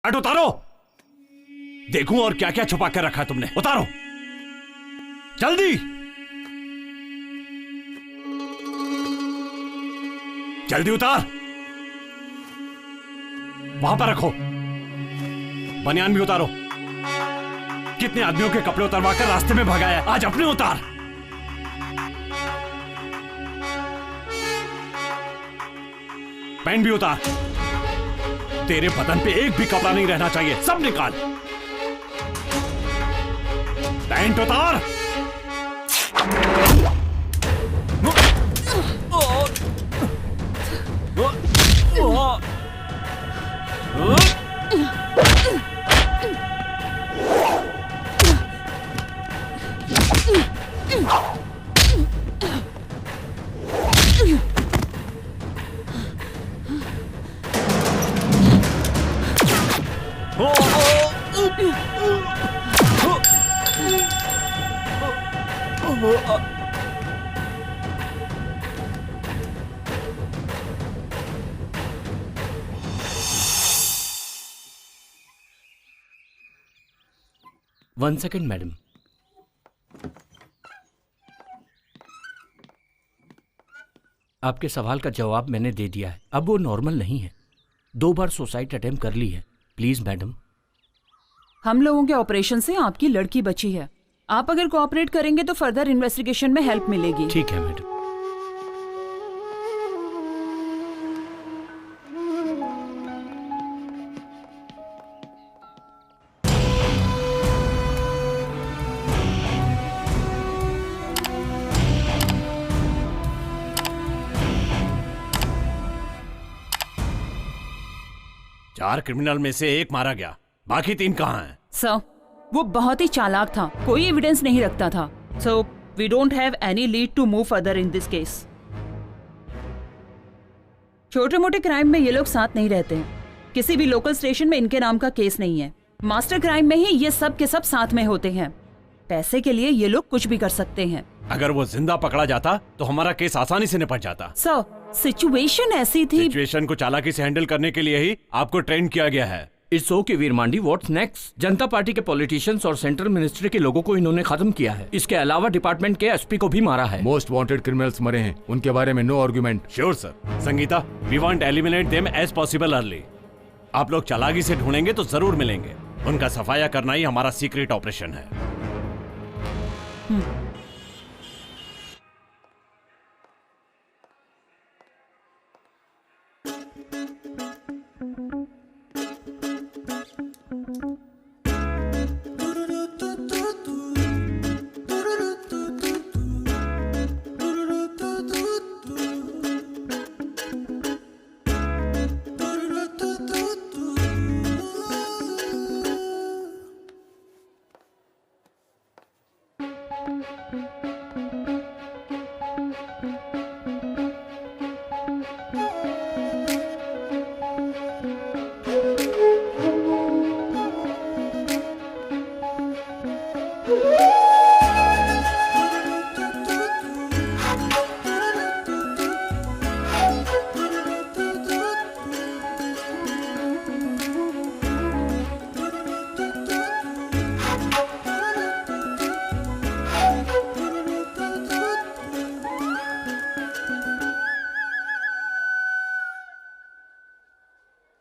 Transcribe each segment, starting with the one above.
Pant उतारो, देखूं और क्या क्या छुपा कर रखा है तुमने। उतारो जल्दी, जल्दी उतार। वहां पर रखो। बनियान भी उतारो। कितने आदमियों के कपड़े उतरवा कर रास्ते में भगाया, आज अपने उतार। पैंट भी उतार। तेरे बदन पे एक भी कपड़ा नहीं रहना चाहिए, सब निकाल। पैंट उतार। One second madam. आपके सवाल का जवाब मैंने दे दिया है। अब वो नॉर्मल नहीं है। 2 बार सुसाइड अटेम्प्ट कर ली है। Please madam. हम लोगों के ऑपरेशन से आपकी लड़की बची है। आप अगर कोऑपरेट करेंगे तो फर्दर इन्वेस्टिगेशन में हेल्प मिलेगी। ठीक है मैडम। चार क्रिमिनल में से एक मारा गया, बाकी 3 कहां हैं? सर, वो बहुत ही चालाक था, कोई एविडेंस नहीं रखता था। So we don't have any lead to move further in this case. छोटे मोटे क्राइम में ये लोग साथ नहीं रहते हैं। किसी भी लोकल स्टेशन में इनके नाम का केस नहीं है। मास्टर क्राइम में ही ये सब के सब साथ में होते हैं। पैसे के लिए ये लोग कुछ भी कर सकते हैं। अगर वो जिंदा पकड़ा जाता तो हमारा केस आसानी से निपट जाता। सर, सिचुएशन ऐसी थी। सिचुएशन को चालाकी से हैंडल करने के लिए ही आपको ट्रेन किया गया है। It's okay Veer Mandi, what's next? Janata Party के पॉलिटिशियंस और सेंट्रल मिनिस्ट्री के लोगों को इन्होंने खत्म किया है। इसके अलावा डिपार्टमेंट के एसपी को भी मारा है। मोस्ट वांटेड क्रिमिनल्स मरे हैं, उनके बारे में no argument. Sure sir. Sangeeta, we want eliminate them as possible early. आप लोग चालाकी से ढूंढेंगे तो जरूर मिलेंगे। उनका सफाया करना ही हमारा सीक्रेट ऑपरेशन है।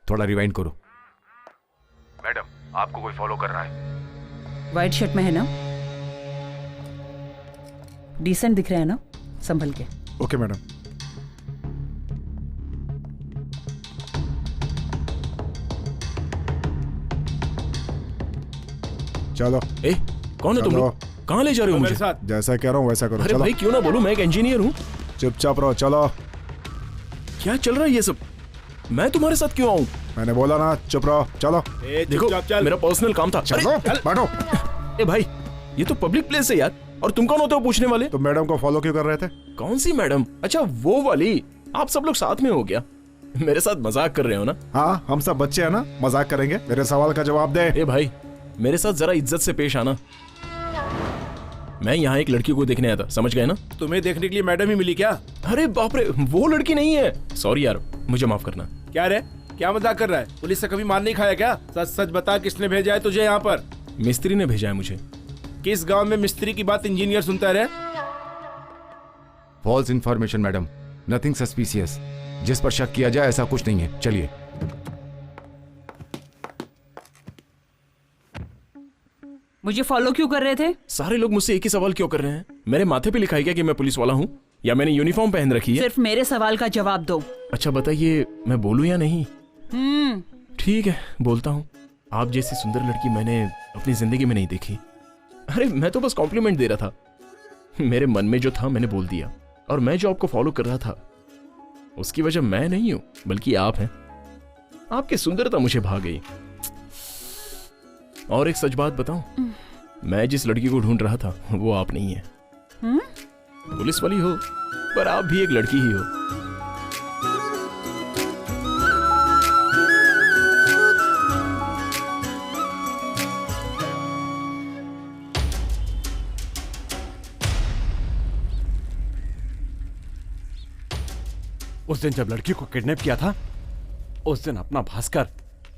थोड़ा रिवाइंड करो। मैडम, आपको कोई फॉलो कर रहा है। व्हाइट शर्ट में है ना? डिसेंट दिख रहा है ना? संभल के। Okay madam. चलो। ए, कौन है तुम लोग? कहाँ ले जा रहे हो मुझे? जैसा कह रहा हूँ वैसा करो। अरे चलो। भाई क्यों ना बोलूं, मैं एक इंजीनियर हूँ। चुपचाप रहो। चलो। क्या चल रहा है ये सब? मैं तुम्हारे साथ क्यों आऊं? मैंने बोला ना, चुप रहो। चलो। देखो, मेरा पर्सनल काम था। चलो बैठो। ए भाई, ये तो पब्लिक प्लेस है यार। और तुम कौन होते हो पूछने वाले? तो मैडम को फॉलो क्यों कर रहे थे? कौन सी मैडम? अच्छा वो वाली। आप सब लोग साथ में हो गया? मेरे साथ मजाक कर रहे हो ना? हाँ, हम सब बच्चे हैं ना, मजाक करेंगे। मेरे सवाल का जवाब दे। ए भाई, मेरे साथ जरा इज्जत से पेश आना। मैं यहाँ एक लड़की को देखने आया था, समझ गए ना? तुम्हें देखने के लिए मैडम ही मिली क्या? अरे बाप रे, वो लड़की नहीं है। सॉरी यार, मुझे माफ करना। क्या रे, क्या मजाक कर रहा है? पुलिस से कभी मार नहीं खाया क्या? सच सच बता, किसने भेजा है तुझे यहाँ पर? मिस्त्री ने भेजा है मुझे। किस गांव में मिस्त्री की बात इंजीनियर सुनता रहे? False information madam, nothing suspicious. जिस पर शक किया जाए ऐसा कुछ नहीं है, चलिए। मुझे फॉलो क्यों कर रहे थे? सारे लोग मुझसे एक ही सवाल क्यों कर रहे हैं? मेरे माथे पे लिखा है क्या कि मैं पुलिस वाला हूँ, या मैंने यूनिफॉर्म पहन रखी है? सिर्फ मेरे सवाल का जवाब दो। अच्छा बताइए, मैं बोलूं या नहीं? ठीक है, बोलता हूँ। आप जैसी सुंदर लड़की मैंने अपनी जिंदगी में नहीं देखी। अरे मैं तो बस कॉम्प्लीमेंट दे रहा था। मेरे मन में जो था मैंने बोल दिया। और मैं जो आपको फॉलो कर रहा था उसकी वजह मैं नहीं हूं बल्कि आप हैं। आपकी सुंदरता मुझे भा गई। और एक सच बात बताऊं, मैं जिस लड़की को ढूंढ रहा था वो आप नहीं है। पुलिस वाली हो पर आप भी एक लड़की ही हो। उस दिन जब लड़की को किडनैप किया था, उस दिन अपना भास्कर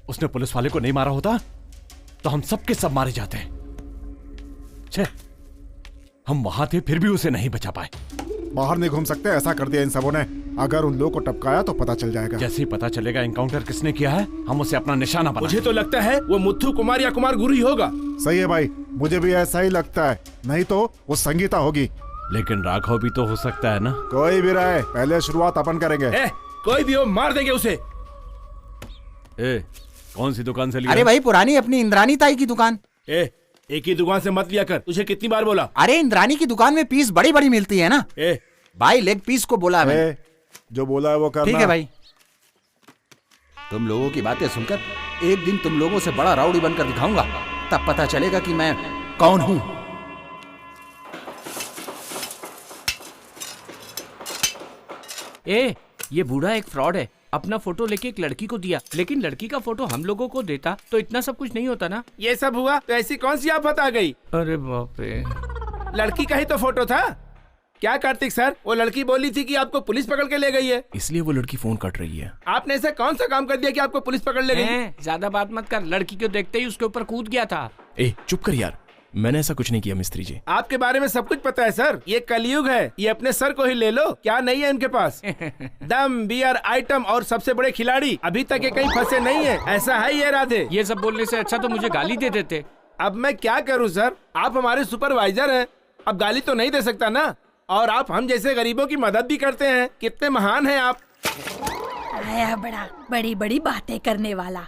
उसने पुलिस वाले को नहीं मारा होता तो हम सब के सब मारे जाते। छे, हम वहां थे फिर भी उसे नहीं बचा पाए। बाहर नहीं घूम सकते, ऐसा कर दिया इन सबों ने। अगर उन लोगों को टपकाया तो पता चल जाएगा। जैसे ही पता चलेगा एनकाउंटर किसने किया है, हम उसे अपना निशाना बना। मुझे तो लगता है वो मुथु कुमार या कुमार गुरु ही होगा। सही है भाई, मुझे भी ऐसा ही लगता है। नहीं तो वो संगीता होगी। लेकिन राघव भी तो हो सकता है ना। कोई भी रहे, पहले शुरुआत अपन करेंगे। कोई भी हो, मार देंगे उसे। कौन सी दुकान से लिया? अरे भाई, पुरानी अपनी इंद्रानी ताई की दुकान। एक ही दुकान से मत लिया कर, तुझे कितनी बार बोला? अरे इंद्रानी की दुकान में पीस बड़ी बड़ी मिलती है ना। भाई लेग पीस को बोला है। जो बोला है वो करना। ठीक है भाई। तुम लोगों की बातें सुनकर एक दिन तुम लोगों से बड़ा राउडी बनकर दिखाऊंगा, तब पता चलेगा कि मैं कौन हूं। ये बूढ़ा एक फ्रॉड है। अपना फोटो लेके एक लड़की को दिया, लेकिन लड़की का फोटो हम लोगों को देता तो इतना सब कुछ नहीं होता ना। ये सब हुआ तो ऐसी कौन सी आफत आ गई? अरे बाप रे, लड़की का ही तो फोटो था। क्या कार्तिक सर, वो लड़की बोली थी कि आपको पुलिस पकड़ के ले गई है। इसलिए वो लड़की फोन काट रही है। आपने ऐसा कौन सा काम कर दिया कि आपको पुलिस पकड़ ले गई? ज्यादा बात मत कर। लड़की को देखते ही उसके ऊपर कूद गया था। चुप कर यार, मैंने ऐसा कुछ नहीं किया मिस्त्री जी। आपके बारे में सब कुछ पता है सर। ये कलयुग है, ये अपने सर को ही ले लो। क्या नहीं है इनके पास? दम, बियर, आइटम और सबसे बड़े खिलाड़ी। अभी तक ये कहीं फंसे नहीं है। ऐसा है ये राधे? ये सब बोलने से अच्छा तो मुझे गाली दे देते। अब मैं क्या करूं सर, आप हमारे सुपरवाइजर हैं। अब गाली तो नहीं दे सकता ना। और आप हम जैसे गरीबों की मदद भी करते हैं। कितने महान हैं आप। आया बड़ा बड़ी बड़ी बातें करने वाला।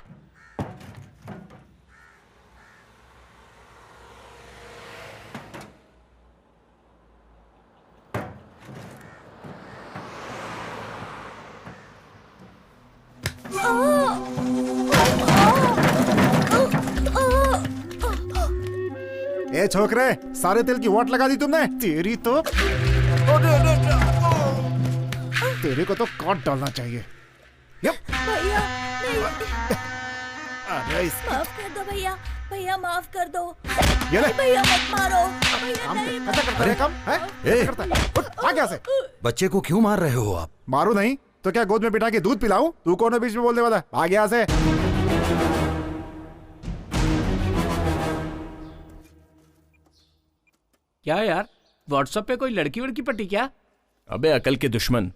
ए छोकरे, सारे तिल की वोट लगा दी तुमने। तेरी तो तेरे को तो काट डालना चाहिए। भैया अरे माफ कर दो भैया, भैया माफ कर दो। ये ले। भैया मत मारो भैया, नहीं ऐसा करता है काम है? ऐसा करता है। उठ, भाग यहाँ से। बच्चे को क्यों मार रहे हो आप? मारू नहीं तो क्या गोद में बिठा के दूध पिलाऊं? तू कौन है बीच में बोलने वाला? भाग यहाँ से। क्या यार, व्हाट्सएप पे कोई लड़की वड़की पटी क्या? अबे अकल के दुश्मन।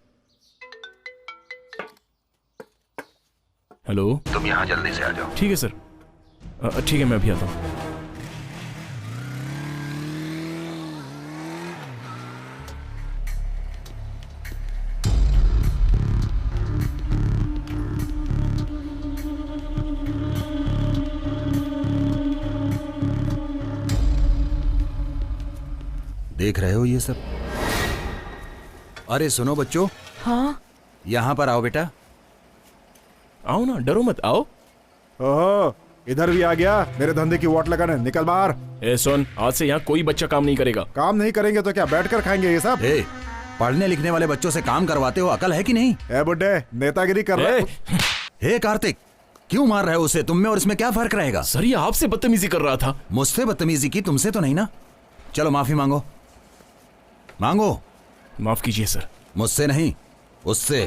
हेलो, तुम यहाँ जल्दी से आ जाओ। ठीक है सर। ठीक है, मैं अभी आता हूँ। देख रहे हो ये सब? अरे सुनो बच्चों। हाँ यहाँ पर आओ बेटा। आओ ना, डरो मत, आओ। ओहो, इधर भी आ गया मेरे धंधे की वोट लगाने। निकल बाहर। सुन, आज से यहाँ कोई बच्चा काम नहीं करेगा। काम नहीं करेंगे तो क्या बैठकर खाएंगे ये सब? पढ़ने लिखने वाले बच्चों से काम करवाते हो, अकल है कि नहीं? बुड्ढे, नेतागिरी कर रहे। हे कार्तिक, क्यों मार रहे हो उसे? तुम में और इसमें क्या फर्क रहेगा? सर ये आपसे बदतमीजी कर रहा था। मुझसे बदतमीजी की, तुमसे तो नहीं ना। चलो माफी मांगो। मांगो। माफ कीजिए सर। मुझसे नहीं, उससे।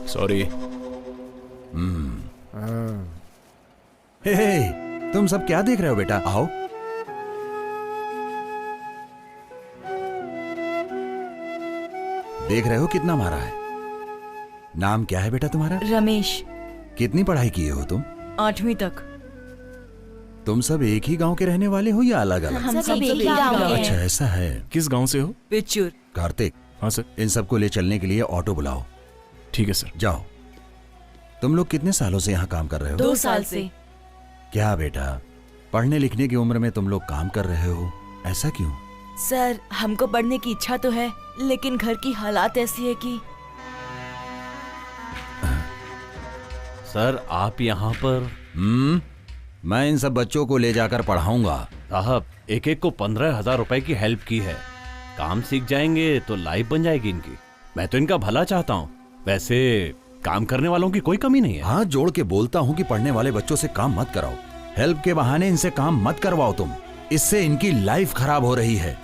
सॉरी। हे, तुम सब क्या देख रहे हो बेटा? आओ। देख रहे हो कितना मारा है? नाम क्या है बेटा तुम्हारा? रमेश। कितनी पढ़ाई किए हो तुम? 8वीं तक। तुम सब एक ही गांव के रहने वाले हो या अलग अलग? हम सब एक ही गांव के अच्छा हैं। ऐसा है। किस गांव से हो? पिचूर। कार्तिक, हाँ सर। इन सबको ले चलने के लिए ऑटो बुलाओ। ठीक है सर। जाओ। तुम लोग कितने सालों से यहाँ काम कर रहे हो? 2 साल से। क्या बेटा, पढ़ने लिखने की उम्र में तुम लोग काम कर रहे हो, ऐसा क्यों? सर, हमको पढ़ने की इच्छा तो है, लेकिन घर की हालात ऐसी है कि। सर आप यहाँ पर? मैं इन सब बच्चों को ले जाकर पढ़ाऊंगा। साहब एक एक को 15,000 रुपए की हेल्प की है। काम सीख जाएंगे तो लाइफ बन जाएगी इनकी। मैं तो इनका भला चाहता हूँ। वैसे काम करने वालों की कोई कमी नहीं है। हाथ जोड़ के बोलता हूँ कि पढ़ने वाले बच्चों से काम मत कराओ। हेल्प के बहाने इनसे काम मत करवाओ तुम। इससे इनकी लाइफ खराब हो रही है।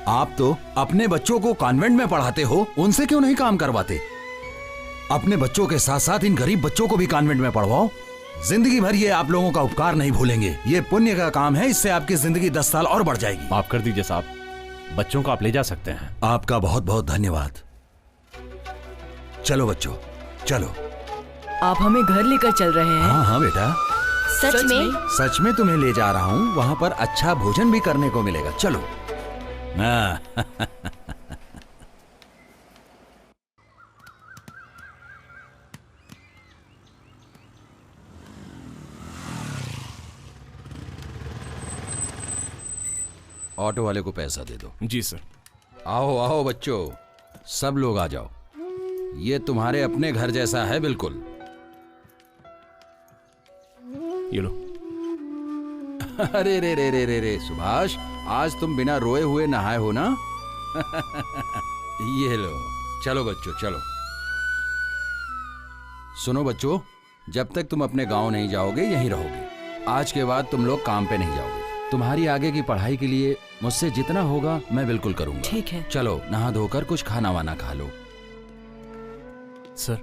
आप तो अपने बच्चों को कॉन्वेंट में पढ़ाते हो, उनसे क्यों नहीं काम करवाते? अपने बच्चों के साथ साथ इन गरीब बच्चों को भी कॉन्वेंट में पढ़वाओ। जिंदगी भर ये आप लोगों का उपकार नहीं भूलेंगे। ये पुण्य का काम है, इससे आपकी जिंदगी 10 साल और बढ़ जाएगी। माफ कर दीजिए साहब, बच्चों को आप ले जा सकते हैं। आपका बहुत बहुत धन्यवाद। चलो बच्चों, चलो। आप हमें घर लेकर चल रहे हैं? हाँ हाँ बेटा, सच में? सच में तुम्हें ले जा रहा हूँ। वहाँ पर अच्छा भोजन भी करने को मिलेगा। चलो। ऑटो वाले को पैसा दे दो। जी सर। आओ आओ बच्चों, सब लोग आ जाओ। ये तुम्हारे अपने घर जैसा है बिल्कुल। ये लो। अरे रे रे रे रे रे सुभाष, आज तुम बिना रोए हुए नहाए हो ना? ये लो। चलो बच्चों चलो। सुनो बच्चों, जब तक तुम अपने गांव नहीं जाओगे यहीं रहोगे। आज के बाद तुम लोग काम पे नहीं जाओगे। तुम्हारी आगे की पढ़ाई के लिए मुझसे जितना होगा मैं बिल्कुल करूंगा। ठीक है। चलो नहा धोकर कुछ खाना वाना खा लो। सर,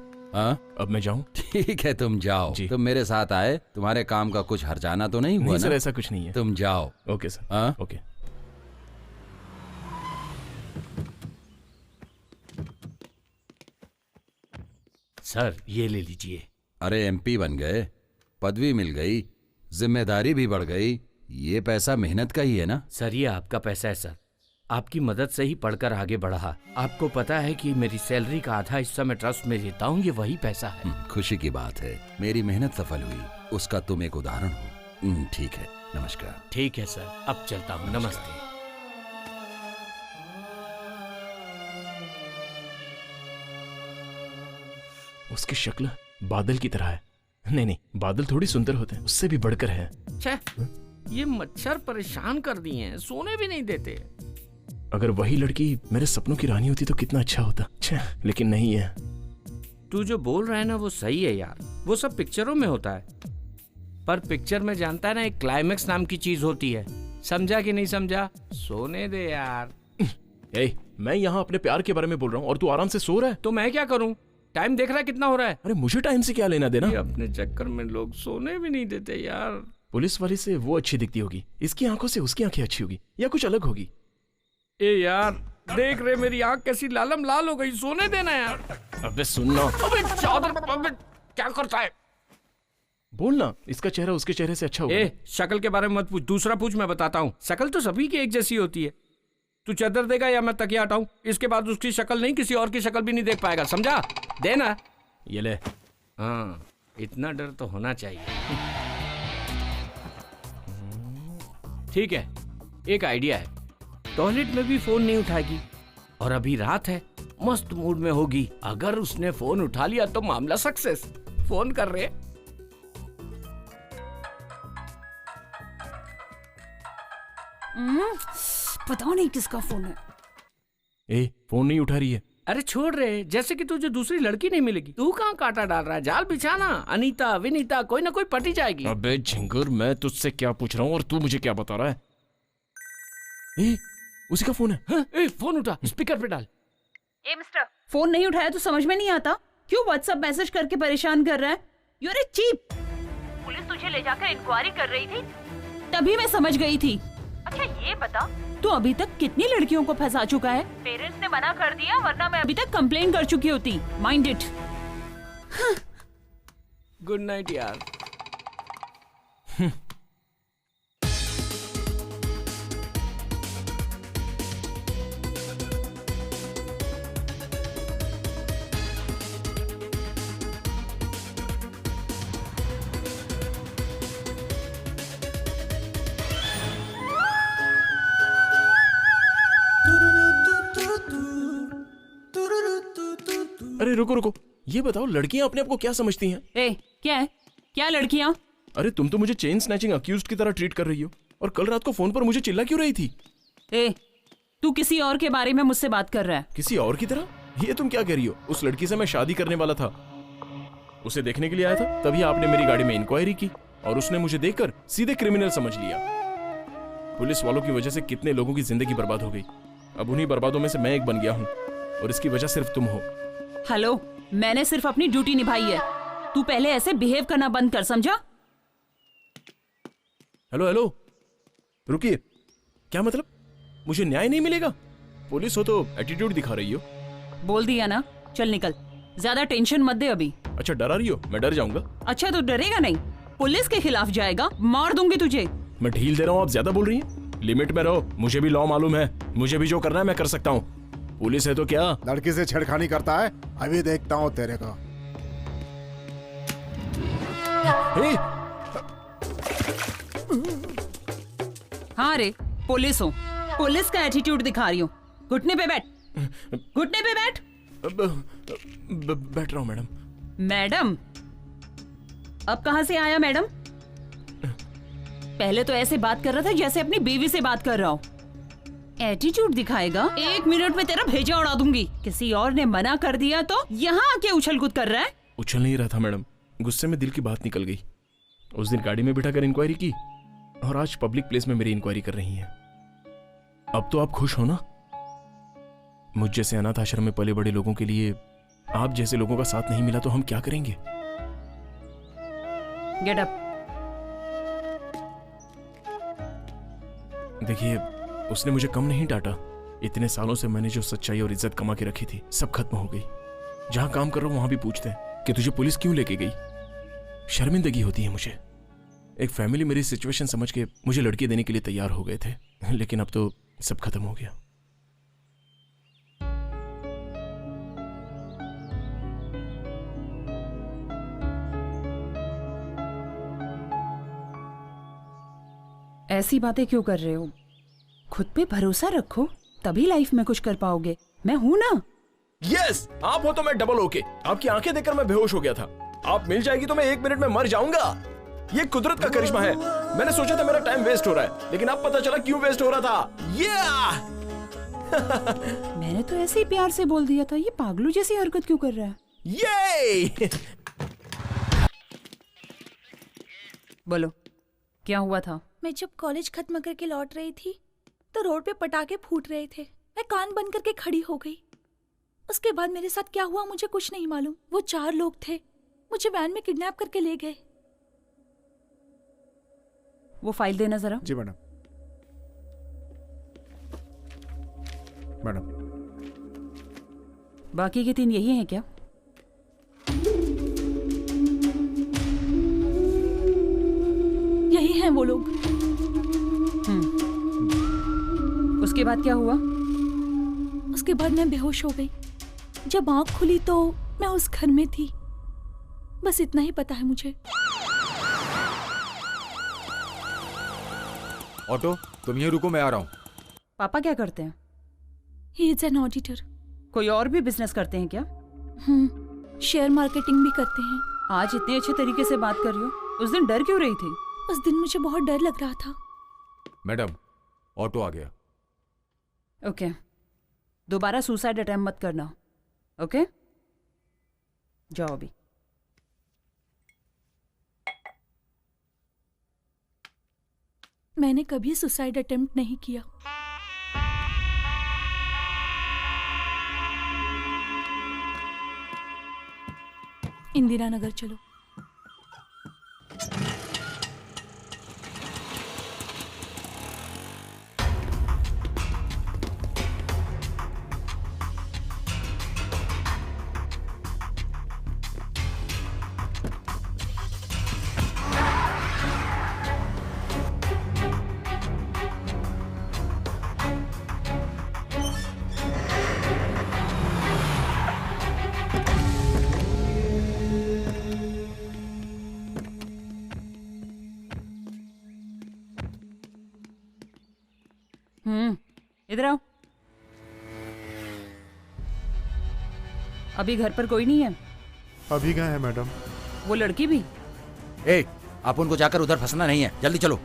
अब मैं जाऊं? ठीक है तुम जाओ। तुम मेरे साथ आए, तुम्हारे काम का कुछ हर्जाना तो नहीं हुआ? नहीं सर, ना? ऐसा कुछ नहीं है। तुम जाओ। Okay sir. ओके। सर ये ले लीजिए। अरे एमपी बन गए, पदवी मिल गई, जिम्मेदारी भी बढ़ गई। ये पैसा मेहनत का ही है ना? सर ये आपका पैसा है सर। आपकी मदद से ही पढ़कर आगे बढ़ा। आपको पता है कि मेरी सैलरी का आधा हिस्सा मैं ट्रस्ट में देता हूँ, ये वही पैसा है। खुशी की बात है। मेरी मेहनत सफल हुई, उसका तुम एक उदाहरण हो। ठीक है, नमस्कार। ठीक है सर, अब चलता हूँ। नमस्ते। उसकी शक्ल बादल की तरह है। नहीं नहीं, बादल थोड़ी सुंदर होते हैं, उससे भी बढ़कर है। छे, ये मच्छर परेशान कर दिए हैं, सोने भी नहीं देते। अगर वही लड़की मेरे सपनों की रानी होती तो कितना अच्छा होता। छे, लेकिन नहीं है। तू जो बोल रहा है ना वो सही है यार, वो सब पिक्चरों में होता है। पर पिक्चर में जानता है ना, एक क्लाइमेक्स नाम की चीज होती है। समझा कि नहीं समझा? सोने दे यार। मैं यहाँ अपने प्यार के बारे में बोल रहा हूँ और तू आराम से सो रहा है। तो मैं क्या करूँ? टाइम देख रहा है कितना हो रहा है? अरे मुझे टाइम से क्या लेना देना? ये अपने चक्कर में लोग सोने भी नहीं देते यार। पुलिस वाली से वो अच्छी दिखती होगी, इसकी आंखों से उसकी आंखें अच्छी होगी, या कुछ अलग होगी। ए यार देख रहे मेरी आंख कैसी लालम लाल हो गई, सोने देना यार। अबे सुनना। अबे चादर, अबे क्या करता है? बोलना, इसका चेहरा उसके चेहरे से अच्छा होगा। ए शक्ल के बारे में मत पूछ, दूसरा पूछ, मैं बताता हूँ। शक्ल तो सभी की एक जैसी होती है। तू चादर देगा या मैं तकिया हटाऊं? इसके बाद उसकी शक्ल नहीं, किसी और की शक्ल भी नहीं देख पाएगा, समझा? देना। ये ले। हाँ, इतना डर तो होना चाहिए। ठीक है, एक आइडिया है। टॉयलेट में भी फोन नहीं उठाएगी और अभी रात है, मस्त मूड में होगी। अगर उसने फोन उठा लिया तो मामला सक्सेस। फोन कर रहे। पता नहीं किसका फोन है। फोन नहीं उठा रही है। अरे छोड़ रहे, जैसे कि तुझे दूसरी लड़की नहीं मिलेगी। तू कहाँ कांटा डाल रहा है? जाल बिछाना। अनीता, विनीता, कोई ना कोई पटी जाएगी। अबे झिंगुर, मैं तुझसे क्या पूछ रहा हूँ और तू मुझे क्या बता रहा है? उसी का फोन है। हाँ, फोन उठा, स्पीकर पे डाल। मिस्टर, फोन नहीं उठाया तो समझ में नहीं आता, क्यों व्हाट्सएप मैसेज करके परेशान कर रहा है? You are a cheap. Police तुझे ले जाकर इंक्वायरी कर रही थी, तभी मैं समझ गई थी। अच्छा ये बता, तू अभी तक कितनी लड़कियों को फंसा चुका है? पेरेंट्स ने मना कर दिया, वरना मैं अभी तक कंप्लेन कर चुकी होती। Mind it. गुड नाइट यार। अरे रुको रुको, ये बताओ लड़कियां अपने आप को क्या समझती हैं? ए, क्या है? क्या लड़कियां? अरे तुम तो मुझे चेन स्नैचिंग अक्यूज्ड की तरह ट्रीट कर रही हो, और कल रात को फोन पर मुझे चिल्ला क्यों रही थी? ए, तू किसी और के बारे में मुझसे बात कर रहा है। किसी और की तरह? ये तुम क्या कह रही हो? उस लड़की से मैं शादी करने वाला था, उसे देखने के लिए आया था, तभी आपने मेरी गाड़ी में इंक्वायरी की और उसने मुझे देखकर सीधे क्रिमिनल समझ लिया। पुलिस वालों की वजह से कितने लोगों की जिंदगी बर्बाद हो गई। अब उन्हीं बर्बादों में से मैं एक बन गया हूँ, और इसकी वजह सिर्फ तुम हो। हेलो, मैंने सिर्फ अपनी ड्यूटी निभाई है। तू पहले ऐसे बिहेव करना बंद कर, समझा? हेलो हेलो, रुकिए। क्या मतलब? मुझे न्याय नहीं मिलेगा? पुलिस हो तो एटीट्यूड दिखा रही हो। बोल दिया ना, चल निकल। ज्यादा टेंशन मत दे अभी। अच्छा डरा रही हो? मैं डर जाऊंगा। अच्छा तो डरेगा नहीं, पुलिस के खिलाफ जाएगा, मार दूंगी तुझे। मैं ढील दे रहा हूँ, आप ज्यादा बोल रही हैं। लिमिट में रहो, मुझे भी लॉ मालूम है, मुझे भी जो करना है मैं कर सकता हूँ। पुलिस है तो क्या? लड़की से छेड़खानी करता है, अभी देखता हूँ तेरे को। हाँ रे, पुलिस हो, पुलिस का एटीट्यूड दिखा रही हूँ। घुटने पे बैठ, घुटने पे बैठ। बैठ रहा हूँ मैडम। मैडम? अब कहाँ से आया मैडम? पहले तो ऐसे बात कर रहा था जैसे अपनी बीवी से बात कर रहा हो। एटीट्यूड दिखाएगा, 1 मिनट में तेरा भेजा उड़ा दूंगी। किसी और ने मना कर दिया तो यहाँ आके उछल कूद कर रहा है। उछल नहीं रहा था मैडम, गुस्से में दिल की बात निकल गई। उस दिन गाड़ी में बिठाकर इंक्वायरी की, और आज पब्लिक प्लेस में मेरी इंक्वायरी कर रही हैं। अब तो आप खुश हो ना? मुझ जैसे अनाथ आश्रम में पले बड़े लोगों के लिए आप जैसे लोगों का साथ नहीं मिला तो हम क्या करेंगे? Get up. देखिए, उसने मुझे कम नहीं डांटा। इतने सालों से मैंने जो सच्चाई और इज्जत कमा के रखी थी, सब खत्म हो गई। जहां काम कर रहा हूं वहां भी पूछते हैं कि तुझे पुलिस क्यों लेके गई। शर्मिंदगी होती है मुझे। एक फैमिली मेरी सिचुएशन समझ के मुझे लड़की देने के लिए तैयार हो गए थे, लेकिन अब तो सब खत्म हो गया। ऐसी बातें क्यों कर रहे हो? खुद पे भरोसा रखो, तभी लाइफ में कुछ कर पाओगे। मैं हूं ना। यस, आप हो तो मैं डबल ओके। आपकी आंखें देखकर मैं बेहोश हो गया था। आप मिल जाएगी तो मैं 1 मिनट में मर जाऊंगा। ये कुदरत का करिश्मा है। मैंने सोचा था मेरा टाइम वेस्ट हो रहा है, लेकिन अब पता चला क्यों वेस्ट हो रहा था। मैंने तो ऐसे ही प्यार से बोल दिया था। ये पागलू जैसी हरकत क्यों कर रहा है? ये बोलो, क्या हुआ था? मैं जब कॉलेज खत्म करके लौट रही थी तो रोड पे पटाखे फूट रहे थे। मैं कान बंद करके खड़ी हो गई। उसके बाद मेरे साथ क्या हुआ मुझे कुछ नहीं मालूम। वो 4 लोग थे, मुझे वैन में किडनैप करके ले गए। वो फाइल देना जरा। जी मैडम। मैडम, बाकी के 3 यही हैं क्या? यही हैं वो लोग। उसके बाद क्या हुआ? उसके बाद मैं बेहोश हो गई। जब आंख खुली तो मैं उस घर में थी। बस इतना ही पता है मुझे। ऑटो, तुम यहीं रुको, मैं आ रहा हूँ। पापा क्या करते हैं? He is an auditor. कोई और भी बिजनेस करते हैं क्या? शेयर मार्केटिंग भी करते हैं। आज इतने अच्छे तरीके से बात कर रही हो, उस दिन डर क्यों रही थी? उस दिन मुझे बहुत डर लग रहा था। मैडम, ऑटो आ गया। ओके, दोबारा सुसाइड अटेम्प्ट मत करना। ओके, जाओ अभी। मैंने कभी सुसाइड अटेम्प्ट नहीं किया। इंदिरा नगर चलो। इधर आओ। अभी घर पर कोई नहीं है? अभी गए हैं मैडम। वो लड़की भी? ए, आप उनको जाकर उधर फंसना नहीं है, जल्दी चलो।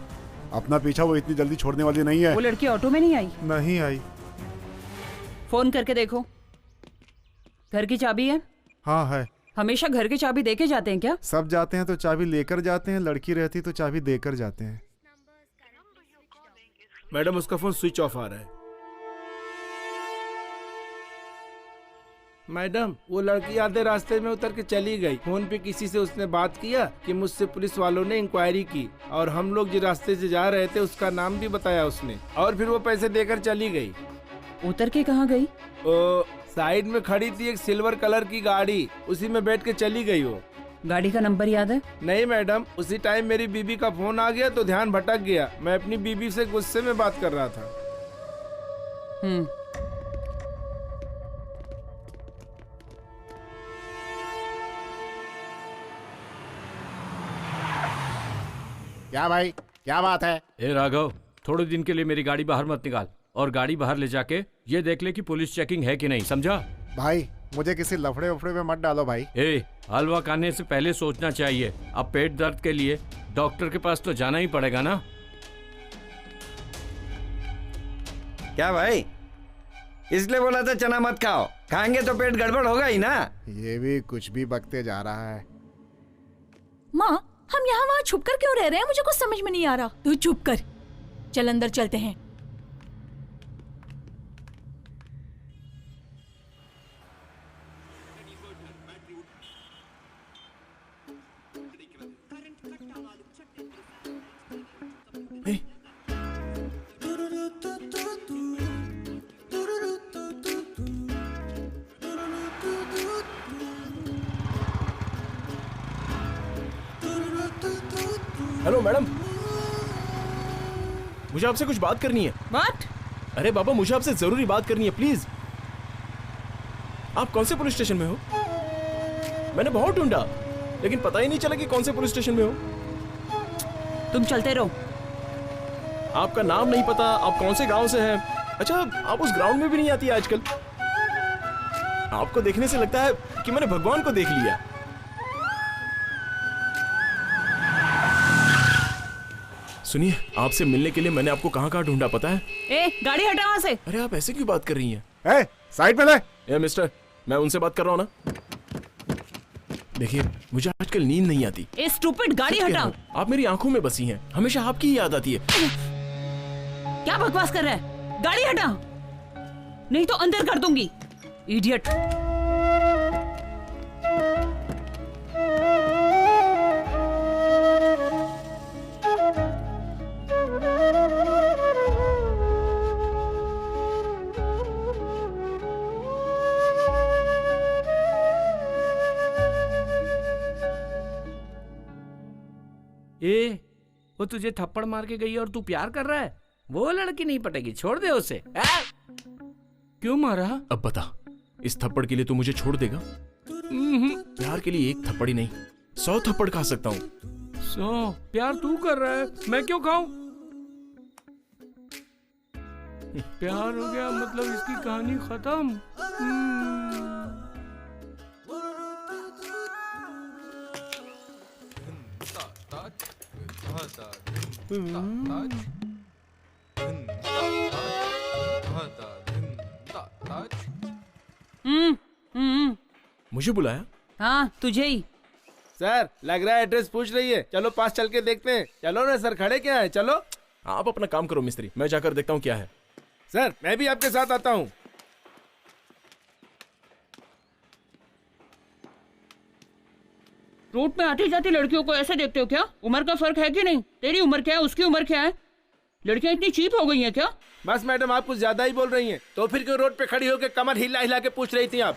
अपना पीछा वो इतनी जल्दी छोड़ने वाली नहीं है। वो लड़की ऑटो में नहीं आई? नहीं आई। फोन करके देखो। घर की चाबी है? हाँ है। हमेशा घर की चाबी देके जाते हैं क्या? सब जाते हैं तो चाबी लेकर जाते हैं, लड़की रहती तो चाबी देकर जाते हैं। मैडम उसका फोन स्विच ऑफ आ रहा है। मैडम वो लड़की आधे रास्ते में उतर के चली गई। फोन पे किसी से उसने बात किया कि मुझसे पुलिस वालों ने इंक्वायरी की और हम लोग जिस रास्ते से जा रहे थे उसका नाम भी बताया उसने, और फिर वो पैसे देकर चली गई। उतर के कहाँ गई? साइड में खड़ी थी एक सिल्वर कलर की गाड़ी, उसी में बैठ के चली गई। वो गाड़ी का नंबर याद है? नहीं मैडम, उसी टाइम मेरी बीबी का फोन आ गया तो ध्यान भटक गया। मैं अपनी बीबी से गुस्से में बात कर रहा था। क्या भाई, क्या बात है? ए राघव, थोड़े दिन के लिए मेरी गाड़ी बाहर मत निकाल, और गाड़ी बाहर ले जाके ये देख ले कि पुलिस चेकिंग है कि नहीं, समझा? भाई मुझे किसी लफड़े वफड़े में मत डालो भाई। ए, हलवा खाने से पहले सोचना चाहिए। अब पेट दर्द के लिए डॉक्टर के पास तो जाना ही पड़ेगा ना। क्या भाई, इसलिए बोला था चना मत खाओ, खाएंगे तो पेट गड़बड़ होगा ही ना। ये भी कुछ भी बकते जा रहा है। माँ, हम यहाँ वहाँ छुप कर क्यों रह रहे हैं? मुझे कुछ समझ में नहीं आ रहा। तू चुप कर, चल अंदर चलते हैं। हेलो मैडम, मुझे आपसे कुछ बात करनी है। बात? अरे बाबा, मुझे आपसे जरूरी बात करनी है, प्लीज। आप कौन से पुलिस स्टेशन में हो? मैंने बहुत ढूंढा लेकिन पता ही नहीं चला कि कौन से पुलिस स्टेशन में हो। तुम चलते रहो। आपका नाम नहीं पता, आप कौन से गांव से हैं। अच्छा, आप उस ग्राउंड में भी नहीं आती आजकल। आपको देखने से लगता है कि मैंने भगवान को देख लिया। सुनिए, आपसे मिलने के लिए मैंने आपको कहाँ ढूंढा पता है? ए, गाड़ी हटा वहाँ से। अरे आप ऐसे क्यों बात कर रही हैं? ए, साइड में ले। ए मिस्टर, मैं उनसे बात कर रहा हूँ ना। देखिए, मुझे आजकल नींद नहीं आती। ए स्टूपिड, गाड़ी हटा। आप मेरी आंखों में बसी हैं, हमेशा आपकी ही याद आती है। क्या बकवास कर रहा है? गाड़ी हटा, नहीं तो अंदर कर दूंगी। इडियट। ए, वो तुझे थप्पड़ मार के गई और तू प्यार कर रहा है? वो लड़की नहीं पटेगी, छोड़ दे उसे। क्यों मारा? अब बता, इस थप्पड़ के लिए तू मुझे छोड़ देगा? प्यार के लिए एक थप्पड़ ही नहीं, 100 थप्पड़ खा सकता हूँ। 100? प्यार तू कर रहा है, मैं क्यों खाऊं? प्यार हो गया मतलब इसकी कहानी खत्म। मुझे बुलाया? हाँ, तुझे ही। सर, लग रहा है एड्रेस पूछ रही है। चलो पास चल के देखते हैं। चलो ना सर, खड़े क्या है? चलो। आप अपना काम करो मिस्त्री, मैं जाकर देखता हूँ क्या है। सर, मैं भी आपके साथ आता हूँ। रोड में आती जाती लड़कियों को ऐसे देखते हो क्या? उम्र का फर्क है कि नहीं? तेरी उम्र क्या है, उसकी उम्र क्या है? लड़कियां इतनी चीप हो गई हैं क्या? बस मैडम, आप कुछ ज्यादा ही बोल रही हैं। तो फिर क्यों रोड पे खड़ी होकर कमर हिला हिला के पूछ रही थी आप?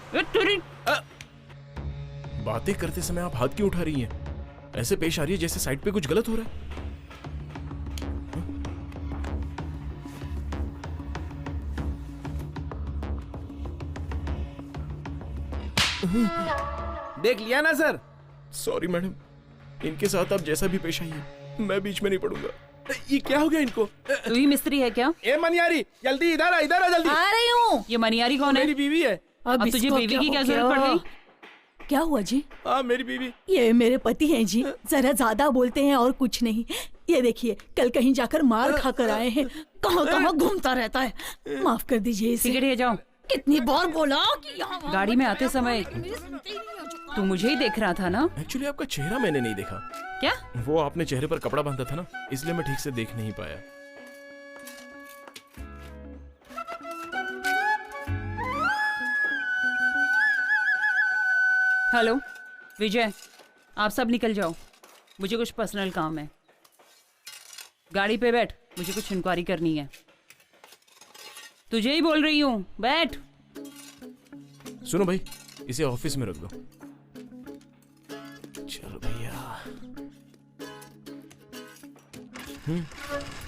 बातें करते समय आप हाथ क्यों उठा रही हैं? ऐसे पेश आ रही है जैसे साइड पे कुछ गलत हो रहा है। देख लिया ना सर? सॉरी मैडम, इनके साथ आप जैसा भी पेश आइए, मैं बीच में नहीं पड़ूंगा। ये क्या हो गया इनको? तू ही मिस्त्री है क्या? ए मनियारी, जल्दी इधर आ जल्दी। आ रही हूँ। ये मनियारी कौन है? मेरी बीवी है। अब तुझे बीवी की क्या जरूरत पड़ गई? क्या हुआ जी? हाँ मेरी बीवी। ये मेरे पति हैं जी, जरा ज्यादा बोलते हैं और कुछ नहीं। ये देखिए, कल कहीं जाकर मार खा कर आए हैं, कहाँ कहाँ घूमता रहता है। माफ कर दीजिए इसे। सिगरेट ले जाओ। कितनी बार बोला कि यहाँ गाड़ी में आते समय तू मुझे ही देख रहा था ना? एक्चुअली आपका चेहरा मैंने नहीं देखा। क्या? वो आपने चेहरे पर कपड़ा बांधा था ना, इसलिए मैं ठीक से देख नहीं पाया। हेलो विजय, आप सब निकल जाओ, मुझे कुछ पर्सनल काम है। गाड़ी पे बैठ, मुझे कुछ इंक्वायरी करनी है। तुझे ही बोल रही हूँ, बैठ। सुनो भाई, इसे ऑफिस में रख दो। चलो भैया।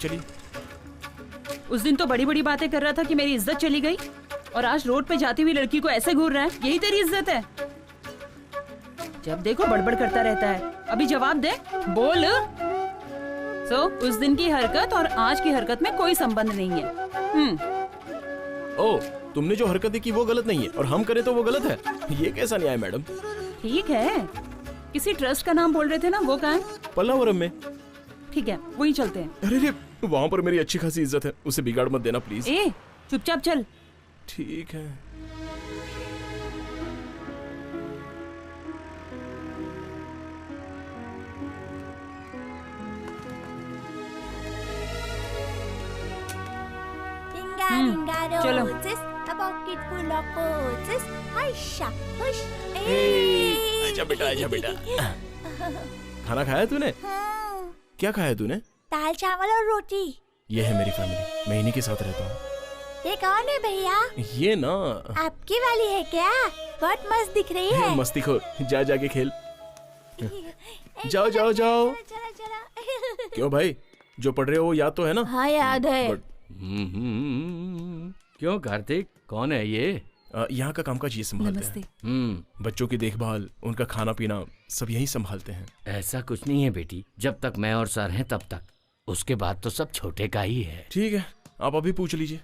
चलिए। उस दिन तो बड़ी बड़ी बातें कर रहा था कि मेरी इज्जत चली गई, और आज रोड पे जाती हुई लड़की को ऐसे घूर रहा है। यही तेरी इज्जत है? जब देखो बड़बड़ करता रहता है। अभी जवाब दे, बोल। उस दिन की हरकत और आज की हरकत में कोई संबंध नहीं है। ओ, तुमने जो हरकतें की वो गलत नहीं है, और हम करें तो वो गलत है। ये कैसा न्याय मैडम? ठीक है, किसी ट्रस्ट का नाम बोल रहे थे ना, वो कहाँ है? पल्लावरम में। ठीक है, वहीं चलते हैं। अरे वहाँ पर मेरी अच्छी खासी इज्जत है, उसे बिगाड़ मत देना प्लीज। ए, चुपचाप चल। ठीक है। चलो। आजा बेटा, आजा बेटा। खाना खाया तूने? क्या खाया तूने? दाल चावल और रोटी। ये है मेरी फैमिली, मैं इन्हीं के साथ रहता हूँ। ये कौन है भैया? ये ना आपकी वाली है क्या? बहुत मस्त दिख रही है। मस्ती खोर, जा जाके खेल। जाओ जाओ जाओ। क्यों भाई, जो पढ़ रहे हो वो याद तो है ना? हाँ याद है। क्यों कार्तिक, कौन है ये? यहाँ का कामकाज ये संभालते हैं। बच्चों की देखभाल, उनका खाना पीना सब यही संभालते हैं। ऐसा कुछ नहीं है बेटी, जब तक मैं और सर हैं तब तक, उसके बाद तो सब छोटे का ही है। ठीक है, आप अभी पूछ लीजिए।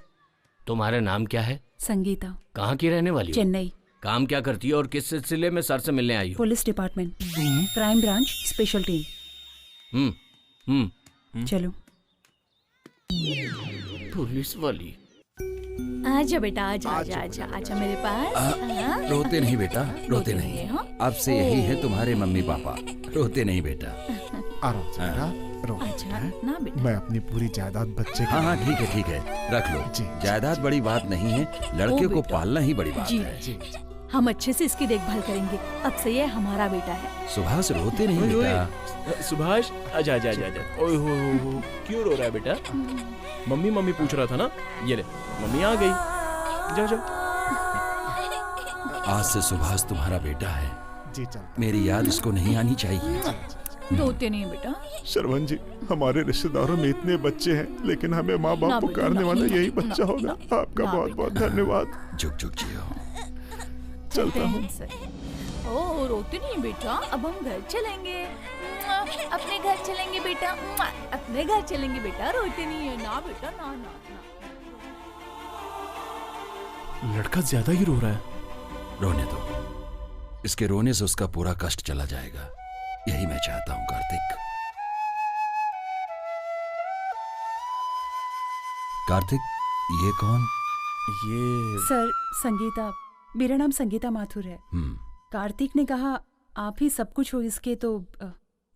तुम्हारा नाम क्या है? संगीता। कहाँ की रहने वाली हो? चेन्नई। काम क्या करती हो और किस सिलसिले में सर से मिलने आई हो? Police department, crime branch, special team. चलो। पुलिस वाली। आजा बेटा, आजा आजा आजा आजा मेरे पास। रोते नहीं बेटा, रोते नहीं। अब से यही है तुम्हारे मम्मी पापा, रोते नहीं बेटा। आराम से बेटा, रो। ना बेटा। मैं अपनी पूरी जायदाद बच्चे हाँ हाँ ठीक है, रख लो। जायदाद बड़ी बात नहीं है, लड़के को पालना ही बड़ी बात है। हम अच्छे से इसकी देखभाल करेंगे। अब से ये हमारा बेटा है। सुभाष रोते नहीं बेटा। सुभाष, आजा आजा आजा। ओए हो, क्यों रो रहा है बेटा? मम्मी मम्मी पूछ रहा था ना, ये ले मम्मी आ गई। जाओ जाओ। आज से सुभाष तुम्हारा बेटा है। जी चल। मेरी याद इसको नहीं आनी चाहिए। रोते नहीं बेटा। शरवण जी, हमारे रिश्तेदारों में इतने बच्चे हैं, लेकिन हमें माँ बाप पुकारने वाला यही बच्चा होगा। आपका बहुत बहुत धन्यवाद। जुग जुग जियो। चलता हूँ। ओ, रोते नहीं बेटा, अब हम घर चलेंगे। अपने घर चलेंगे बेटा, अपने घर चलेंगे बेटा। रोते नहीं है ना बेटा, ना ना ना। लड़का ज्यादा ही रो रहा है। रोने दो, इसके रोने से उसका पूरा कष्ट चला जाएगा, यही मैं चाहता हूँ कार्तिक। कार्तिक, ये कौन? ये सर, संगीता। मेरा नाम संगीता माथुर है। कार्तिक ने कहा आप ही सब कुछ हो इसके, तो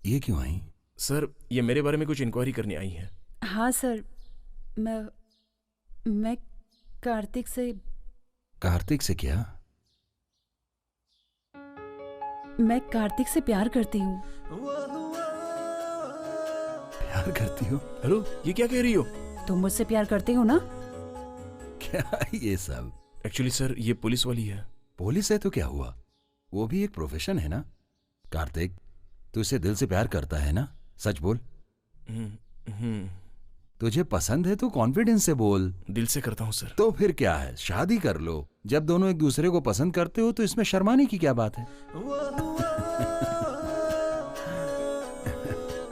ये क्यों आई? सर, ये मेरे बारे में कुछ इंक्वायरी करने आई है। हाँ सर, मैं कार्तिक से। कार्तिक से क्या? मैं कार्तिक से प्यार करती हूँ। प्यार करती हो? हेलो, ये क्या कह रही हो? तुम मुझसे प्यार करते हो ना? क्या ये सब? एक्चुअली सर, ये पुलिस वाली है। पुलिस है तो क्या हुआ, वो भी एक प्रोफेशन है ना। कार्तिक, तू इसे दिल से प्यार करता है ना? सच बोल। तुझे पसंद है तो कॉन्फिडेंस से बोल। दिल से करता हूँ सर। तो फिर क्या है, शादी कर लो। जब दोनों एक दूसरे को पसंद करते हो तो इसमें शर्माने की क्या बात है?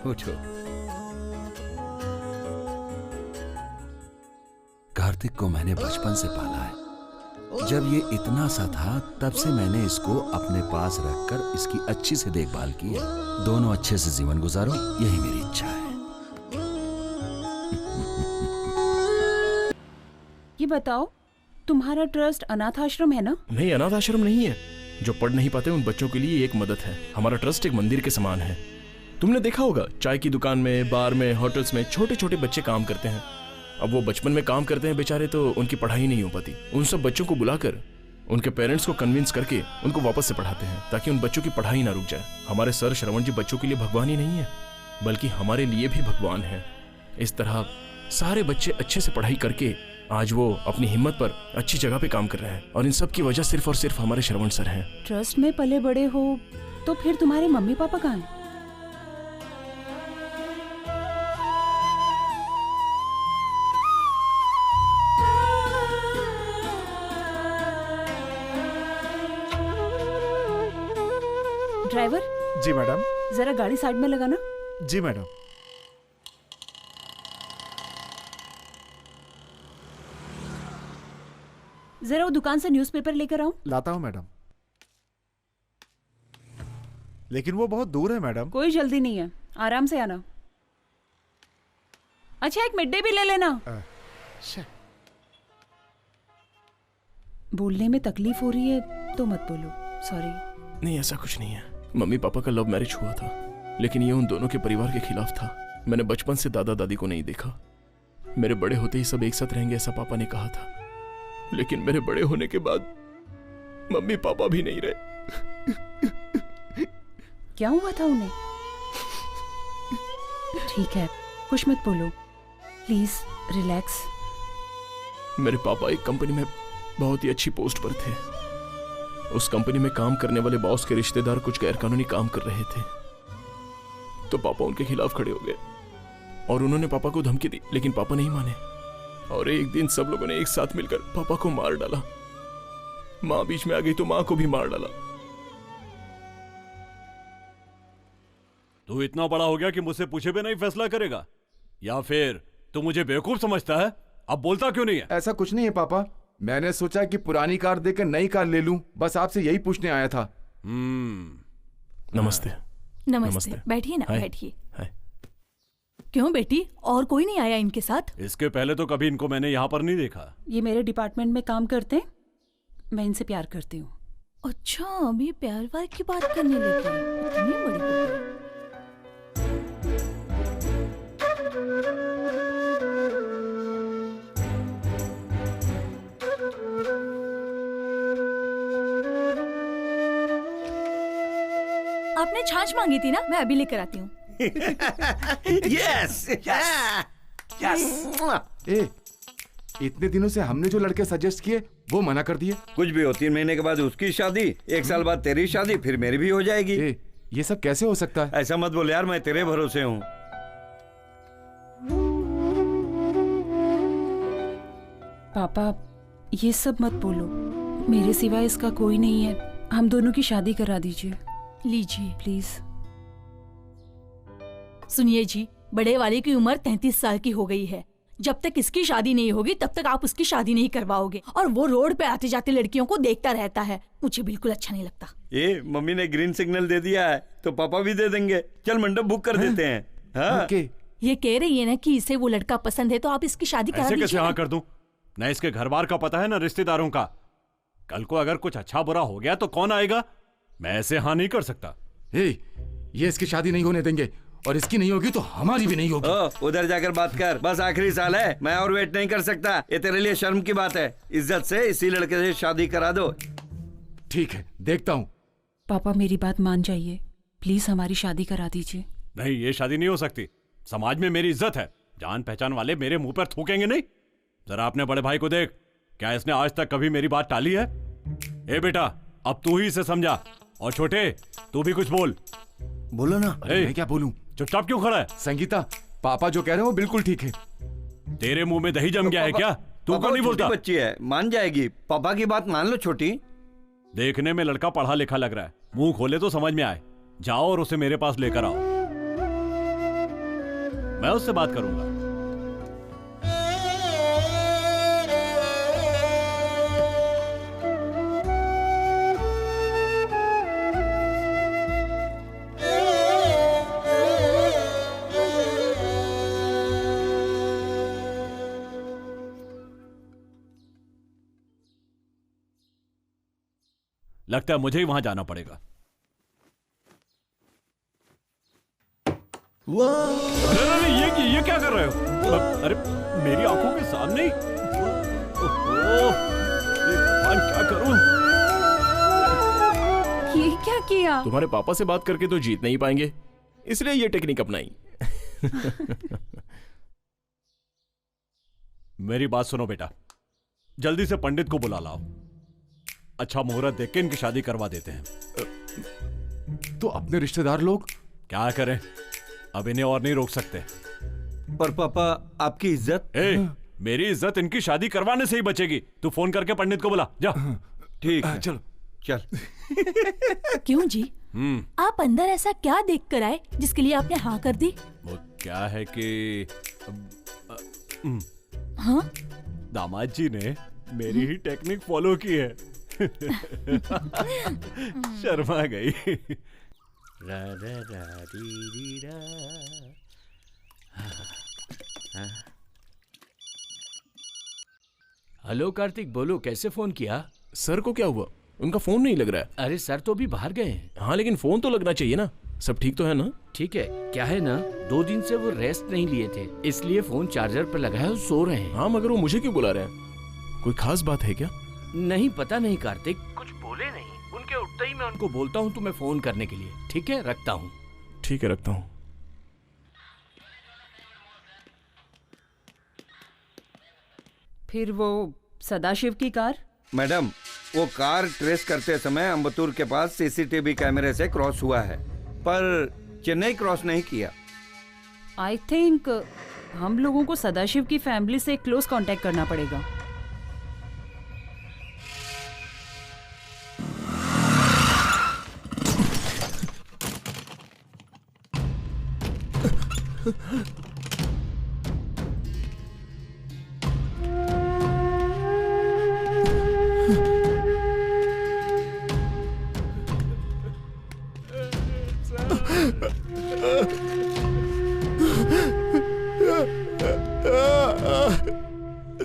उठो। कार्तिक को मैंने बचपन से पाला है। जब ये इतना सा था तब से मैंने इसको अपने पास रखकर इसकी अच्छी से देखभाल की है। दोनों अच्छे से जीवन गुजारो, यही मेरी इच्छा है। ये बताओ, तुम्हारा ट्रस्ट अनाथ आश्रम है ना? नहीं, अनाथ आश्रम नहीं है। जो पढ़ नहीं पाते उन बच्चों के लिए एक मदद है। हमारा ट्रस्ट एक मंदिर के समान है। तुमने देखा होगा, चाय की दुकान में, बार में, होटल्स में छोटे छोटे बच्चे काम करते हैं। अब वो बचपन में काम करते हैं बेचारे, तो उनकी पढ़ाई नहीं हो पाती। उन सब बच्चों को बुलाकर उनके पेरेंट्स को कन्विंस करके उनको वापस से पढ़ाते हैं, ताकि उन बच्चों की पढ़ाई ना रुक जाए। हमारे सर श्रवण जी बच्चों के लिए भगवान ही नहीं है, बल्कि हमारे लिए भी भगवान है। इस तरह सारे बच्चे अच्छे से पढ़ाई करके आज वो अपनी हिम्मत पर अच्छी जगह पे काम कर रहे हैं, और इन सब की वजह सिर्फ और सिर्फ हमारे श्रवण सर हैं। ट्रस्ट में पले बड़े हो तो फिर तुम्हारे मम्मी पापा कहाँ हैं? ड्राइवर जी मैडम। जरा गाड़ी साइड में लगाना। जी मैडम। जरा वो दुकान से न्यूज़पेपर लेकर आओ। लाता हूँ मैडम। लेकिन वो बहुत दूर है मैडम। कोई जल्दी नहीं है, आराम से आना। अच्छा, एक मिड डे भी ले लेना। बोलने में तकलीफ हो रही है तो मत बोलो, सॉरी। नहीं, ऐसा कुछ नहीं है। मम्मी पापा का लव मैरिज हुआ था, लेकिन ये उन दोनों के परिवार के खिलाफ था। मैंने बचपन से दादा दादी को नहीं देखा। मेरे बड़े होते ही सब एक साथ रहेंगे ऐसा पापा ने कहा था, लेकिन मेरे बड़े होने के बाद मम्मी पापा भी नहीं रहे। क्या हुआ था उन्हें? ठीक है, कुछ मत बोलो, प्लीज रिलैक्स। मेरे पापा एक कंपनी में बहुत ही अच्छी पोस्ट पर थे। उस कंपनी में काम करने वाले बॉस के रिश्तेदार कुछ गैरकानूनी काम कर रहे थे, तो पापा उनके खिलाफ खड़े हो गए और उन्होंने पापा को धमकी दी, लेकिन पापा नहीं माने और एक दिन सब लोगों ने एक साथ मिलकर पापा को मार डाला। माँ बीच में आ गई तो माँ को भी मार डाला। तू इतना बड़ा हो गया कि मुझसे पूछे बिना ही फैसला करेगा, या फिर तू मुझे बेवकूफ समझता है? अब बोलता क्यों नहीं है? ऐसा कुछ नहीं है पापा, मैंने सोचा कि पुरानी कार देकर नई कार ले लूं, बस आपसे यही पूछने आया था। नमस्ते। नमस्ते। बैठिए ना, हाय। बैठिए। हाय। क्यों बेटी, और कोई नहीं आया इनके साथ? इसके पहले तो कभी इनको मैंने यहाँ पर नहीं देखा। ये मेरे डिपार्टमेंट में काम करते हैं, मैं इनसे प्यार करती हूँ। अच्छा, अभी प्यार वार की बात करने लगी, इतनी बड़ी हो गई। आपने छाछ मांगी थी ना, मैं अभी लेकर आती हूँ। यस ए, इतने दिनों से हमने जो लड़के सजेस्ट किए वो मना कर दिए। कुछ भी हो, 3 महीने के बाद उसकी शादी, 1 साल बाद तेरी शादी, फिर मेरी भी हो जाएगी। ये सब कैसे हो सकता है? ऐसा मत बोल यार, मैं तेरे भरोसे हूँ। पापा, ये सब मत बोलो, मेरे सिवा इसका कोई नहीं है। हम दोनों की शादी करा दीजिए। लीजिए प्लीज। सुनिए जी, बड़े वाले की उम्र 33 साल की हो गई है। जब तक इसकी शादी नहीं होगी तब तक आप उसकी शादी नहीं करवाओगे, और वो रोड पे आते जाते लड़कियों को देखता रहता है, मुझे बिल्कुल अच्छा नहीं लगता। ये मम्मी ने ग्रीन सिग्नल दे दिया है तो पापा भी दे देंगे। चल मंडप बुक कर देते हैं। हाँ? ये कह रही है ना कि इसे वो लड़का पसंद है, तो आप इसकी शादी करा ऐसे दीजिए कैसे ना। हाँ कर दूं? न इसके घर बार का पता है न रिश्तेदारों का। कल को अगर कुछ अच्छा बुरा हो गया तो कौन आएगा? मैं ऐसे हाँ नहीं कर सकता। ये इसकी शादी नहीं होने देंगे, और इसकी नहीं होगी तो हमारी भी नहीं होगी। उधर जाकर बात कर, बस आखिरी साल है, मैं और वेट नहीं कर सकता। ये तेरे लिए शर्म की बात है। इज्जत से इसी लड़के से शादी करा दो। ठीक है, देखता हूँ। पापा, मेरी बात मान जाइए, प्लीज हमारी शादी करा दीजिए। नहीं, ये शादी नहीं हो सकती। समाज में मेरी इज्जत है, जान पहचान वाले मेरे मुंह पर थूकेंगे नहीं। जरा अपने बड़े भाई को देख, क्या इसने आज तक कभी मेरी बात टाली है? ए बेटा, अब तू ही इसे समझा, और छोटे तू भी कुछ बोल। बोलो ना। मैं क्या बोलूं? चुपचाप क्यों खड़ा है? संगीता, पापा जो कह रहे हैं वो बिल्कुल ठीक है। तेरे मुंह में दही जम गया है क्या? तू क्यों नहीं बोलता? बच्ची है, मान जाएगी। पापा की बात मान लो छोटी। देखने में लड़का पढ़ा लिखा लग रहा है, मुंह खोले तो समझ में आए। जाओ और उसे मेरे पास लेकर आओ, मैं उससे बात करूंगा। लगता है मुझे ही वहां जाना पड़ेगा। अरे ये क्या कर रहे हो? अरे मेरी आंखों के सामने ही। ओहो, क्या करूं? ये क्या किया? तुम्हारे पापा से बात करके तो जीत नहीं पाएंगे, इसलिए ये टेक्निक अपनाई। मेरी बात सुनो बेटा, जल्दी से पंडित को बुला लाओ। अच्छा मुहूर्त देख के इनकी शादी करवा देते हैं। तो अपने रिश्तेदार लोग क्या करें, अब इन्हें और नहीं रोक सकते। पर पापा आपकी इज्जत। मेरी इज्जत इनकी शादी करवाने से ही बचेगी। तू फोन करके पंडित को बुला जा। ठीक है, चलो चल। क्यों जी? आप अंदर ऐसा क्या देख कर आए जिसके लिए आपने हाँ कर दी? वो क्या है कि हाँ? दामाद जी ने मेरी ही टेक्निक फॉलो की है। शर्मा गई। रा रा रा री री रा। हेलो कार्तिक, बोलो कैसे फोन किया? सर को क्या हुआ? उनका फोन नहीं लग रहा है। अरे सर तो अभी बाहर गए हैं। हाँ लेकिन फोन तो लगना चाहिए ना। सब ठीक तो है ना? ठीक है। क्या है ना, 2 दिन से वो रेस्ट नहीं लिए थे, इसलिए फोन चार्जर पर लगा है और सो रहे हैं। हाँ मगर वो मुझे क्यों बुला रहे हैं? कोई खास बात है क्या? नहीं पता नहीं कार्तिक, कुछ बोले नहीं। उनके उठते ही मैं उनको बोलता हूँ तुम्हें फोन करने के लिए। ठीक है, रखता हूँ। ठीक है, रखता हूँ। फिर वो सदाशिव की कार? मैडम, वो कार ट्रेस करते समय अम्बतूर के पास सीसीटीवी कैमरे से क्रॉस हुआ है, पर चेन्नई क्रॉस नहीं किया। आई थिंक हम लोगों को सदाशिव की फैमिली से क्लोज कांटेक्ट करना पड़ेगा।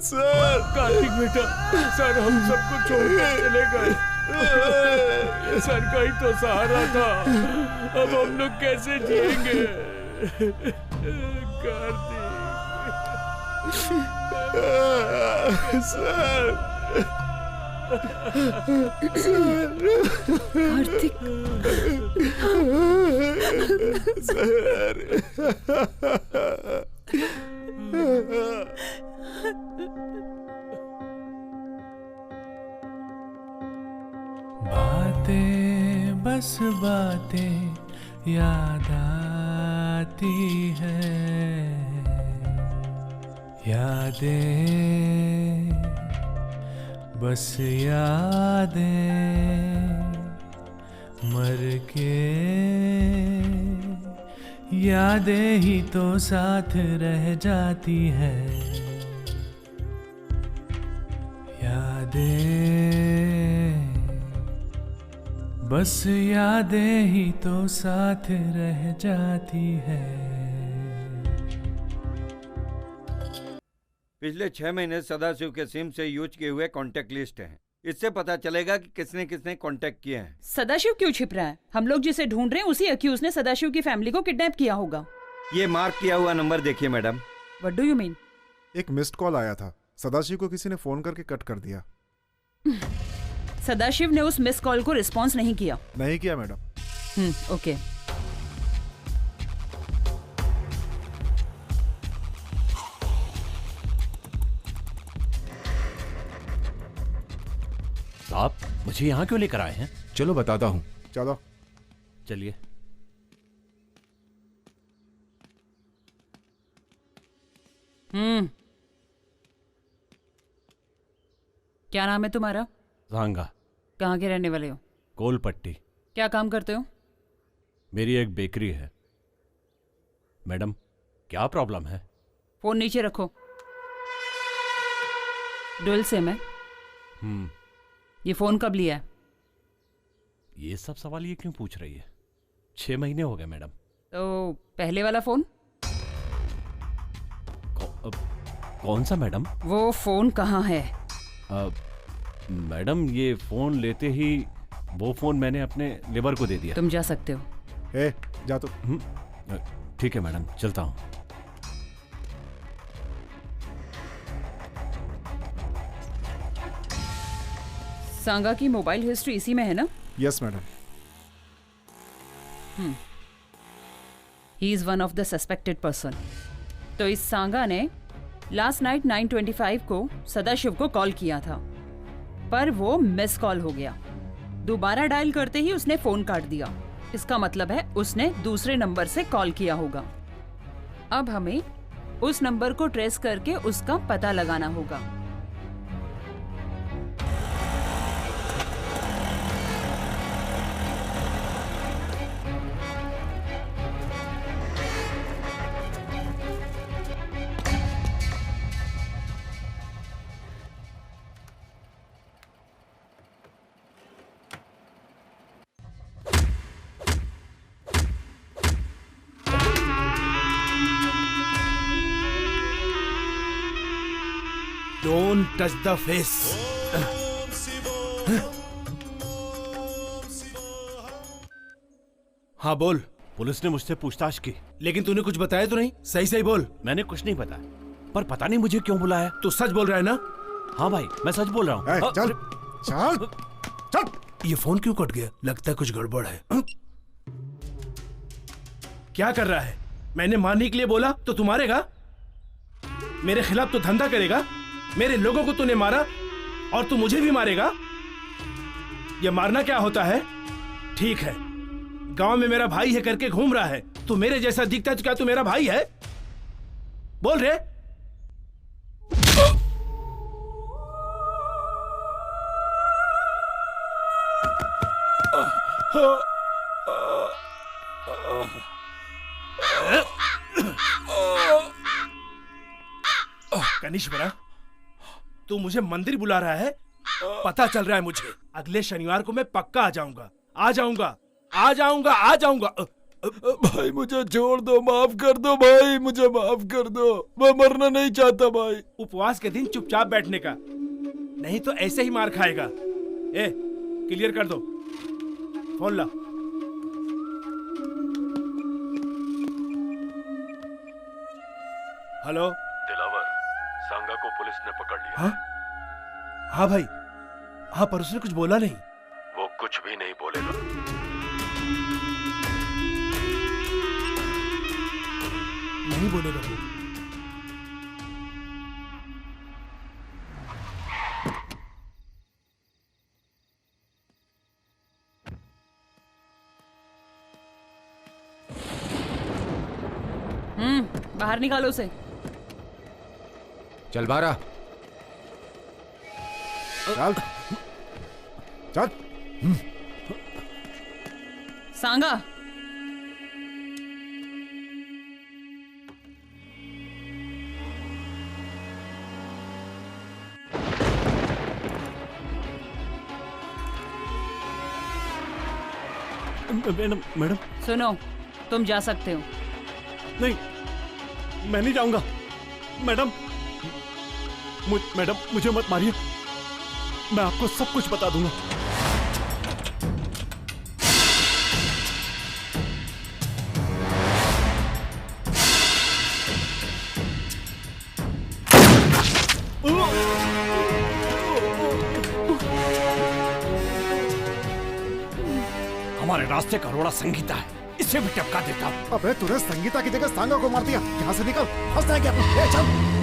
सर, कार्तिक बेटा, सर हम सबको छोड़कर चले गए। सर का ही तो सहारा था, अब हम लोग कैसे जिएंगे? कार्तिक सर। कार्तिक बातें बस बातें याद आती है, यादें बस यादें मर के यादें ही तो साथ रह जाती है, यादें बस यादें ही तो साथ रह जाती है। पिछले 6 महीने सदाशिव के सिम से यूज किए हुए कॉन्टेक्ट लिस्ट है। इससे पता चलेगा कि किसने किसने कांटेक्ट किए हैं। सदाशिव क्यों छिप रहा है? हम लोग जिसे ढूंढ रहे हैं उसी अक्यूज ने सदाशिव की फैमिली को किडनैप किया होगा। ये मार्क किया हुआ नंबर देखिए madam. What do you mean? एक मिस्ड कॉल आया था, सदाशिव को किसी ने फोन करके कट कर दिया। सदाशिव ने उस मिस कॉल को रिस्पॉन्स नहीं किया? नहीं किया मैडम। ओके। साहब, मुझे यहाँ क्यों लेकर आए हैं? चलो बताता हूँ। चलो चलिए। क्या नाम है तुम्हारा? झांगा। कहाँ के रहने वाले हो? कोलपट्टी। क्या काम करते हो? मेरी एक बेकरी है। मैडम, क्या प्रॉब्लम है? फोन नीचे रखो। डुअल सिम है। ये फोन कब लिया है? ये सब सवाल ये क्यों पूछ रही है? 6 महीने हो गए मैडम। तो पहले वाला फोन? कौन सा मैडम? वो फोन कहाँ है? मैडम, ये फोन लेते ही वो फोन मैंने अपने लेबर को दे दिया। तुम जा सकते हो। ए, जा तो। ठीक है मैडम, चलता हूँ। सांगा की मोबाइल हिस्ट्री इसी में है ना? Yes madam. He is one of the suspected person. तो इस सांगा ने लास्ट नाइट 9:25 को सदाशिव को कॉल किया था, पर वो मिस कॉल हो गया। दोबारा डायल करते ही उसने फोन काट दिया। इसका मतलब है उसने दूसरे नंबर से कॉल किया होगा। अब हमें उस नंबर को ट्रेस करके उसका पता लगाना होगा। Don't touch the face. हाँ बोल। पुलिस ने मुझसे पूछताछ की, लेकिन तूने कुछ बताया तो नहीं? सही सही बोल। मैंने कुछ नहीं बताया, पर पता नहीं मुझे क्यों बुलाया। तू सच बोल रहा है ना? हाँ भाई, मैं सच बोल रहा हूँ। चल चल चल। ये फोन क्यों कट गया? लगता है कुछ गड़बड़ है। क्या कर रहा है? मैंने मारने के लिए बोला तो तू मारेगा? मेरे खिलाफ तो धंधा करेगा? मेरे लोगों को तूने मारा और तू मुझे भी मारेगा? ये मारना क्या होता है? ठीक है, गांव में मेरा भाई है करके घूम रहा है। तू मेरे जैसा दिखता है तो क्या तू मेरा भाई है? बोल रे। कनिष्वरा, तू मुझे मंदिर बुला रहा है? पता चल रहा है मुझे। अगले शनिवार को मैं पक्का आ जाऊंगा, आ जाऊंगा, आ जाऊंगा, आ जाऊंगा। भाई मुझे छोड़ दो, माफ कर दो भाई, मुझे माफ कर दो, मैं मरना नहीं चाहता भाई। उपवास के दिन चुपचाप बैठने का, नहीं तो ऐसे ही मार खाएगा। ए, क्लियर कर दो। फोन ला। हेलो दिलावर, सांगा को पुलिस ने पकड़ लिया। हाँ हाँ भाई, हाँ, पर उसने कुछ बोला नहीं। वो कुछ भी नहीं बोलेगा। नहीं बोलेगा वो। बाहर निकालो उसे। चल बारा, चल चल। सांगा, मैडम मैडम सुनो, तुम जा सकते हो। नहीं, मैं नहीं जाऊंगा। मैडम मैडम मुझे मत मारिए, मैं आपको सब कुछ बता दूंगा। हमारे रास्ते का रोड़ा संगीता है, इसे भी टपका देता हूँ। अबे तूने संगीता की जगह सांगा को मार दिया। यहाँ से निकल, फंसता है क्या? चल।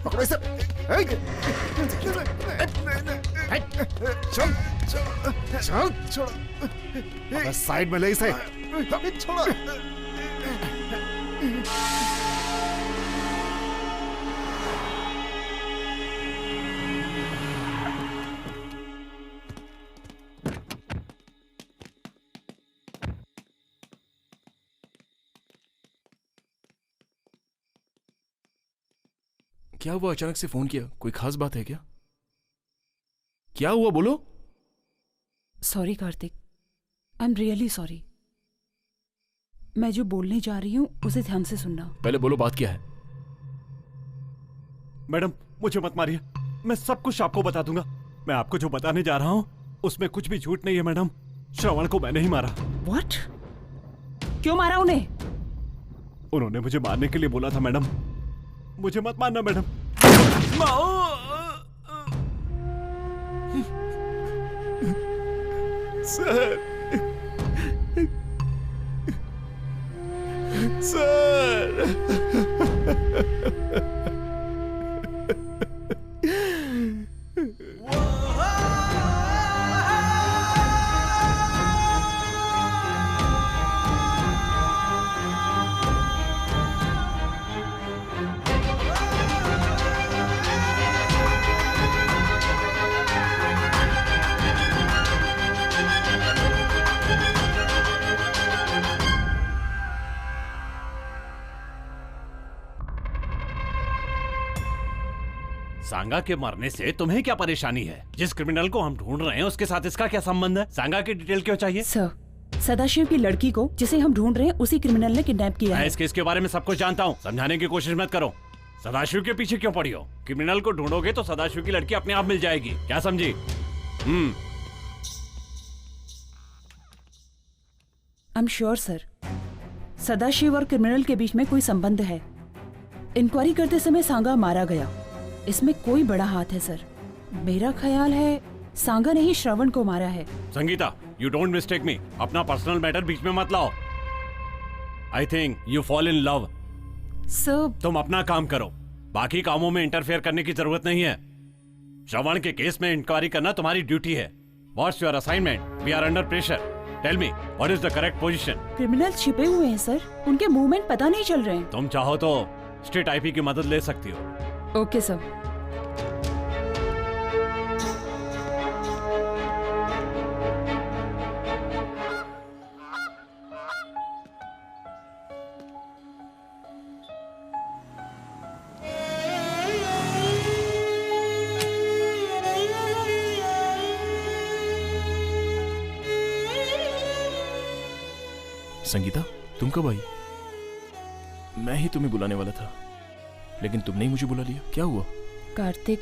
पकड़ो इसे। चल चल चल, साइड में ले इसे। छोड़ो। क्या हुआ, अचानक से फोन किया? कोई खास बात है क्या? क्या हुआ, बोलो। Sorry Kartik, I am really sorry. मैं जो बोलने जा रही हूँ उसे ध्यान से सुनना। पहले बोलो, बात क्या है? मैडम मुझे मत मारिए, मैं सब कुछ आपको बता दूंगा। मैं आपको जो बताने जा रहा हूँ उसमें कुछ भी झूठ नहीं है मैडम। श्रवण को मैंने ही मारा। व्हाट? क्यों मारा उन्हें? उन्होंने मुझे मारने के लिए बोला था मैडम। मुझे मत मारना मैडम। सर, सर, सांगा के मरने से तुम्हें क्या परेशानी है? जिस क्रिमिनल को हम ढूंढ रहे हैं उसके साथ इसका क्या संबंध है? सांगा की डिटेल क्यों चाहिए? सर, सदाशिव की लड़की को जिसे हम ढूंढ रहे हैं उसी क्रिमिनल ने किडनैप किया है। मैं इस केस के बारे में सब कुछ जानता हूँ, समझाने की कोशिश मत करो। सदाशिव के पीछे क्यों पड़ी हो? क्रिमिनल को ढूंढोगे तो सदाशिव की लड़की अपने आप मिल जाएगी, क्या समझी? I am sure sir, Sadashiv और क्रिमिनल के बीच में कोई संबंध है। इंक्वायरी करते समय सांगा मारा गया, इसमें कोई बड़ा हाथ है सर। मेरा ख्याल है सांगा ने ही श्रवण को मारा है। संगीता, यू डोंट मिस्टेक मी। अपना पर्सनल मैटर बीच में मत लाओ। I think you fall in love. Sir, तुम अपना काम करो, बाकी कामों में इंटरफेयर करने की जरूरत नहीं है। श्रवण के केस में इंक्वायरी करना तुम्हारी ड्यूटी है। What's your assignment? We are under pressure. Tell me what is the correct position? Criminal छिपे हुए हैं सर, उनके मूवमेंट पता नहीं चल रहे हैं। तुम चाहो तो स्टेट आईपी की मदद ले सकती हो। Okay sir. संगीता, तुम कब आई? मैं ही तुम्हें बुलाने वाला था, लेकिन तुमने ही मुझे बुला लिया। क्या हुआ? Kartik,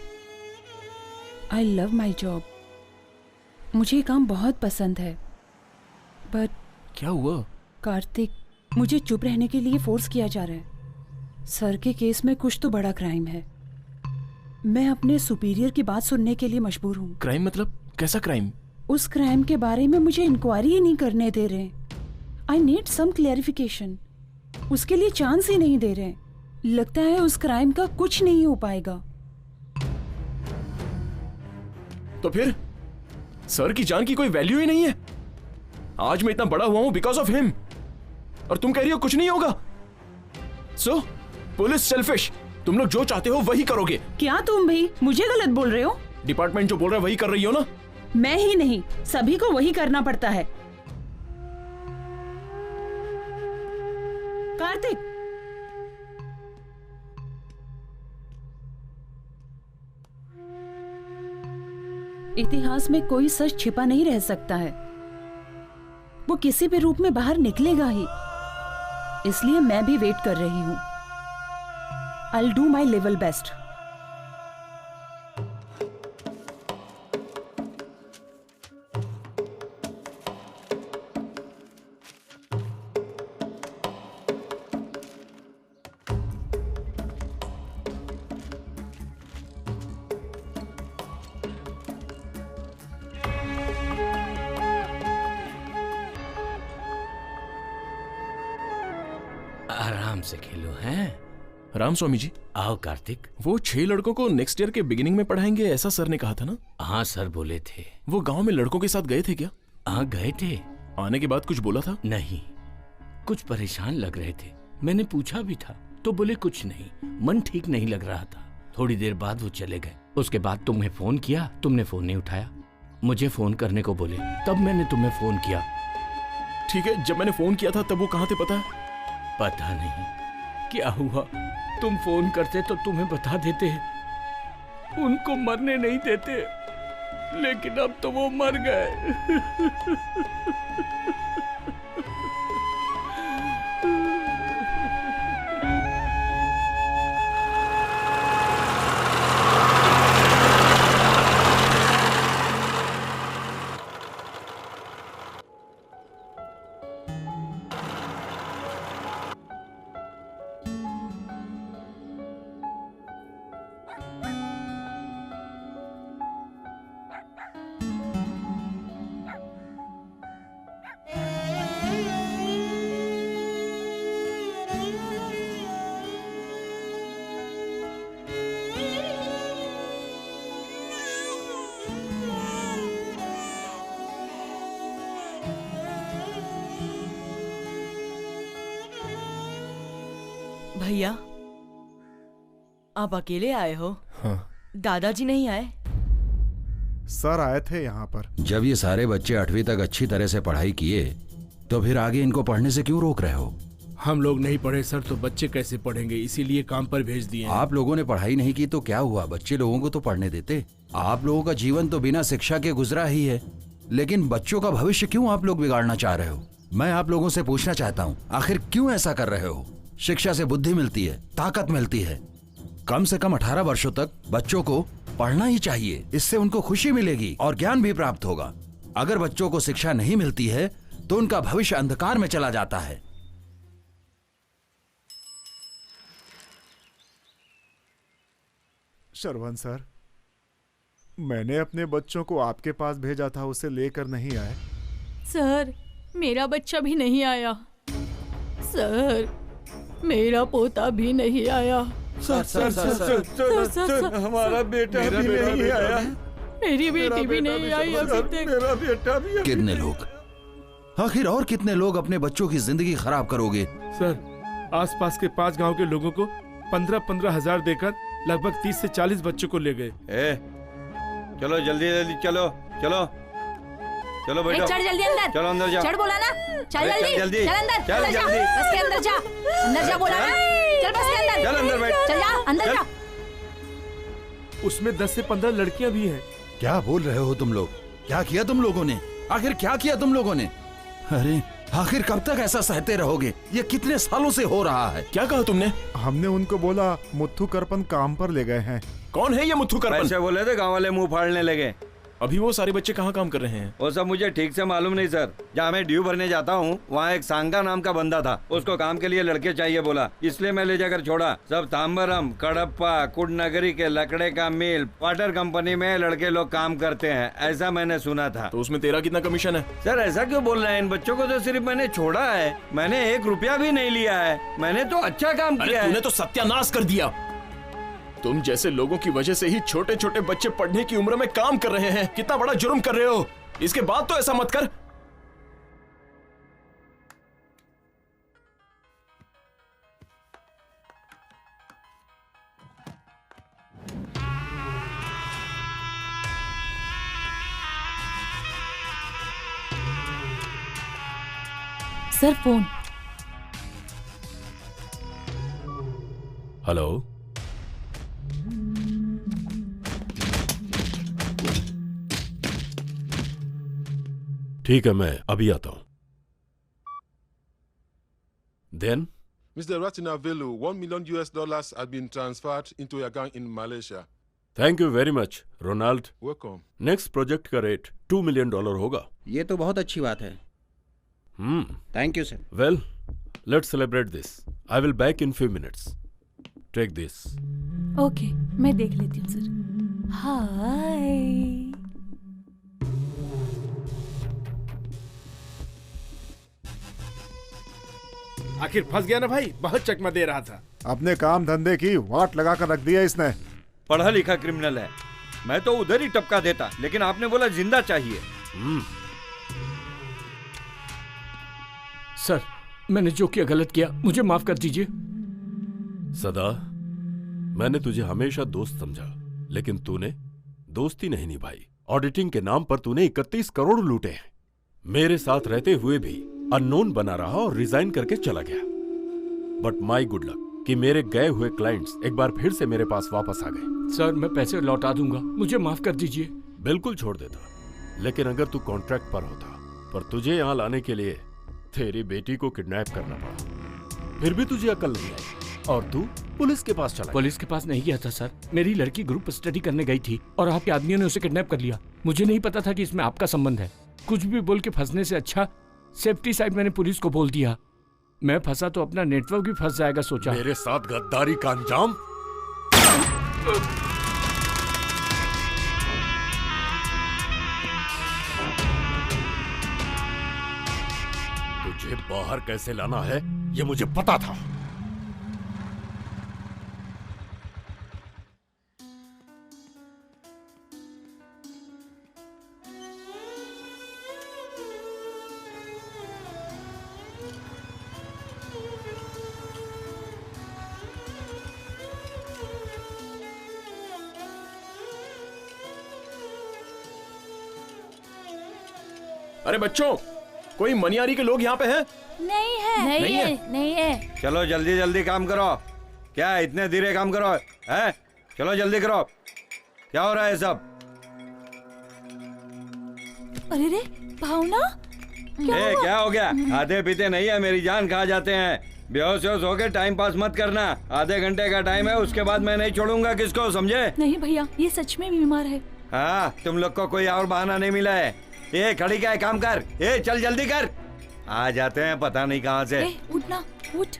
I love my job. मुझे ये काम बहुत पसंद है, बट क्या हुआ? कार्तिक, मुझे चुप रहने के लिए फोर्स किया जा रहा है। सर के केस में कुछ तो बड़ा क्राइम है। मैं अपने सुपीरियर की बात सुनने के लिए मजबूर हूँ। क्राइम मतलब? कैसा क्राइम? उस क्राइम के बारे में मुझे इंक्वायरी ही नहीं करने दे रहे। I need some clarification. उसके लिए चांस ही नहीं दे रहे। लगता है उस क्राइम का कुछ नहीं हो पाएगा। तो फिर सर की जान की कोई वैल्यू ही नहीं है? आज मैं इतना बड़ा हुआ हूं बिकॉज ऑफ हिम, और तुम कह रही हो कुछ नहीं होगा। सो पुलिस सेल्फिश, तुम लोग जो चाहते हो वही करोगे। क्या तुम भी मुझे गलत बोल रहे हो? डिपार्टमेंट जो बोल रहा है वही कर रही हो ना? मैं ही नहीं, सभी को वही करना पड़ता है। कार्तिक, इतिहास में कोई सच छिपा नहीं रह सकता है। वो किसी भी रूप में बाहर निकलेगा ही। इसलिए मैं भी वेट कर रही हूं। I'll do my level best. आराम से खेलो हैं। राम स्वामी जी। आओ कार्तिक। वो 6 लड़कों को नेक्स्ट ईयर के बिगिनिंग में पढ़ाएंगे, ऐसा सर ने कहा था ना? हाँ सर बोले थे। वो गांव में लड़कों के साथ गए थे क्या? हाँ गए थे। आने के बाद कुछ बोला था? नहीं, कुछ परेशान लग रहे थे। मैंने पूछा भी था तो बोले कुछ नहीं, मन ठीक नहीं लग रहा था। थोड़ी देर बाद वो चले गए। उसके बाद तुम्हें फोन किया, तुमने फोन नहीं उठाया। मुझे फोन करने को बोले, तब मैंने तुम्हें फोन किया। ठीक है, जब मैंने फोन किया था तब वो कहाँ थे पता है? पता नहीं, क्या हुआ? तुम फोन करते तो तुम्हें बता देते, उनको मरने नहीं देते, लेकिन अब तो वो मर गए। भैया, आप अकेले आए हो? हाँ। दादाजी नहीं आए? सर आए थे यहाँ पर। जब ये सारे बच्चे 8वीं तक अच्छी तरह से पढ़ाई किए तो फिर आगे इनको पढ़ने से क्यों रोक रहे हो? हम लोग नहीं पढ़े सर तो बच्चे कैसे पढ़ेंगे, इसीलिए काम पर भेज दिए। आप लोगों ने पढ़ाई नहीं की तो क्या हुआ, बच्चे लोगों को तो पढ़ने देते। आप लोगों का जीवन तो बिना शिक्षा के गुजरा ही है, लेकिन बच्चों का भविष्य क्यों आप लोग बिगाड़ना चाह रहे हो? मैं आप लोगों से पूछना चाहता हूँ, आखिर क्यों ऐसा कर रहे हो? शिक्षा से बुद्धि मिलती है, ताकत मिलती है। कम से कम 18 वर्षों तक बच्चों को पढ़ना ही चाहिए, इससे उनको खुशी मिलेगी और ज्ञान भी प्राप्त होगा। अगर बच्चों को शिक्षा नहीं मिलती है तो उनका भविष्य अंधकार में चला जाता है। शरवण सर, मैंने अपने बच्चों को आपके पास भेजा था, उसे लेकर नहीं आए। सर, मेरा बच्चा भी नहीं आया। सर, मेरा पोता भी नहीं आया। सर, हमारा बेटा भी नहीं आया। मेरी बेटी भी नहीं आई अभी तक। मेरा बेटा भी। कितने लोग, आखिर और कितने लोग अपने बच्चों की जिंदगी खराब करोगे? सर, आसपास के 5 गांव के लोगों को 15-15 हजार देकर लगभग 30 से 40 बच्चों को ले गए। चलो जल्दी जल्दी चलो चलो चलो बैठो। चढ़ जल्दी अंदर। चलो अंदर जा। चढ़ बोला ना। चल जल्दी। जल्दी। चल अंदर। चल अंदर जा। जल्दी। बस के अंदर जा। अंदर जा बोला ना। चल बस के अंदर। चल अंदर बैठ। चल जा अंदर जा। उसमें 10 से 15 लड़कियां भी हैं। क्या बोल रहे हो तुम लोग? क्या किया तुम लोगों ने? आखिर क्या किया तुम लोगों ने? अरे आखिर कब तक ऐसा सहते रहोगे? ये कितने सालों से हो रहा है? क्या कहा तुमने? हमने उनको बोला मुथ्थू करपन काम पर ले गए हैं। कौन है ये मुथ्थू करपन? पैसे बोले थे, गांव वाले मुंह फाड़ने लगे। अभी वो सारे बच्चे कहाँ काम कर रहे हैं? वो सब मुझे ठीक से मालूम नहीं सर। जहाँ मैं ड्यू भरने जाता हूँ वहाँ एक सांगा नाम का बंदा था, उसको काम के लिए लड़के चाहिए बोला, इसलिए मैं ले जाकर छोड़ा। सब तांबरम, कडप्पा, कुडनगरी के लकड़े का मिल, वाटर कंपनी में लड़के लोग काम करते हैं, ऐसा मैंने सुना था। तो उसमें तेरा कितना कमीशन है? सर ऐसा क्यों बोल रहे हैं? इन बच्चों को तो सिर्फ मैंने छोड़ा है, मैंने 1 रुपया भी नहीं लिया है। मैंने तो अच्छा काम किया है। तूने तो सत्यानाश कर दिया। तुम जैसे लोगों की वजह से ही छोटे छोटे बच्चे पढ़ने की उम्र में काम कर रहे हैं। कितना बड़ा जुर्म कर रहे हो। इसके बाद तो ऐसा मत कर। Sir phone. हेलो, ठीक है, मैं अभी आता हूं। Then? Mr. Ratinavelu, $1 million has been transferred into your account in Malaysia. Thank you very much, Ronald. Welcome. Next project का रेट $2 million होगा। ये तो बहुत अच्छी बात है। Thank you sir. Well, let's celebrate this. I will back in few minutes. Take this. Okay, मैं देख लेती हूँ सर। हाय। आखिर फंस गया ना भाई, बहुत चकमा दे रहा था। अपने काम धंधे की वाट लगा कर रख दिया इसने। पढ़ा लिखा क्रिमिनल है, मैं तो उधर ही टपका देता, लेकिन आपने बोला जिंदा चाहिए। सर, मैंने जो किया गलत किया, मुझे माफ कर दीजिए। सदा, मैंने तुझे हमेशा दोस्त समझा, लेकिन तूने दोस्ती नहीं निभाई। ऑडिटिंग के नाम पर तूने 31 करोड़ लूटे हैं। मेरे साथ रहते हुए भी अननोन बना रहा और रिजाइन करके चला गया। बट माई गुड लक कि मेरे गए हुए क्लाइंट्स एक बार फिर से मेरे पास वापस आ गए। सर मैं पैसे लौटा दूंगा, मुझे माफ कर दीजिए। बिल्कुल छोड़ देता, लेकिन अगर तू कॉन्ट्रैक्ट पर होता, पर तुझे यहाँ लाने के लिए तेरी बेटी को किडनैप करना पड़ा, फिर भी तुझे अकल नहीं आई और तू पुलिस के पास चला। पुलिस के पास नहीं गया था सर, मेरी लड़की ग्रुप स्टडी करने गई थी और आपके आदमियों ने उसे किडनैप कर लिया। मुझे नहीं पता था कि इसमें आपका संबंध है। कुछ भी बोल के फंसने से अच्छा सेफ्टी साइड मैंने पुलिस को बोल दिया। मैं फंसा तो अपना नेटवर्क भी फंस जाएगा सोचा। मेरे साथ गद्दारी का अंजाम। तुझे बाहर कैसे लाना है ये मुझे पता था। अरे बच्चों, कोई मनियारी के लोग यहाँ पे हैं? नहीं है, नहीं है। चलो जल्दी जल्दी काम करो। क्या इतने धीरे काम करो है? चलो जल्दी करो। क्या हो रहा है सब? अरे रे भावना, क्या हो गया? आधे पीते नहीं है, मेरी जान खा जाते हैं। बेहोश हो के टाइम पास मत करना। आधे घंटे का टाइम है, उसके बाद मैं नहीं छोड़ूंगा किसको, समझे? नहीं भैया, ये सच में बीमार है। हाँ, तुम लोग को कोई और बहाना नहीं मिला है। ये खड़ी क्या है, काम कर। ये चल जल्दी कर। आ जाते हैं पता नहीं कहाँ से। उठना, उठ।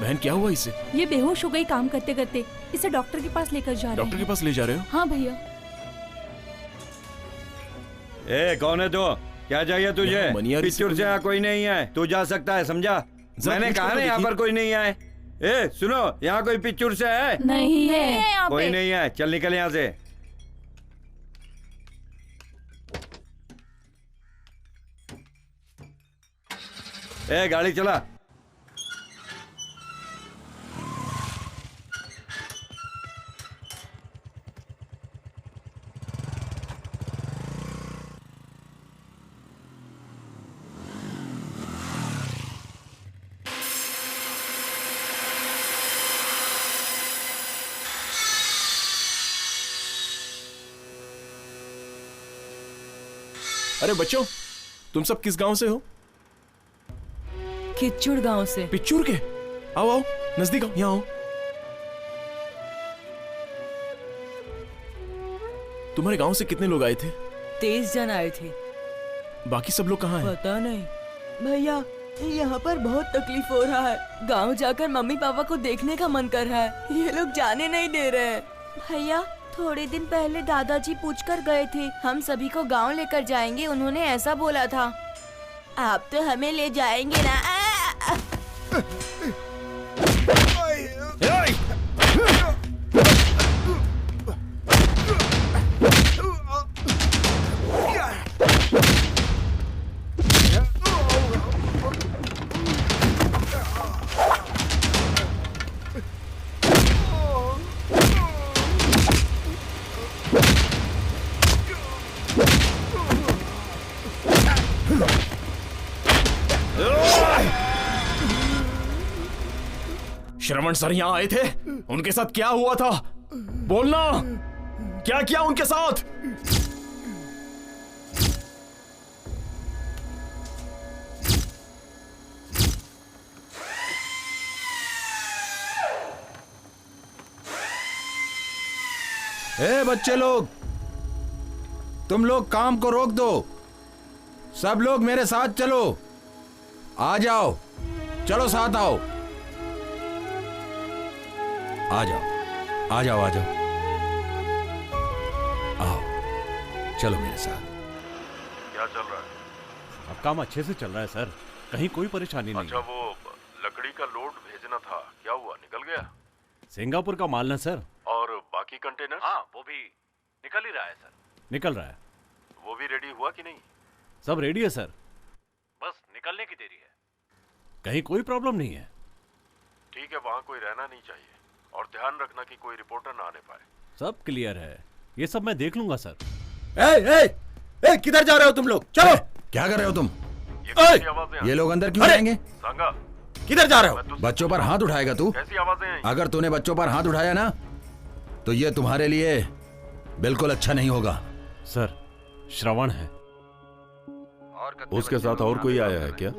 बहन क्या हुआ इसे? ये बेहोश हो गई काम करते करते। इसे डॉक्टर के पास लेकर जा रहे हैं। डॉक्टर के पास ले जा रहे हो? हाँ भैया। कौन है तो? क्या चाहिए तुझे? पिच्चर से यहाँ कोई नहीं है, तू जा सकता है, समझा? मैंने कहा ना यहाँ पर कोई नहीं है। सुनो, यहाँ कोई पिच्चर से है? नहीं है, कोई नहीं है। चल निकल यहाँ से। गाड़ी चला। अरे बच्चों, तुम सब किस गांव से हो? किच्चूर गांव से। पिच्चूर के? आओ आओ, नजदीक आओ, यहाँ आओ। तुम्हारे गांव से कितने लोग आए थे? 23 जन आए थे। बाकी सब लोग कहाँ हैं? पता नहीं भैया, यहाँ पर बहुत तकलीफ हो रहा है। गांव जाकर मम्मी पापा को देखने का मन कर रहा है, ये लोग जाने नहीं दे रहे हैं। भैया थोड़े दिन पहले दादाजी पूछकर गए थे, हम सभी को गांव लेकर जाएंगे, उन्होंने ऐसा बोला था। आप तो हमें ले जाएंगे ना? श्रवण सर यहाँ आए थे, उनके साथ क्या हुआ था? बोलना, क्या किया उनके साथ? बच्चे लोग, तुम लोग काम को रोक दो। सब लोग मेरे साथ चलो। आ जाओ, चलो साथ आओ। आ जाओ, आ जाओ, आ जाओ, आओ, चलो मेरे साथ। क्या चल रहा है? अब काम अच्छे से चल रहा है सर, कहीं कोई परेशानी नहीं। अच्छा, वो लकड़ी का लोड भेजना था, क्या हुआ? निकल गया? सिंगापुर का माल ना सर। और बाकी कंटेनर? हाँ, वो भी निकल ही रहा है सर। निकल रहा है। वो भी रेडी हुआ कि नहीं? सब रेडी है सर, बस निकलने की देरी है। कहीं कोई प्रॉब्लम नहीं है। ठीक है, वहां कोई रहना नहीं चाहिए। और ध्यान रखना कि कोई रिपोर्टर ना आने पाए। सब क्लियर है, ये सब मैं देख लूंगा सर। किधर जा रहे हो तुम लोग? चलो। क्या कर रहे हो तुम? ये लोग अंदर क्यों जाएंगे? सांगा, किधर जा रहे हो? बच्चों पर हाथ उठाएगा तू? कैसी आवाजें हैं? अगर तूने बच्चों पर हाथ उठाया ना तो ये तुम्हारे लिए बिल्कुल अच्छा नहीं होगा। सर, श्रवण है। उसके साथ और कोई आया है क्या?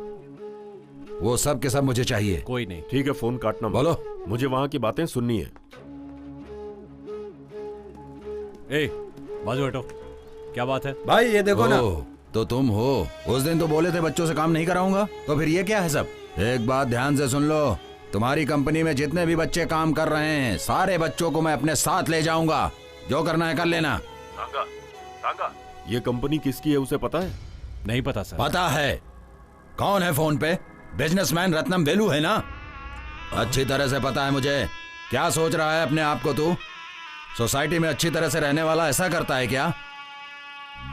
वो सब के सब मुझे चाहिए। कोई नहीं। ठीक है, फोन काटना। बोलो। मुझे वहां की बातें सुननी है। ए, बाजू हटो। क्या बात है? भाई ये देखो ना। तो तुम हो। उस दिन तो बोले थे बच्चों से काम नहीं कराऊंगा, तो फिर ये क्या है सब? एक बात ध्यान से सुन लो, तुम्हारी कंपनी में जितने भी बच्चे काम कर रहे हैं सारे बच्चों को मैं अपने साथ ले जाऊंगा। जो करना है कर लेना। सांगा, ये कंपनी किसकी है उसे पता है? नहीं पता सर। पता है। कौन है फोन पे? बिजनेसमैन रत्नम वेलू है ना? अच्छी तरह से पता है मुझे। क्या सोच रहा है अपने आप को तू? सोसाइटी में अच्छी तरह से रहने वाला ऐसा करता है क्या?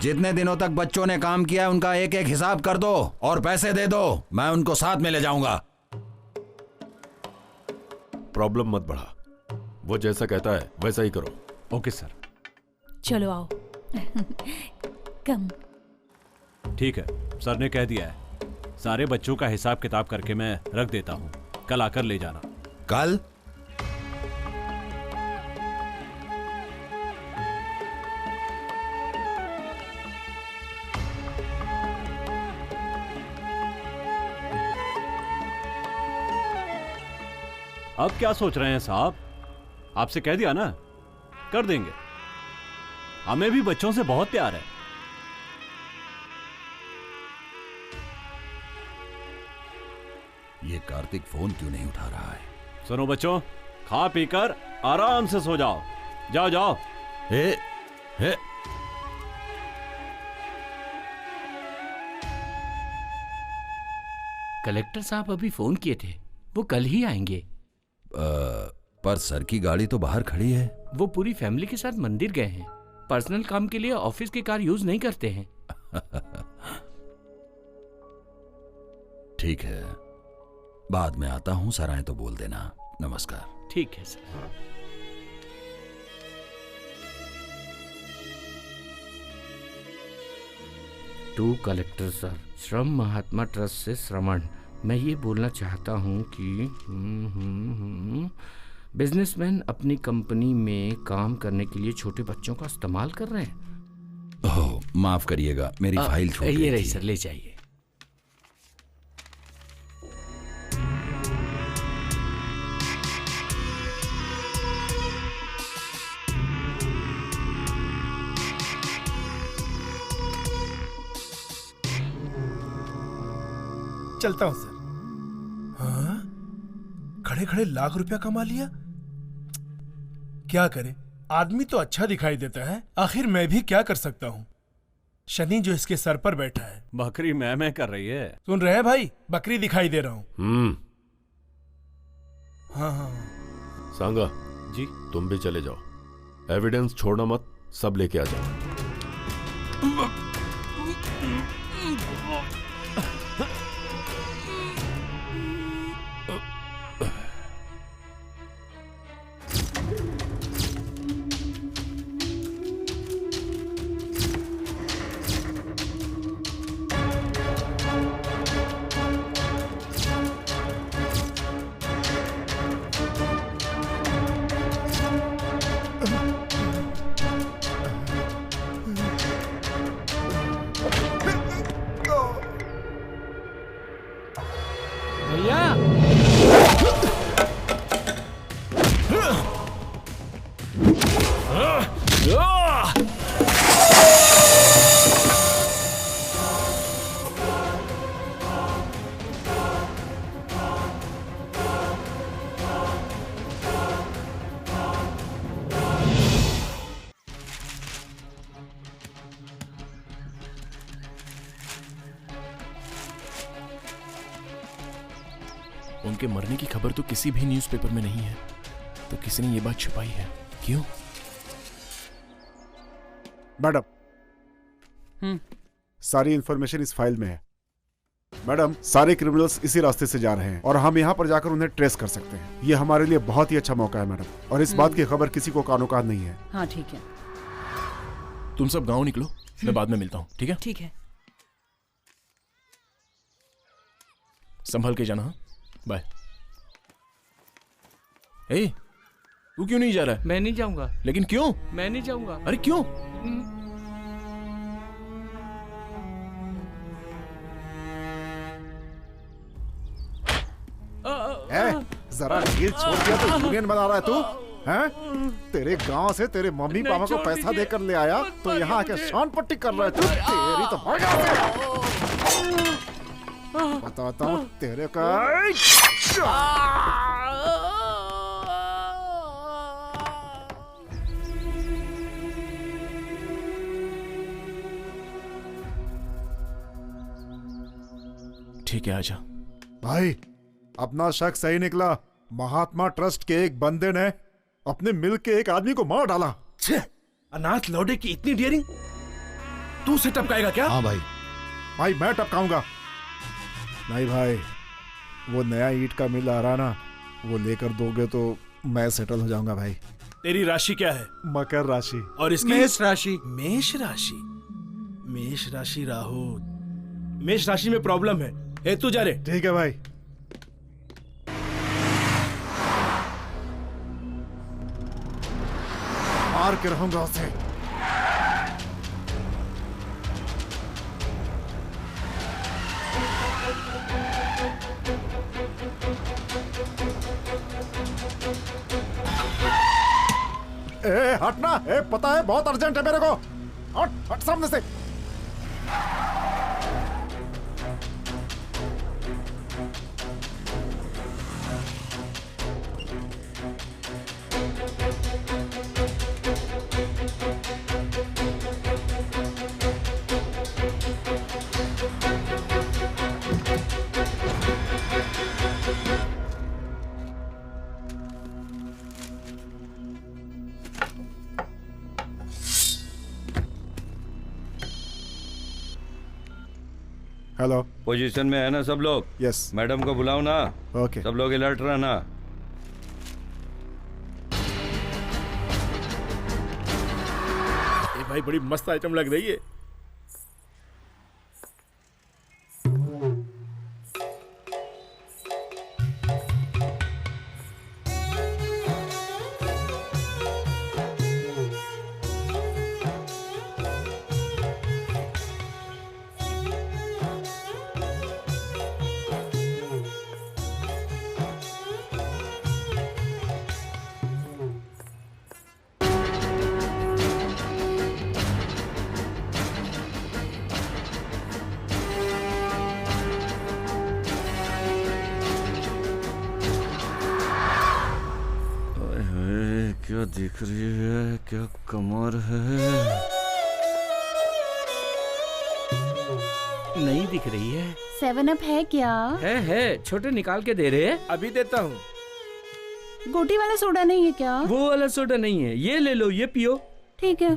जितने दिनों तक बच्चों ने काम किया उनका एक एक हिसाब कर दो और पैसे दे दो। मैं उनको साथ में ले जाऊंगा। प्रॉब्लम मत बढ़ा, वो जैसा कहता है वैसा ही करो। Okay sir. चलो आओ। कम। ठीक है, सर ने कह दिया है। सारे बच्चों का हिसाब किताब करके मैं रख देता हूँ, कल आकर ले जाना। कल? अब क्या सोच रहे हैं साहब? आपसे कह दिया ना, कर देंगे। हमें भी बच्चों से बहुत प्यार है। ये कार्तिक फोन क्यों नहीं उठा रहा है? सुनो बच्चों, खा पीकर आराम से सो जाओ। जाओ जाओ। हे। कलेक्टर साहब अभी फोन किए थे, वो कल ही आएंगे। पर सर की गाड़ी तो बाहर खड़ी है। वो पूरी फैमिली के साथ मंदिर गए हैं। पर्सनल काम के लिए ऑफिस की कार यूज नहीं करते हैं। ठीक है, बाद में आता हूं। सर आए तो बोल देना। नमस्कार। ठीक है सर। टू कलेक्टर सर, श्रम महात्मा ट्रस्ट से श्रवण। मैं ये बोलना चाहता हूँ कि बिजनेसमैन अपनी कंपनी में काम करने के लिए छोटे बच्चों का इस्तेमाल कर रहे हैं। ओह, माफ करिएगा, मेरी फाइल छूट गई ये रही थी। सर, ले जाइए। चलता हूं सर। हाँ? खड़े खड़े लाख रुपया कमा लिया। क्या करे, आदमी तो अच्छा दिखाई देता है, आखिर मैं भी क्या कर सकता हूँ। शनि जो इसके सर पर बैठा है। बकरी मैं कर रही है। सुन रहे हैं भाई, बकरी दिखाई दे रहा हूँ। हाँ। सांगा जी, तुम भी चले जाओ। एविडेंस छोड़ना मत, सब लेके आ जाओ। उनके मरने की खबर तो किसी भी न्यूज़पेपर में नहीं है, तो किसी ने ये बात छुपाई है। क्यों? मैडम, सारी इंफॉर्मेशन इस फाइल में है। मैडम, सारे क्रिमिनल्स इसी रास्ते से जा रहे हैं और हम यहाँ पर जाकर उन्हें ट्रेस कर सकते हैं। ये हमारे लिए बहुत ही अच्छा मौका है मैडम, और इस बात की खबर किसी को कानो-कान नहीं है। हाँ ठीक है। तुम सब गांव निकलो, मैं बाद में मिलता हूँ, ठीक है? ठीक है। संभल के जाना। बाय। ए, तू क्यों नहीं जा रहा है? मैं नहीं जाऊंगा। लेकिन क्यों? मैं नहीं जाऊंगा। अरे क्यों? जरा ढील छोड़ दिया तो यूनियन बना रहा है तू, हैं? तेरे गांव से तेरे मम्मी पापा को पैसा देकर ले आया तो यहाँ आके शान पट्टी कर रहा है तू। तेरी तो भाग यहाँ से। बताता हूँ तेरे का। ठीक है, आजा। भाई, अपना शक सही निकला। महात्मा ट्रस्ट के एक बंदे ने अपने मिल के एक आदमी को मार डाला। अनाथ लौटे की इतनी डेयरिंग तू से टपकाएगा क्या? हाँ भाई। भाई मैं टपकाऊंगा नहीं भाई। वो नया ईंट का मिल आ रहा ना, वो लेकर दोगे तो मैं सेटल हो जाऊंगा भाई। तेरी राशि क्या है? मकर राशि। और इसकी? मेष राशि। मेष राशि। मेष राशि राहु। मेष राशि में प्रॉब्लम है। ए तू जा रे। ठीक है भाई। मार के रहूंगा उसे। ए हटना। ए पता है बहुत अर्जेंट है मेरे को। हट हट सामने से। हेलो। पोजीशन में है ना सब लोग? यस। मैडम को बुलाओ ना। ओके। सब लोग अलर्ट रहना। ए भाई, बड़ी मस्त आइटम लग रही है। क्या दिख रही है? क्या कमर है? नहीं दिख रही है। 7 अप है क्या? है छोटे निकाल के दे रहे हैं। अभी देता हूँ। गोटी वाला सोडा नहीं है क्या? वो वाला सोडा नहीं है, ये ले लो, ये पियो। ठीक है,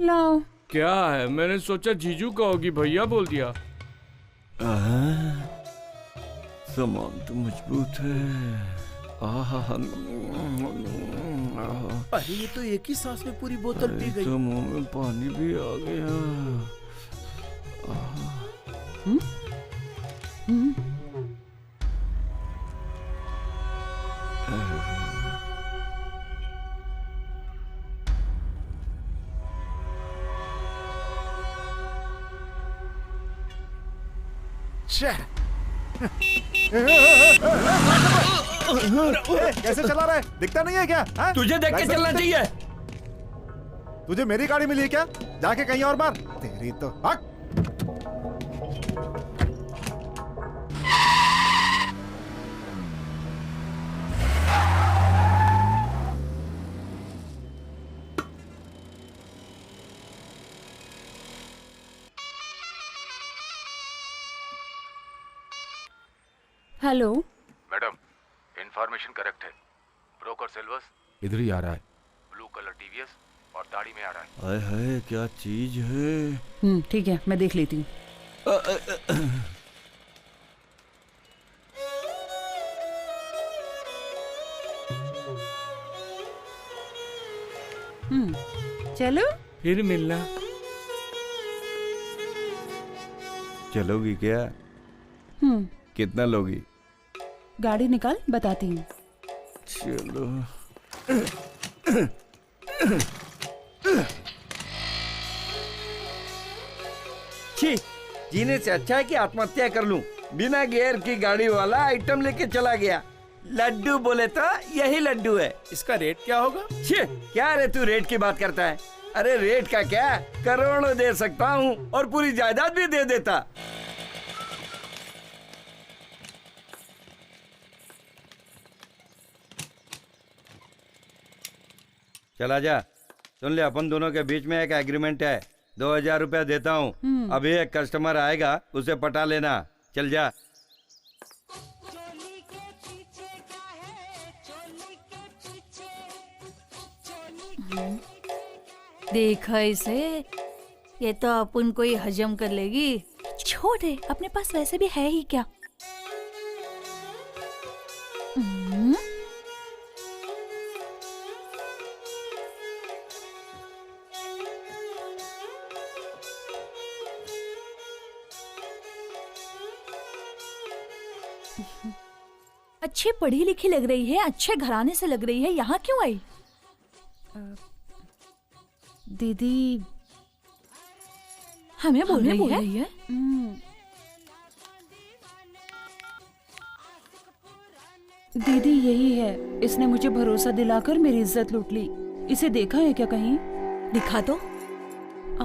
लाओ। क्या है? मैंने सोचा जीजू का होगी, भैया बोल दिया। सामान तो मजबूत है। अरे ये तो एक ही सांस में पूरी बोतल पी गई। तो मुंह में पानी भी आ गया। कैसे चला रहा है? दिखता नहीं है क्या? हा? तुझे देख के चलना चाहिए। तुझे मेरी गाड़ी मिली है क्या? जाके कहीं और मार। तेरी तो हक। हेलो मैडम, इंफॉर्मेशन करेक्ट है। ब्रोकर सेल्वस इधर ही आ रहा है। ब्लू कलर टीवीएस और दाढ़ी में आ रहा है। हाय हाय, क्या चीज है? ठीक है, मैं देख लेती हूँ। चलो फिर मिलना। चलोगी क्या? कितना लोगी? गाड़ी निकाल, बताती हूँ। चलो। छी, जीने से अच्छा है कि आत्महत्या कर लूं। बिना गियर की गाड़ी वाला आइटम लेके चला गया। लड्डू बोले तो यही लड्डू है। इसका रेट क्या होगा? छी, क्या रे तू रेट की बात करता है? अरे रेट का क्या, करोड़ों दे सकता हूँ और पूरी जायदाद भी दे देता। चला जा। सुन ले, अपन दोनों के बीच में एक एग्रीमेंट है। 2000 रुपया देता हूँ। अभी एक कस्टमर आएगा, उसे पटा लेना। चल जा। देखा इसे, ये तो अपन को ही हजम कर लेगी। छोड़ दे, अपने पास वैसे भी है ही क्या। अच्छी पढ़ी लिखी लग रही है, अच्छे घराने से लग रही है, यहाँ क्यों आई? दीदी हमें बोल रही है? दीदी यही है, इसने मुझे भरोसा दिलाकर मेरी इज्जत लूट ली। इसे देखा है क्या कहीं? दिखा तो।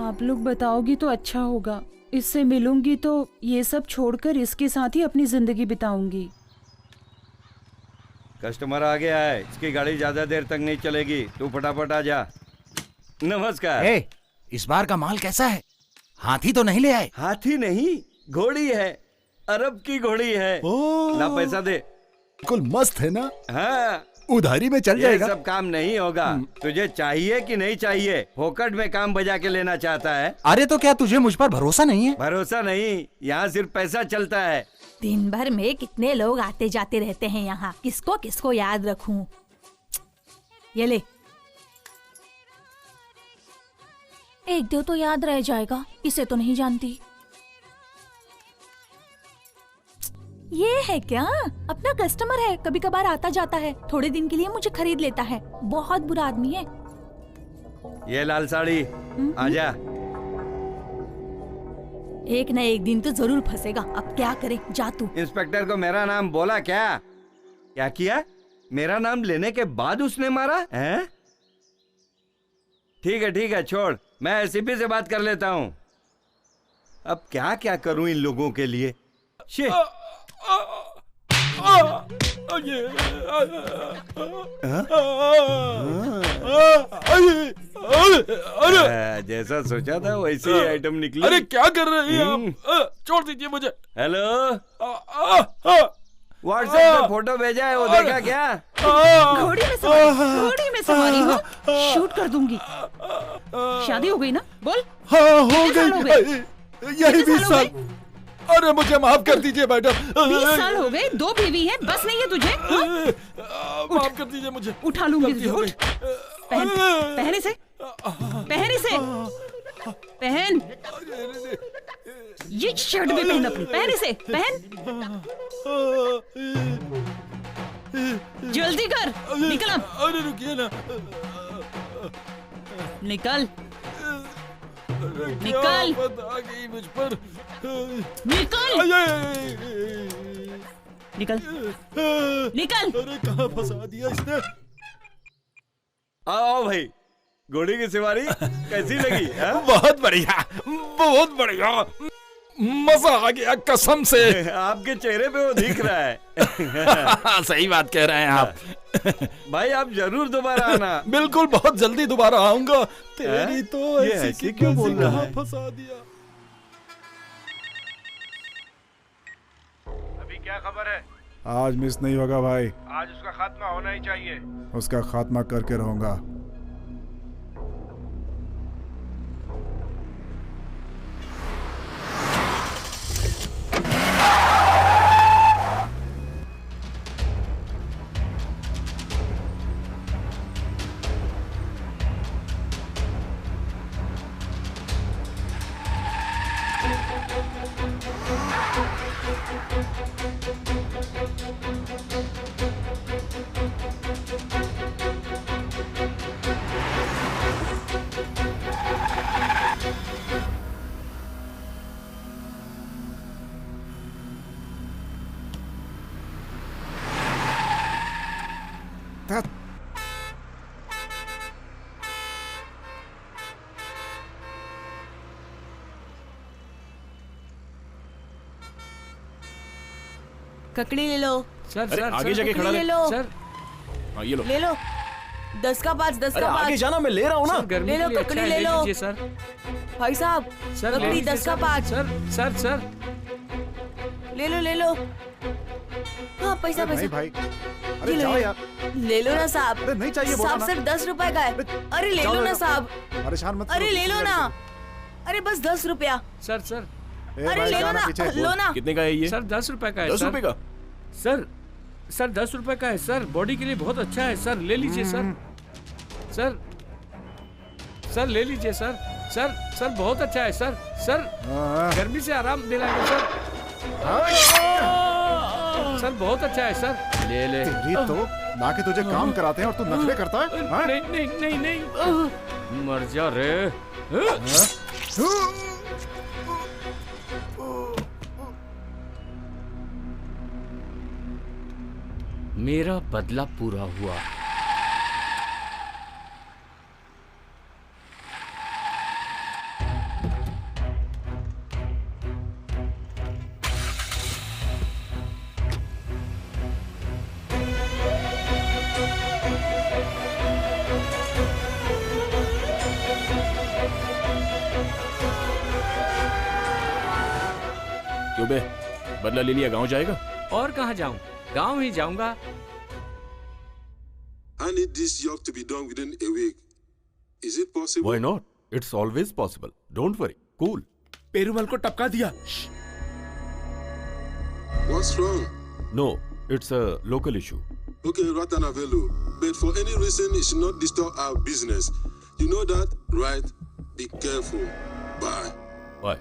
आप लोग बताओगी तो अच्छा होगा। इससे मिलूंगी तो ये सब छोड़कर इसके साथ ही अपनी जिंदगी बिताऊंगी। कस्टमर आ गया है, इसकी गाड़ी ज्यादा देर तक नहीं चलेगी। तू फटाफट आ जा। नमस्कार। इस बार का माल कैसा है? हाथी तो नहीं ले आए? हाथी नहीं, घोड़ी है। अरब की घोड़ी है। ना पैसा दे। बिल्कुल मस्त है ना? हाँ, उधारी में चल जाएगा। ये सब काम नहीं होगा। तुझे चाहिए कि नहीं चाहिए? फोकट में काम बजा के लेना चाहता है? अरे तो क्या तुझे मुझ पर भरोसा नहीं है? भरोसा नहीं, यहाँ सिर्फ पैसा चलता है। दिन भर में कितने लोग आते जाते रहते हैं यहाँ, किसको किसको याद रखूं? ये ले, एक दो तो याद रह जाएगा। इसे तो नहीं जानती। ये है क्या? अपना कस्टमर है, कभी कभार आता जाता है, थोड़े दिन के लिए मुझे खरीद लेता है। बहुत बुरा आदमी है। ये लाल साड़ी, आजा। एक न एक दिन तो जरूर फंसेगा। अब क्या करे, जा तू। इंस्पेक्टर को मेरा नाम बोला क्या? क्या किया? मेरा नाम लेने के बाद उसने मारा है? ठीक है, छोड़। मैं एसीपी से बात कर लेता हूँ। अब क्या क्या करूँ इन लोगों के लिए। जैसा सोचा था वैसे ही आइटम निकली। अरे क्या कर रहे हैं आप? छोड़ दीजिए मुझे। हेलो, व्हाट्सएप पे फोटो भेजा है, वो देखा क्या? घोड़ी में सवारी हो, शूट कर दूंगी। शादी हो गई ना? बोल। हाँ हो गई। यही 20 साल। अरे मुझे माफ कर दीजिए मैडम। 20 साल हो गए, 2 बीवी है, बस नहीं है तुझे? माफ कर दीजिए मुझे। उठा लूंगी तुझे। उठ, पहन इसे, पहन। ये शर्ट भी पहन अपनी, पहन इसे, पहन। जल्दी कर, निकल अब। अरे रुकिए ना। निकल। आ गई मुझ पर। निकल। अरे कहाँ फंसा दिया इसने? आओ भाई, घोड़ी की सवारी कैसी लगी? बहुत बढ़िया, मजा आ गया कसम से। आपके चेहरे पे वो दिख रहा है। सही बात कह रहे हैं आप। भाई आप जरूर दोबारा आना। बिल्कुल, बहुत जल्दी दोबारा आऊंगा। तेरी तो ऐसी क्यों बोल रहा है? फंसा दिया। अभी क्या खबर है? आज मिस नहीं होगा भाई। आज उसका खात्मा होना ही चाहिए। उसका खात्मा करके रहूंगा। ककड़ी ले लो। सर अरे, सर आगे सर, जाके खड़ा ले रहे। लो। सर हाँ ये लो। ले लो 10 का 5, 10 अरे का 5। आगे जाना, मैं ले रहा हूँ ना। सर, गर्मी ले लो, के लिए ककड़ी अच्छा है, ले लो। लीजिए सर। भाई साहब सर ले ककड़ी लीजिए 10 का सर। 5। सर सर सर ले लो ले लो। हाँ पैसा नहीं पैसा। भाई, ये अरे लो, जाओ ये। यार। ले लो ना साहब। अरे नहीं चाहिए, बोला साहब ना। सिर्फ 10 रुपए का है। अरे ले जाओ, लो ना जाओ। साहब। परेशान मत अरे करो, ले लो किसी ना। गाड़ी अरे बस 10 रुपया। सर सर से। ए अरे भाई, ले लो जाना ना, पीछे। लो ना। कितने का है ये? सर 10 रुपए का है 10 सर। रुपए का? सर सर 10 रुपए का है सर, बॉडी के लिए बहुत अच्छा है सर, ले लीजिए सर। सर सर ले लीजिए सर। सर सर बहुत अच्छा है सर। सर हाँ। गर्मी से आराम दिलाएगा सर। सर बहुत अच्छा है सर, ले ले। तेरी तो ना कि तुझे काम कराते हैं और तू नखरे करता है। हाँ? नहीं नहीं नहीं नहीं, मर जा रे। मेरा बदला पूरा हुआ। क्यों बे, बदला ले लिया, गांव जाएगा? और कहाँ जाऊं, गांव ही जाऊंगा। I need this job to be done within a week. Is it possible? Why not? It's always possible. Don't worry. Cool. Perumal को टपका दिया। What's wrong? No, it's a local issue. Okay, Ratanavelu. But for any reason, it should not disturb our business. You know that, right? Be careful. Bye. Why?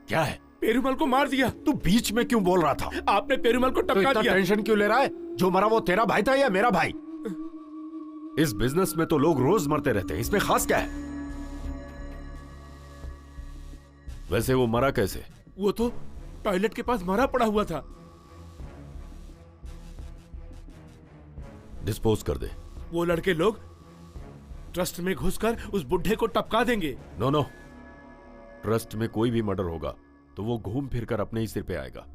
क्या है? पेरूमल को मार दिया। तू बीच में क्यों बोल रहा था? आपने पेरूमल को तो टपका इतना दिया। टेंशन क्यों ले रहा है? जो मरा वो तेरा भाई था या मेरा भाई? इस बिजनेस में तो लोग रोज मरते रहते हैं, इसमें खास क्या है? वैसे वो मरा कैसे? वो तो टॉयलेट के पास मरा पड़ा हुआ था। डिस्पोज कर दे। वो लड़के लोग ट्रस्ट में घुसकर उस बुढ़े को टपका देंगे। नो नो, ट्रस्ट में कोई भी मर्डर होगा तो वो घूम फिर कर अपने ही सिर पे आएगा।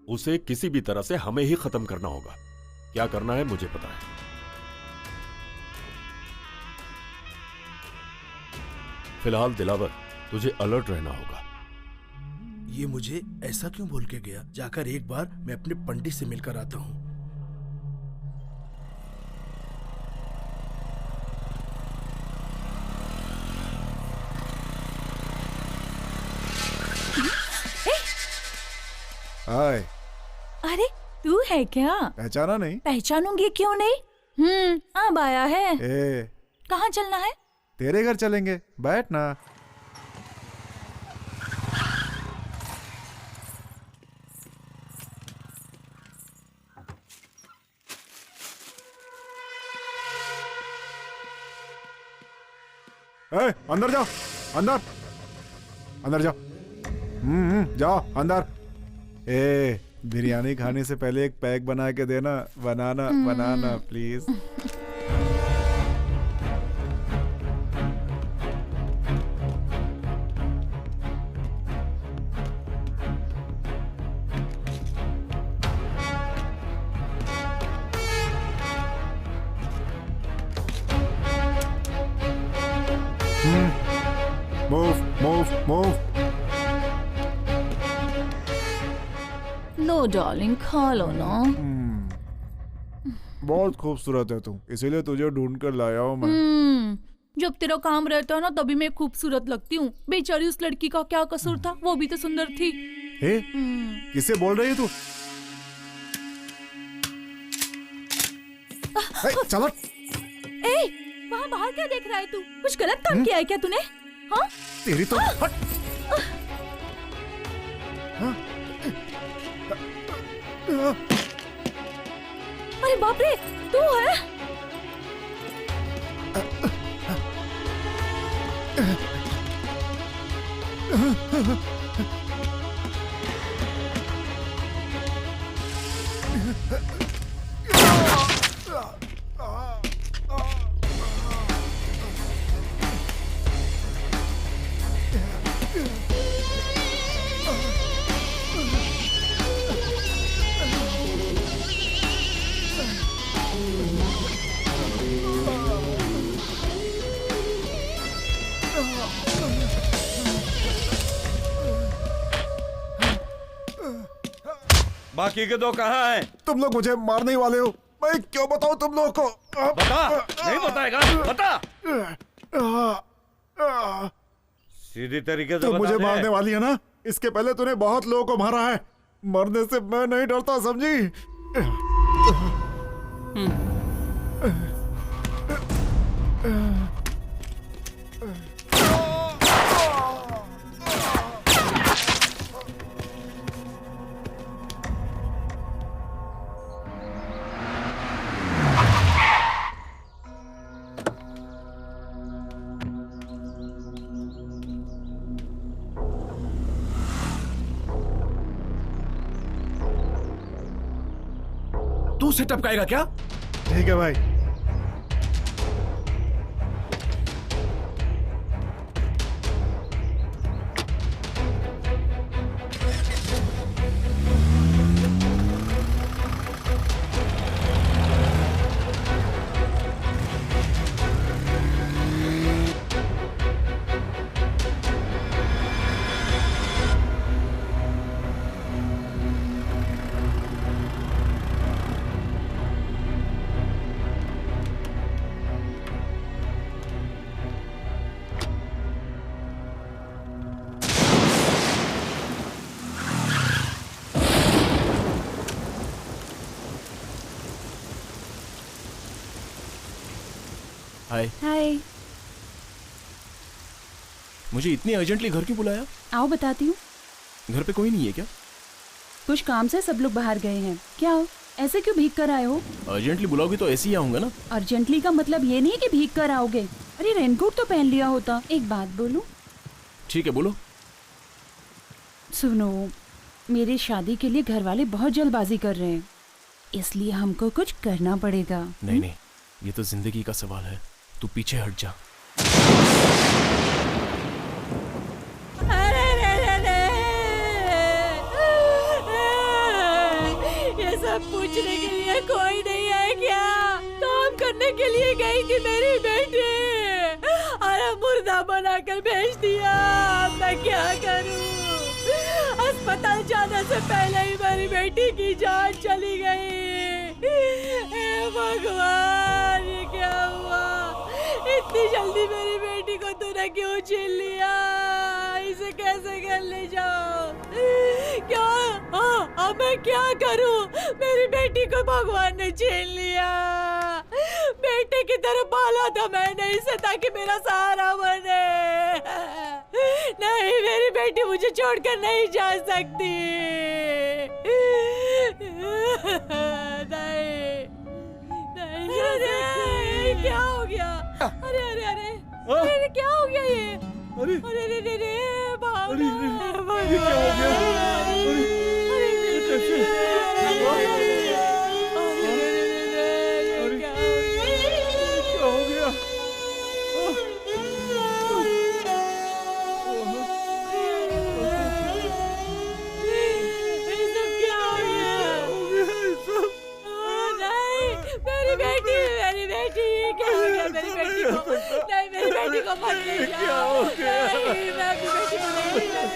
उसे किसी भी तरह से हमें ही खत्म करना होगा। क्या करना है मुझे पता है। फिलहाल दिलावर, तुझे अलर्ट रहना होगा। ये मुझे ऐसा क्यों बोल के गया? जाकर एक बार मैं अपने पंडित से मिलकर आता हूँ। हाय, अरे तू है क्या? पहचाना नहीं? पहचानूंगी क्यों नहीं? अब आया है। ए, कहाँ चलना है? तेरे घर चलेंगे, बैठ ना। ए, अंदर जाओ, अंदर अंदर जाओ। जाओ अंदर। ए, बिरयानी खाने से पहले एक पैक बना के देना। Banana banana please. Move move move. लो डार्लिंग, खा लो ना। बहुत खूबसूरत है तू, इसीलिए तुझे ढूंढ कर लाया हूँ मैं। जब तेरा काम रहता है ना तभी मैं खूबसूरत लगती हूँ। बेचारी उस लड़की का क्या कसूर था, वो भी तो सुंदर थी। हे, किससे बोल रही है तू? चलो। ए, वहाँ बाहर क्या देख रहा है तू? कुछ गलत काम किया है क्या तूने? हाँ? तेरी तो हट। अरे बाप रे, तू है? बाकी के दो कहाँ हैं? तुम लोग मुझे मारने वाले हो, मैं क्यों बताऊं तुम लोगों को? बता, नहीं बताएगा, बता। सीधी तरीके से तुम मुझे बता दे। मारने वाली है ना? इसके पहले तूने बहुत लोगों को मारा है, मरने से मैं नहीं डरता, समझी? तू उसे टपकाएगा क्या? ठीक है भाई। हाय। हाय। मुझे इतनी अर्जेंटली घर क्यों बुलाया? आओ बताती हूँ। घर पे कोई नहीं है क्या? कुछ काम से सब लोग बाहर गए हैं। क्या हो, ऐसे क्यों भीग कर आए हो? अर्जेंटली बुलाओगे तो ऐसे ही आऊंगा ना। अर्जेंटली का मतलब ये नहीं कि भीग कर आओगे। अरे रेनकोट तो पहन लिया होता। एक बात बोलूं? ठीक है बोलो। सुनो, मेरी शादी के लिए घर वाले बहुत जल्दबाजी कर रहे हैं, इसलिए हमको कुछ करना पड़ेगा। नहीं नहीं, ये तो जिंदगी का सवाल है, तू पीछे हट जा। अरे रे रे रे, ये सब पूछने के लिए कोई नहीं है क्या? काम करने के लिए गई थी मेरी बेटी, अरे मुर्दा बनाकर भेज दिया। मैं क्या करूं? अस्पताल जाने से पहले ही मेरी बेटी की जान चली गई। हे भगवान, ये क्या हुआ? इतनी जल्दी मेरी बेटी को तूने क्यों छीन लिया? इसे कैसे घर ले जाओ? क्या? अब मैं क्या करूं? मेरी बेटी को भगवान ने छीन लिया। बेटे की तरह पाला था मैंने इसे ताकि मेरा सहारा बने। नहीं, मेरी बेटी मुझे छोड़कर नहीं जा सकती। नहीं, क्या हो गया? अरे अरे अरे, अरे क्या हो गया ये? अरे अरे अरे अरे, भावना, ये क्या हो गया? क्या हो गया? नहीं, मेरी बेटी को मत ले जाओ। नहीं, मैं अपनी बेटी को नहीं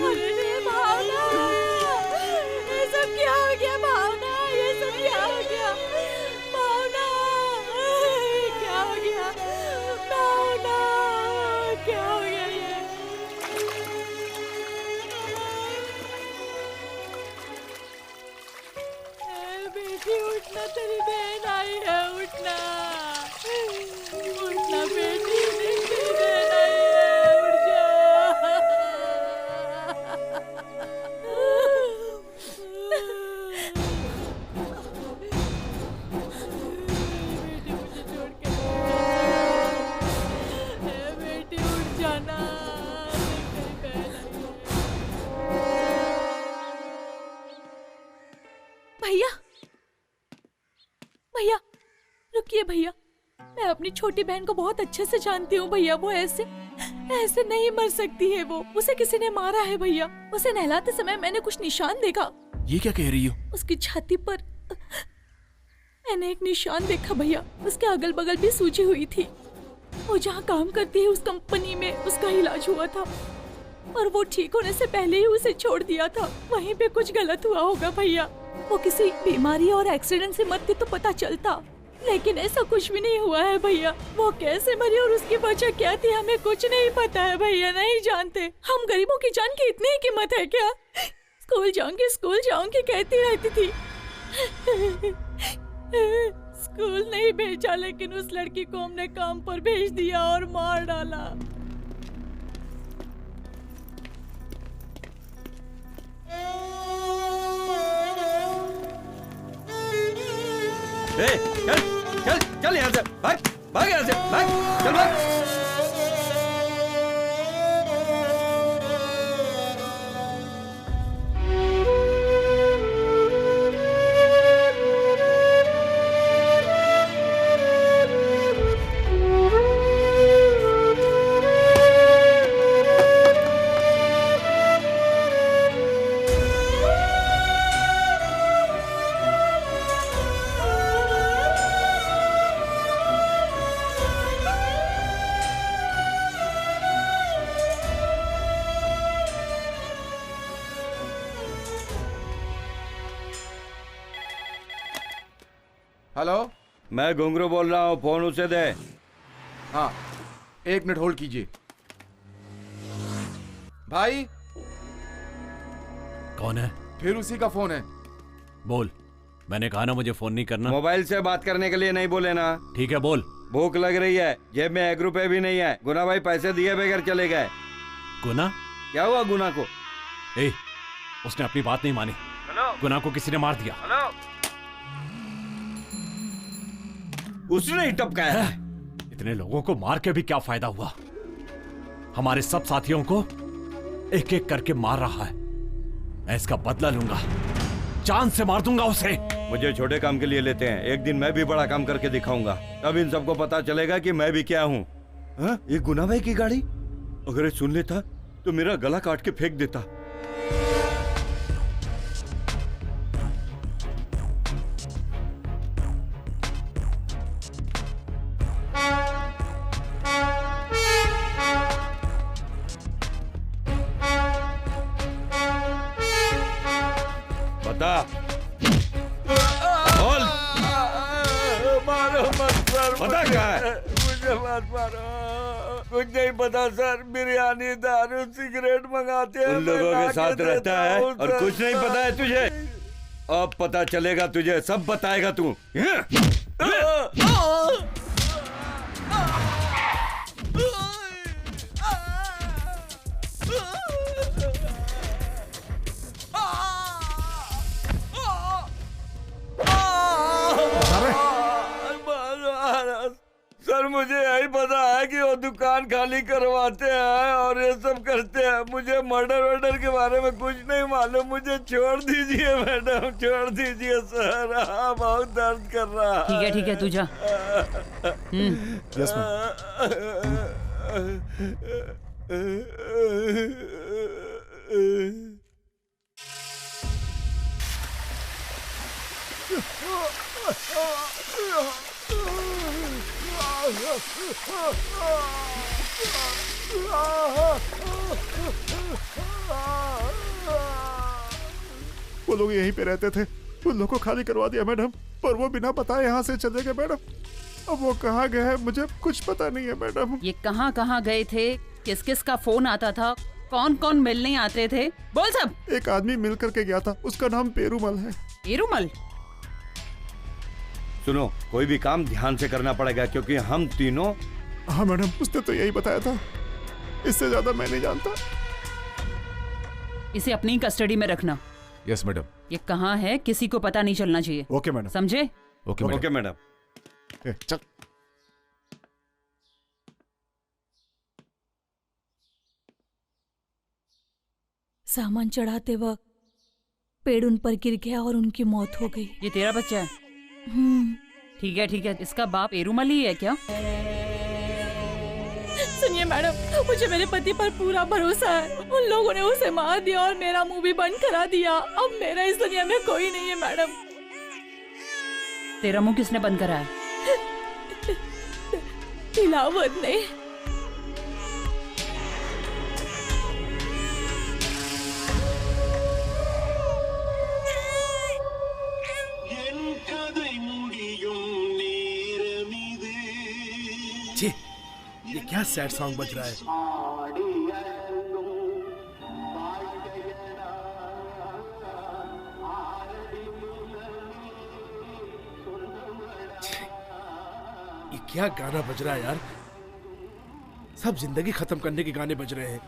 अरे भावना, ये सब क्या हो गया? भावना, ये सब क्या हो गया? भावना, क्या हो गया? भावना, क्या हो गया ये? बेटी उठना, तेरी बहन आई है, उठना। उठना बेटी, तेरी बहन आई है, उठ जा। किए भैया। मैं अपनी छोटी बहन को बहुत अच्छे से जानती हूँ भैया। वो ऐसे नहीं मर सकती है। वो उसे किसी ने मारा है भैया। उसे नहलाते समय मैंने कुछ निशान देखा। ये क्या कह रही हो? उसकी छाती पर मैंने एक निशान देखा भैया। उसके अगल बगल भी सूजी हुई थी। वो जहाँ काम करती है उस कंपनी में उसका इलाज हुआ था और वो ठीक होने से पहले ही उसे छोड़ दिया था। वहीं पे कुछ गलत हुआ होगा भैया। वो किसी बीमारी और एक्सीडेंट से मरती तो पता चलता, लेकिन ऐसा कुछ भी नहीं हुआ है भैया। वो कैसे मरी और उसकी वजह क्या थी हमें कुछ नहीं पता है भैया, नहीं जानते। हम गरीबों की जान की इतनी ही कीमत है क्या? स्कूल जाऊंगी कहती रहती थी। स्कूल नहीं भेजा, लेकिन उस लड़की को हमने काम पर भेज दिया और मार डाला। चल चल चल यहाँ से भाग, भाग यहाँ से भाग, चल भाग। हेलो, मैं घुंघरू बोल रहा हूँ, फोन उसे दे। हाँ, 1 मिनट होल्ड कीजिए। भाई, कौन है? फिर उसी का फोन है। बोल। मैंने कहा ना मुझे फोन नहीं करना। मोबाइल से बात करने के लिए नहीं बोले ना। ठीक है बोल। भूख लग रही है, जेब में 1 रुपए भी नहीं है। गुना भाई पैसे दिए बगैर चले गए। गुना? क्या हुआ गुना को? उसने अपनी बात नहीं मानी। गुना को किसी ने मार दिया। उसने ही टपकाया है। इतने लोगों को मार के भी क्या फायदा हुआ? हमारे सब साथियों को एक एक करके मार रहा है। मैं इसका बदला लूंगा, जान से मार दूंगा उसे। मुझे छोटे काम के लिए लेते हैं, एक दिन मैं भी बड़ा काम करके दिखाऊंगा। तब इन सबको पता चलेगा कि मैं भी क्या हूँ। ये गुना भाई की गाड़ी, अगर ये सुन लेता तो मेरा गला काट के फेंक देता। बता, बोल। मारो मत सर, पता क्या है? मुझे मत मारो। कुछ नहीं पता सर, बिरयानी, दारू, सिगरेट मंगाते हैं। उन लोगों के साथ रहता है और कुछ नहीं पता है तुझे। अब पता चलेगा तुझे, सब बताएगा तू। सर मुझे यही पता है कि वो दुकान खाली करवाते हैं और ये सब करते हैं। मुझे मर्डर के बारे में कुछ नहीं मालूम। मुझे छोड़ दीजिए मैडम, छोड़ दीजिए सर। बहुत दर्द कर रहा है। ठीक है तू जा। यस वो लोग यहीं पे रहते थे। उन लोगों को खाली करवा दिया मैडम, पर वो बिना बताए यहाँ से चले गए मैडम। अब वो कहाँ गए हैं मुझे कुछ पता नहीं है मैडम। ये कहाँ गए थे? किस किस का फोन आता था? कौन कौन मिलने आते थे? बोल सब। एक आदमी मिल करके गया था, उसका नाम पेरूमल है। पेरूमल? सुनो, कोई भी काम ध्यान से करना पड़ेगा क्योंकि हम तीनों। हाँ मैडम, उसने तो यही बताया था, इससे ज्यादा मैं नहीं जानता। इसे अपनी कस्टडी में रखना। Yes madam. ये कहाँ है किसी को पता नहीं चलना चाहिए। Okay madam. समझे? Okay madam. चल। सामान चढ़ाते वक्त पेड़ उन पर गिर गया और उनकी मौत हो गई। ये तेरा बच्चा है? ठीक है, इसका बाप एरुमल ही है क्या? सुनिए मैडम, मुझे मेरे पति पर पूरा भरोसा है। उन लोगों ने उसे मार दिया और मेरा मुंह भी बंद करा दिया। अब मेरा इस दुनिया में कोई नहीं है मैडम। तेरा मुंह किसने बंद करा है? दिलावर ने। छी, ये क्या सैड सॉन्ग बज रहा है? ये क्या गाना बज रहा है यार? सब जिंदगी खत्म करने के गाने बज रहे हैं।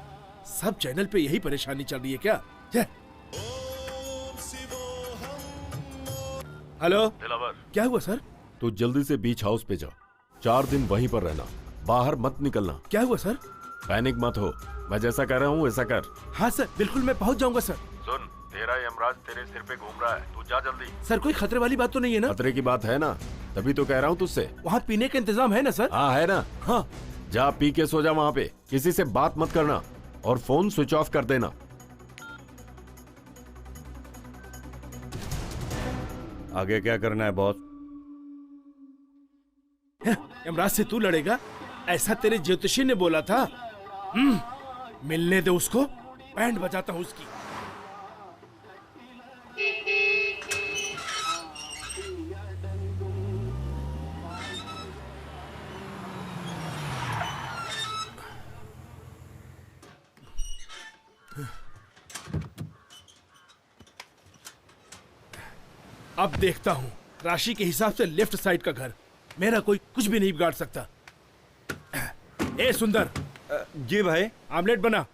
सब चैनल पे यही परेशानी चल रही है क्या? हेलो दिलावर, क्या हुआ सर? तू जल्दी से बीच हाउस पे जा। 4 दिन वहीं पर रहना, बाहर मत निकलना। क्या हुआ सर? पैनिक मत हो, मैं जैसा कह रहा हूँ वैसा कर। हाँ सर, बिल्कुल मैं पहुँच जाऊंगा सर। सुन, तेरा यमराज तेरे सिर पे घूम रहा है, तू जा जल्दी। सर कोई खतरे वाली बात तो नहीं है ना? खतरे की बात है ना, तभी तो कह रहा हूँ तुझसे। वहाँ पीने का इंतजाम है ना सर? हाँ है ना। हाँ, जा पी के सो जा वहाँ पे, किसी से बात मत करना और फोन स्विच ऑफ कर देना। आगे क्या करना है बॉस? यमराज से तू लड़ेगा? ऐसा तेरे ज्योतिषी ने बोला था। मिलने दे उसको, बैंड बजाता हूँ उसकी। अब देखता हूँ राशि के हिसाब से लेफ्ट साइड का घर। मेरा कोई कुछ भी नहीं बिगाड़ सकता। ए सुंदर। जी भाई। आमलेट बना।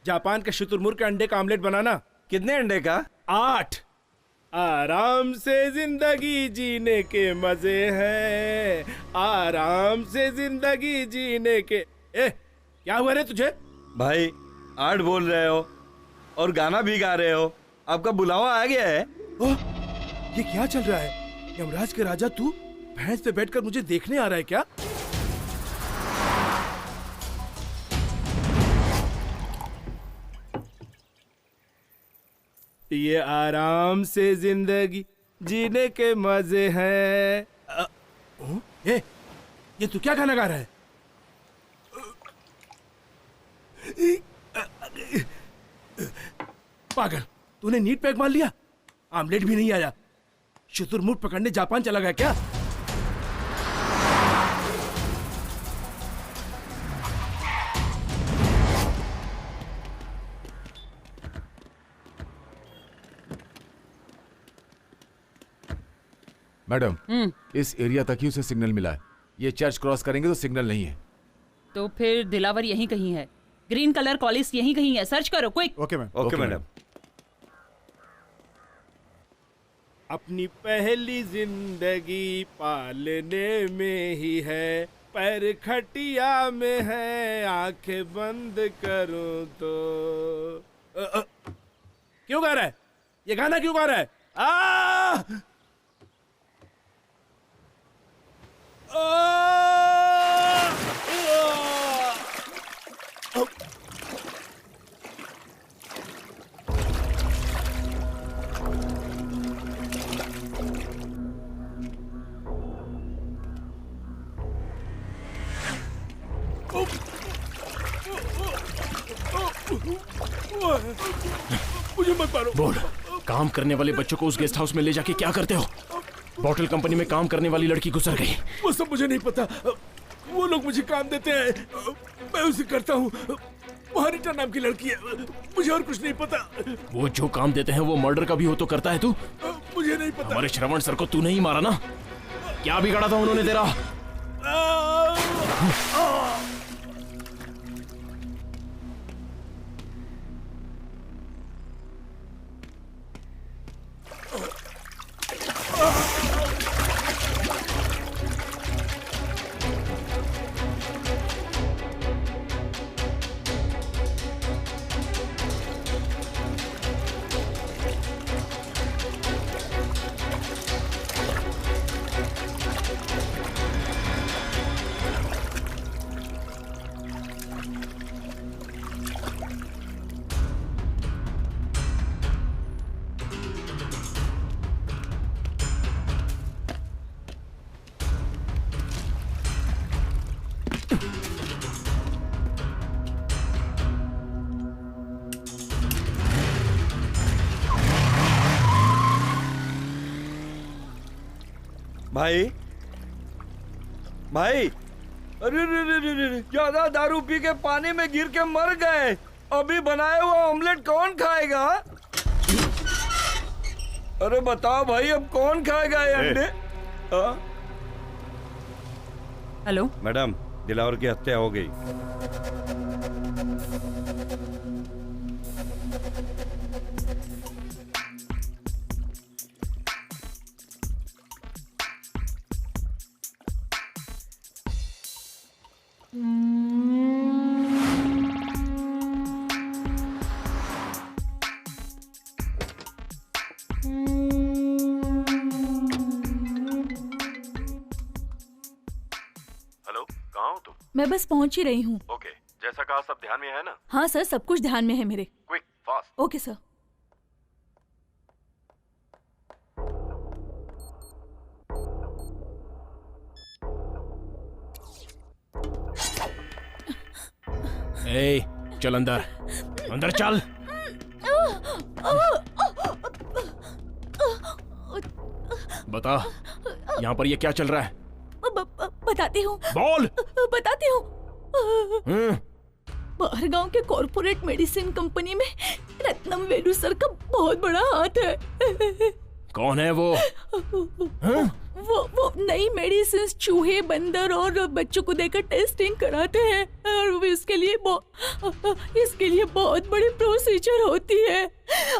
जापान के शुतुरमुर्ग के अंडे का आमलेट बनाना। कितने अंडे का? 8। आराम से जिंदगी जीने के मजे हैं, आराम से जिंदगी जीने के। क्या हुआ रे तुझे? भाई 8 बोल रहे हो और गाना भी गा रहे हो, आपका बुलावा आ गया है। ये क्या चल रहा है? यमराज के राजा तू भैंस पे बैठकर मुझे देखने आ रहा है क्या? ये आराम से जिंदगी जीने के मजे हैं। ये तू क्या गाना गा रहा है? पागल, तूने नीट पैक मार लिया? आमलेट भी नहीं आया। शुतुरमुर्ग पकड़ने जापान चला गया क्या? मैडम, इस एरिया तक ही उसे सिग्नल मिला है। ये चर्च क्रॉस करेंगे तो सिग्नल नहीं है। तो फिर दिलावर यहीं कहीं है। ग्रीन कलर कॉलेज यहीं कहीं है। सर्च करो quick. Okay ma'am. Okay madam. अपनी पहली जिंदगी पालने में ही है, पैर खटिया में है, आंखें बंद करूं तो। क्यों गा रहा है? ये गाना क्यों गा रहा है? मुझे मत मारो। बोल, काम करने वाले बच्चों को उस गेस्ट हाउस में ले जाके क्या करते हो? बॉटल कंपनी में काम करने वाली लड़की गुजर गई। वो सब मुझे नहीं पता। वो लोग मुझे काम देते हैं, मैं उसे करता हूँ। वहाँ रीटा नाम की लड़की है, मुझे और कुछ नहीं पता। वो जो काम देते हैं वो मर्डर का भी हो तो करता है तू? मुझे नहीं पता। हमारे श्रवण सर को तू नहीं मारा ना? क्या बिगाड़ा था उन्होंने तेरा? भाई भाई, अरे ज्यादा दारू पी के पानी में गिर के मर गए। अभी बनाया हुआ ऑमलेट कौन खाएगा? अरे बताओ भाई, अब कौन खाएगा ये अंडे? हेलो मैडम, दिलावर की हत्या हो गई। मैं बस पहुंच ही रही हूँ। ओके, जैसा कहा सब ध्यान में है ना? हाँ सर, सब कुछ ध्यान में है मेरे। Quick, fast. Okay sir. ए, चल अंदर, अंदर चल। बता, यहाँ पर ये क्या चल रहा है? बताती हूँ। बोल। बताती हूँ। बाहर गांव के कॉर्पोरेट मेडिसिन कंपनी में रत्नम वेलू सर का बहुत बड़ा हाथ है। कौन है वो? वो नई मेडिसिन चूहे, बंदर और बच्चों को देकर टेस्टिंग कराते हैं और इसके लिए बहुत बड़ी प्रोसीजर होती है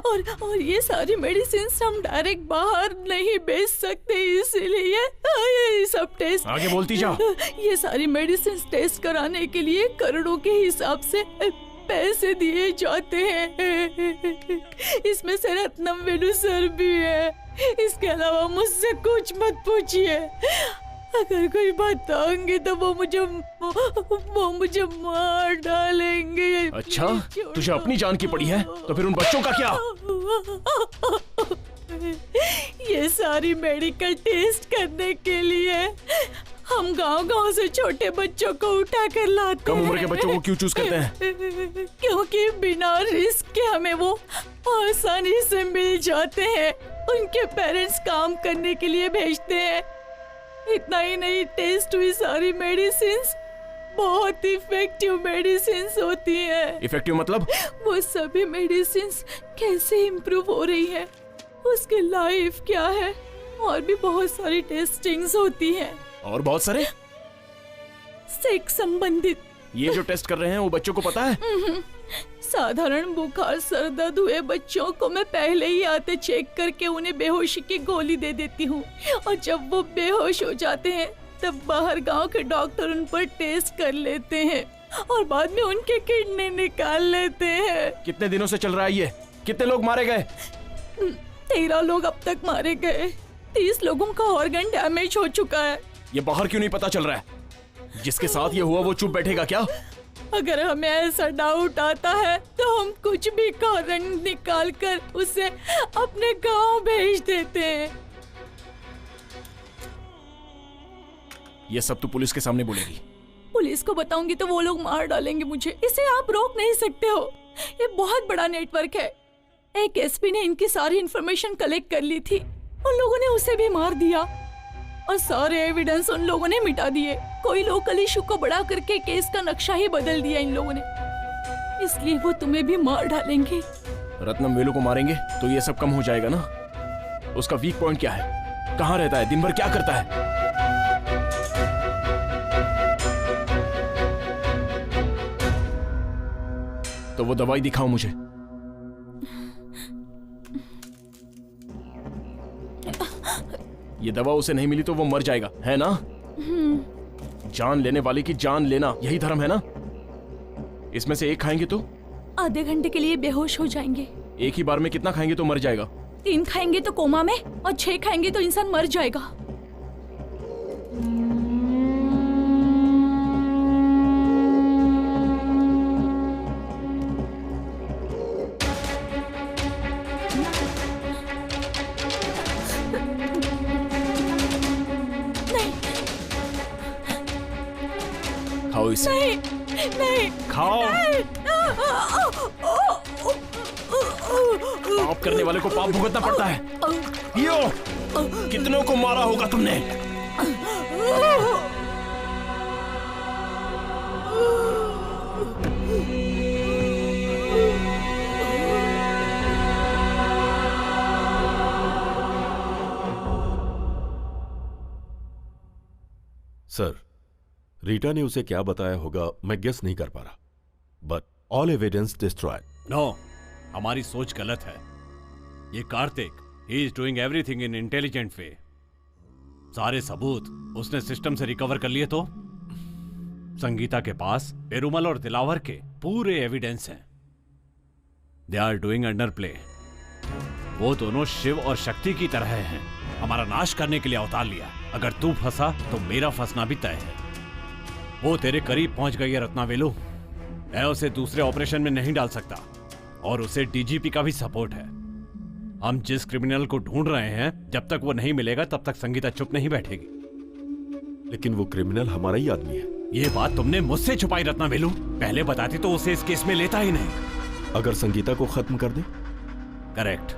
और ये सारी मेडिसिन हम डायरेक्ट बाहर नहीं बेच सकते, इसीलिए ये सब टेस्ट। आगे बोलती जा। ये सारी मेडिसिन टेस्ट कराने के लिए करोड़ों के हिसाब से पैसे दिए जाते हैं। इसमें से रत्नम वेलू सर भी है। इसके अलावा मुझसे कुछ मत पूछिए। अगर कोई बताऊंगी तो वो मुझे मार डालेंगे। अच्छा, तुझे अपनी जान की पड़ी है, तो फिर उन बच्चों का क्या? ये सारी मेडिकल टेस्ट करने के लिए हम गांव-गांव से छोटे बच्चों को उठा कर लाते हैं। कम उम्र के बच्चों को क्यों चूज करते हैं? क्योंकि बिना रिस्क के हमें वो आसानी से मिल जाते हैं। उनके पेरेंट्स काम करने के लिए भेजते हैं। इतना ही नहीं, टेस्ट हुई सारी मेडिसिन्स बहुत इफेक्टिव मेडिसिन्स होती हैं। इफेक्टिव मतलब? वो सभी मेडिसिन्स कैसे इम्प्रूव हो रही है, उसकी लाइफ क्या है, और भी बहुत सारी टेस्टिंग्स होती हैं। और बहुत सारे सेक्स संबंधित। ये जो टेस्ट कर रहे हैं वो बच्चों को पता है? साधारण बुखार, सर दर्द हुए बच्चों को मैं पहले ही आते चेक करके उन्हें बेहोशी की गोली दे देती हूँ, और जब वो बेहोश हो जाते हैं तब बाहर गांव के डॉक्टर उन पर टेस्ट कर लेते हैं और बाद में उनके किडनी निकाल लेते हैं। कितने दिनों से चल रहा है ये? कितने लोग मारे गए? 13 लोग अब तक मारे गए। 30 लोगों का ऑर्गन डैमेज हो चुका है। ये बाहर क्यों नहीं पता चल रहा है? जिसके साथ ये हुआ वो चुप बैठेगा क्या? अगर हमें ऐसा डाउट आता है तो हम कुछ भी कारण निकाल कर उसे अपने गांव भेज देते हैं। ये सब तू पुलिस के सामने बोलेगी? पुलिस को बताऊंगी तो वो लोग मार डालेंगे मुझे। इसे आप रोक नहीं सकते हो। ये बहुत बड़ा नेटवर्क है। एक एसपी ने इनकी सारी इंफॉर्मेशन कलेक्ट कर ली थी। उन लोगों ने उसे भी मार दिया और सारे एविडेंस उन लोगों ने मिटा दिए। कोई लोकल इशू को बड़ा करके केस का नक्शा ही बदल दिया इन लोगों ने। इसलिए वो तुम्हें भी मार डालेंगे। रत्नम वेलू को मारेंगे तो ये सब कम हो जाएगा ना? उसका वीक पॉइंट क्या है? कहाँ रहता है? दिन भर क्या करता है? तो वो दवाई दिखाओ मुझे। ये दवा उसे नहीं मिली तो वो मर जाएगा, है ना? जान लेने वाले की जान लेना, यही धर्म है ना? इसमें से एक खाएंगे तो आधे घंटे के लिए बेहोश हो जाएंगे। एक ही बार में कितना खाएंगे तो मर जाएगा? 3 खाएंगे तो कोमा में, और 6 खाएंगे तो इंसान मर जाएगा। खाओ इसे। नहीं खाओ। नहीं। खाओ पाप करने वाले को पाप भुगतना पड़ता है। यो, कितनों को मारा होगा तुमने? सर, रीटा ने उसे क्या बताया होगा मैं गेस नहीं कर पा रहा, but all evidence destroyed. No, हमारी सोच गलत है। ये Kartik, he is doing everything in intelligent way. सारे सबूत उसने सिस्टम से रिकवर कर लिए तो संगीता के पास पेरुमल और दिलावर के पूरे एविडेंस हैं। They are doing underplay. वो दोनों शिव और शक्ति की तरह हैं, हमारा नाश करने के लिए अवतार लिया। अगर तू फंसा तो मेरा फंसना भी तय है। वो तेरे करीब पहुंच गई है रत्नावेलू। मैं उसे दूसरे ऑपरेशन में नहीं डाल सकता और उसे डीजीपी का भी सपोर्ट है। हम जिस क्रिमिनल को ढूंढ रहे हैं, जब तक वो नहीं मिलेगा तब तक संगीता चुप नहीं बैठेगी। लेकिन वो क्रिमिनल हमारा ही आदमी है। ये बात तुमने मुझसे छुपाई रत्नावेलू। पहले बताती तो उसे इस केस में लेता ही नहीं। अगर संगीता को खत्म कर दे? करेक्ट।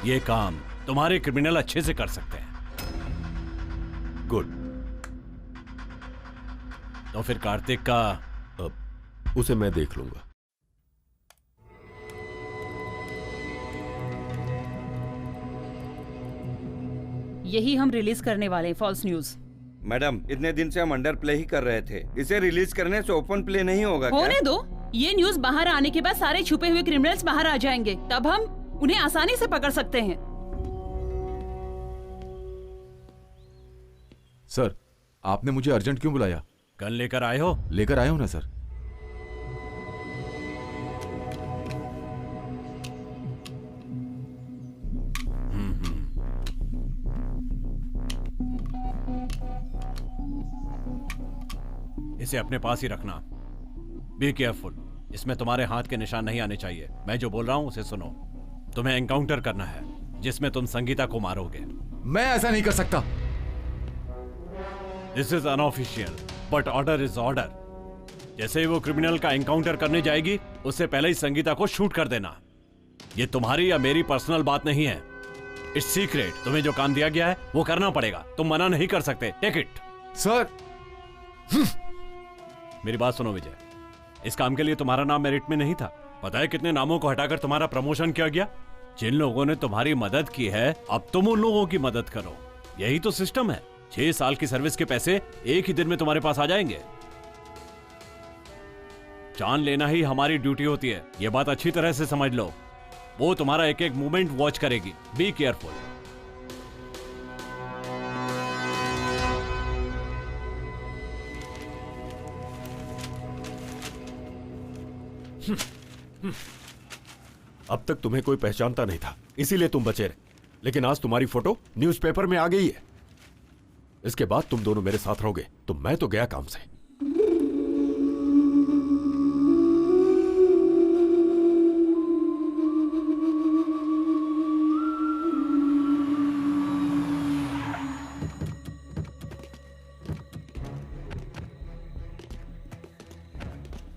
ये काम तुम्हारे क्रिमिनल अच्छे से कर सकते हैं। गुड। तो फिर कार्तिक का उसे मैं देख लूंगा। यही हम रिलीज करने वाले हैं, फॉल्स न्यूज। मैडम, इतने दिन से हम अंडर प्ले ही कर रहे थे। इसे रिलीज करने से ओपन प्ले नहीं होगा क्या? होने दो। ये न्यूज बाहर आने के बाद सारे छुपे हुए क्रिमिनल्स बाहर आ जाएंगे, तब हम उन्हें आसानी से पकड़ सकते हैं। सर, आपने मुझे अर्जेंट क्यों बुलाया? गन लेकर आए हो? लेकर आया हूं ना सर। इसे अपने पास ही रखना। Be careful. इसमें तुम्हारे हाथ के निशान नहीं आने चाहिए। मैं जो बोल रहा हूं उसे सुनो। तुम्हें एनकाउंटर करना है जिसमें तुम संगीता को मारोगे। मैं ऐसा नहीं कर सकता। This is unofficial but order is order. जैसे ही वो क्रिमिनल का एनकाउंटर करने जाएगी, उससे पहले ही संगीता को शूट कर देना। ये तुम्हारी या मेरी पर्सनल बात नहीं है। It's secret. तुम्हें जो काम दिया गया है वो करना पड़ेगा। तुम मना नहीं कर सकते। Take it. सर, मेरी बात सुनो विजय, इस काम के लिए तुम्हारा नाम मेरिट में नहीं था। पता है कितने नामों को हटाकर तुम्हारा प्रमोशन किया गया? जिन लोगों ने तुम्हारी मदद की है, अब तुम उन लोगों की मदद करो। यही तो सिस्टम है। 6 साल की सर्विस के पैसे एक ही दिन में तुम्हारे पास आ जाएंगे। जान लेना ही हमारी ड्यूटी होती है। यह बात अच्छी तरह से समझ लो। वो तुम्हारा एक एक मूवमेंट वॉच करेगी। Be careful. अब तक तुम्हें कोई पहचानता नहीं था, इसीलिए तुम बचे रहे। लेकिन आज तुम्हारी फोटो न्यूज़पेपर में आ गई है। इसके बाद तुम दोनों मेरे साथ रहोगे तो मैं तो गया काम से।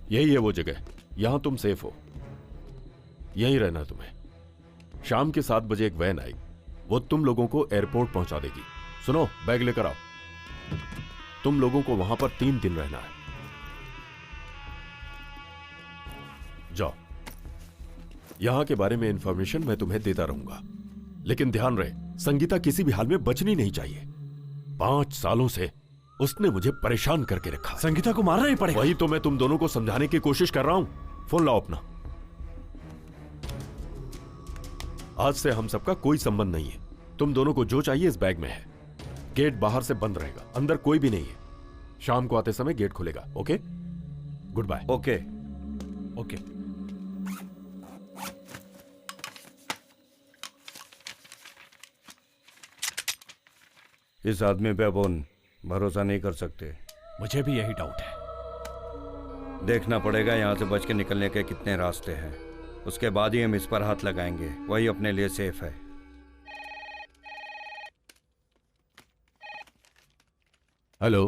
यही है वो जगह, यहां तुम सेफ हो। यहीं रहना तुम्हें। शाम के 7 बजे एक वैन आई, वो तुम लोगों को एयरपोर्ट पहुंचा देगी। सुनो, बैग लेकर आओ। तुम लोगों को वहां पर 3 दिन रहना है। जाओ। यहां के बारे में इंफॉर्मेशन मैं तुम्हें देता रहूंगा, लेकिन ध्यान रहे, संगीता किसी भी हाल में बचनी नहीं चाहिए। 5 सालों से उसने मुझे परेशान करके रखा। संगीता को मारना ही पड़ेगा। वही तो मैं तुम दोनों को समझाने की कोशिश कर रहा हूं। फोन लाओ अपना। आज से हम सबका कोई संबंध नहीं है। तुम दोनों को जो चाहिए इस बैग में है। गेट बाहर से बंद रहेगा, अंदर कोई भी नहीं है। शाम को आते समय गेट खुलेगा। Okay, goodbye. Okay okay. इस आदमी पे अपन भरोसा नहीं कर सकते। मुझे भी यही डाउट है। देखना पड़ेगा यहाँ से बच के निकलने के कितने रास्ते हैं, उसके बाद ही हम इस पर हाथ लगाएंगे। वही अपने लिए सेफ है। हेलो,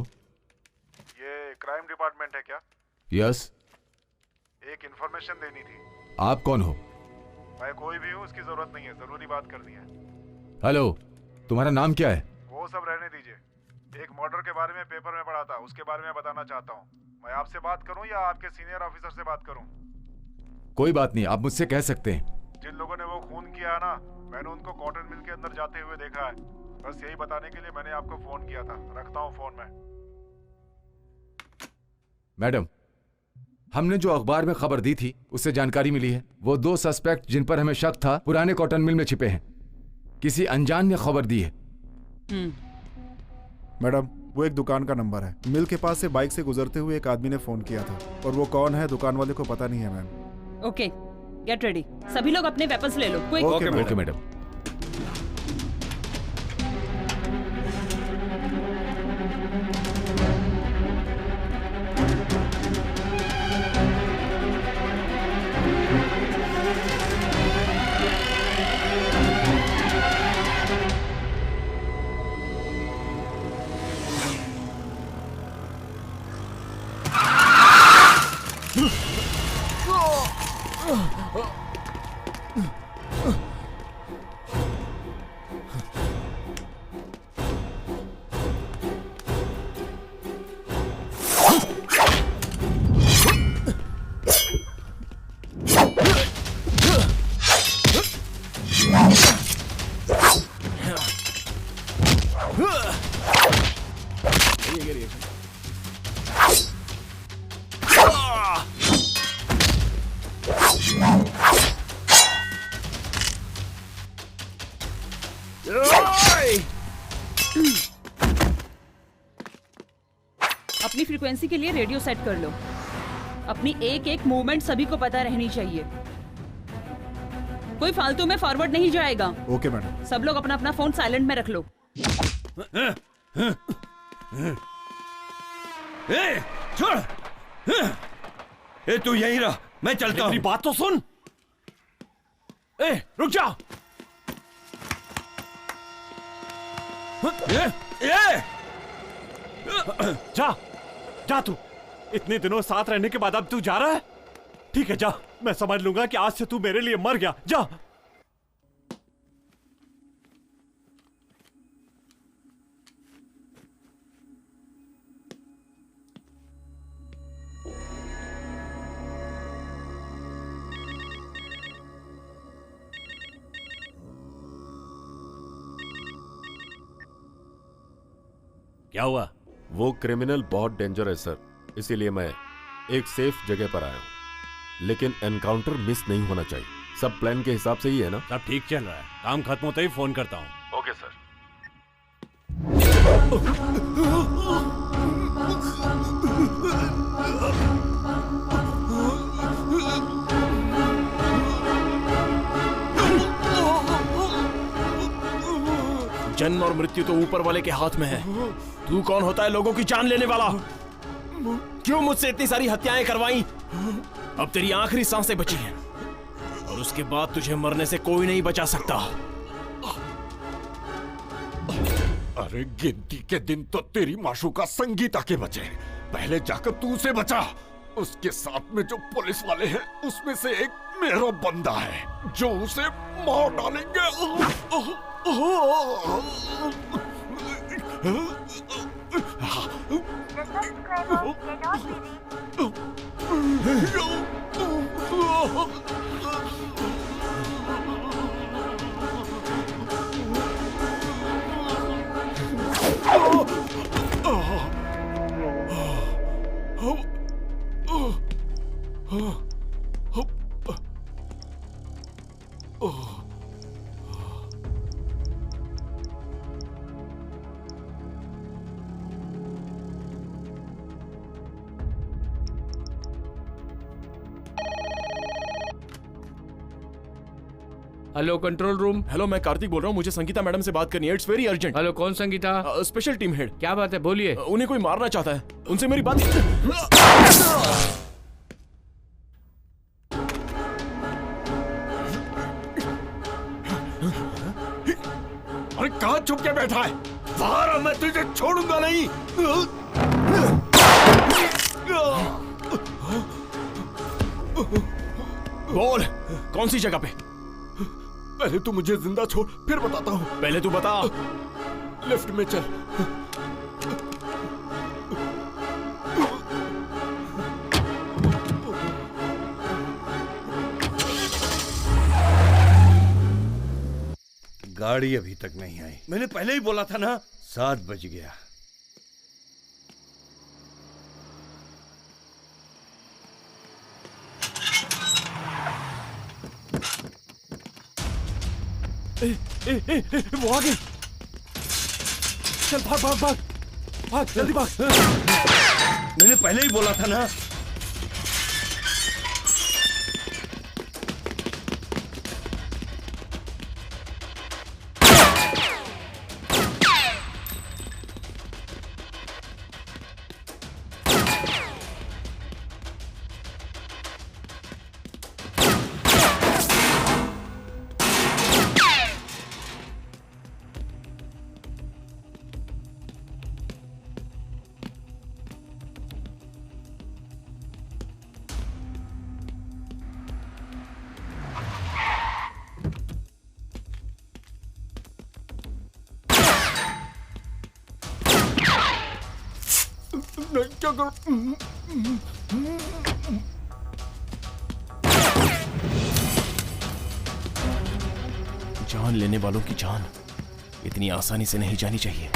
ये क्राइम डिपार्टमेंट है क्या? यस। एक इंफॉर्मेशन देनी थी। आप कौन हो? मैं कोई भी हूँ, उसकी जरूरत नहीं है, जरूरी बात करनी है। हेलो, तुम्हारा नाम क्या है? वो सब रहने दीजिए। एक मर्डर के बारे में पेपर में पढ़ा था, उसके बारे में बताना चाहता हूँ। मैं आपसे बात करूँ या आपके सीनियर ऑफिसर से बात करूँ? कोई बात नहीं, आप मुझसे कह सकते हैं। जिन लोगों ने वो खून किया है ना, मैंने उनको कॉटन मिल के अंदर जाते हुए देखा है। बस यही बताने के लिए मैंने आपको फोन किया था। रखता हूँ फोन में। मैडम, हमने जो अखबार में खबर दी थी उससे जानकारी मिली है। वो 2 सस्पेक्ट जिन पर हमें शक था पुराने कॉटन मिल में छिपे हैं। किसी अनजान ने खबर दी है। मैडम, वो एक दुकान का नंबर है। मिल के पास से बाइक से गुजरते हुए एक आदमी ने फोन किया था, और वो कौन है दुकान वाले को पता नहीं है मैम। Okay, get ready. सभी लोग अपने वेपन्स ले लो। क्विक। Okay madam. अपनी फ्रीक्वेंसी के लिए रेडियो सेट कर लो। अपनी एक एक मूवमेंट सभी को पता रहनी चाहिए। कोई फालतू में फॉरवर्ड नहीं जाएगा। Okay madam. सब लोग अपना अपना फोन साइलेंट में रख लो। छोड़। तू यहीं रह, मैं चलता हूँ। मेरी बात तो सुन। रुक जा। जा जा, तू इतने दिनों साथ रहने के बाद अब तू जा रहा है। ठीक है, जा। मैं समझ लूंगा कि आज से तू मेरे लिए मर गया। जा। क्या हुआ? वो क्रिमिनल बहुत डेंजर है सर, इसीलिए मैं एक सेफ जगह पर आया हूँ। लेकिन एनकाउंटर मिस नहीं होना चाहिए। सब प्लान के हिसाब से ही है ना? सब ठीक चल रहा है। काम खत्म होते ही फोन करता हूँ। Okay sir. जन्म और मृत्यु तो ऊपर वाले के हाथ में है। तू कौन होता है लोगों की जान लेने वाला? क्यों मुझसे इतनी सारी हत्याएं करवाई? अब तेरी आखिरी सांसें बची हैं और उसके बाद तुझे मरने से कोई नहीं बचा सकता। अरे गिनती के दिन तो तेरी माशूका संगीता के बचे, पहले जाकर तू उसे बचा। उसके साथ में जो पुलिस वाले हैं उसमें से एक मेरा बंदा है जो उसे मार डालेंगे। Hello control room. हेलो, मैं कार्तिक बोल रहा हूँ। मुझे संगीता मैडम से बात करनी है। It's very urgent. हेलो, कौन संगीता? Special team head. क्या बात है, बोलिए। उन्हें कोई मारना चाहता है, उनसे मेरी बात। अरे कहाँ छुप के बैठा है? बाहर आ, मैं तुझे छोड़ूंगा नहीं। बोल, कौन सी जगह पे? पहले तू मुझे जिंदा छोड़, फिर बताता हूँ। पहले तू बता। लिफ्ट में चल। गाड़ी अभी तक नहीं आई। मैंने पहले ही बोला था ना, 7 बज गया। वो आ गई। चल भाग भाग भाग भाग, जल्दी भाग। मैंने पहले ही बोला था ना। क्या करूं? जान लेने वालों की जान इतनी आसानी से नहीं जानी चाहिए।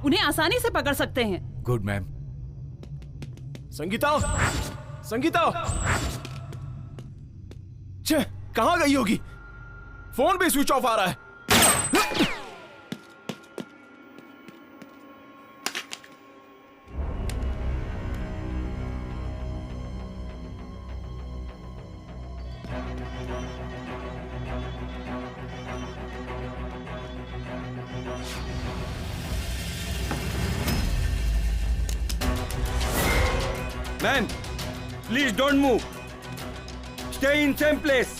उन्हें आसानी से पकड़ सकते हैं। Good ma'am. संगीता, संगीता, छे, कहां गई होगी? फोन भी स्विच ऑफ आ रहा है। Man, please don't move. Stay in same place.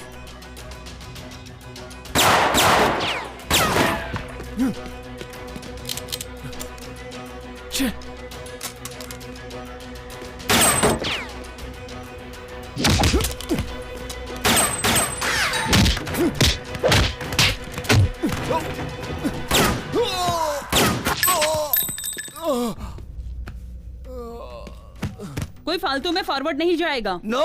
कोई फालतू में फॉरवर्ड नहीं जाएगा। नो!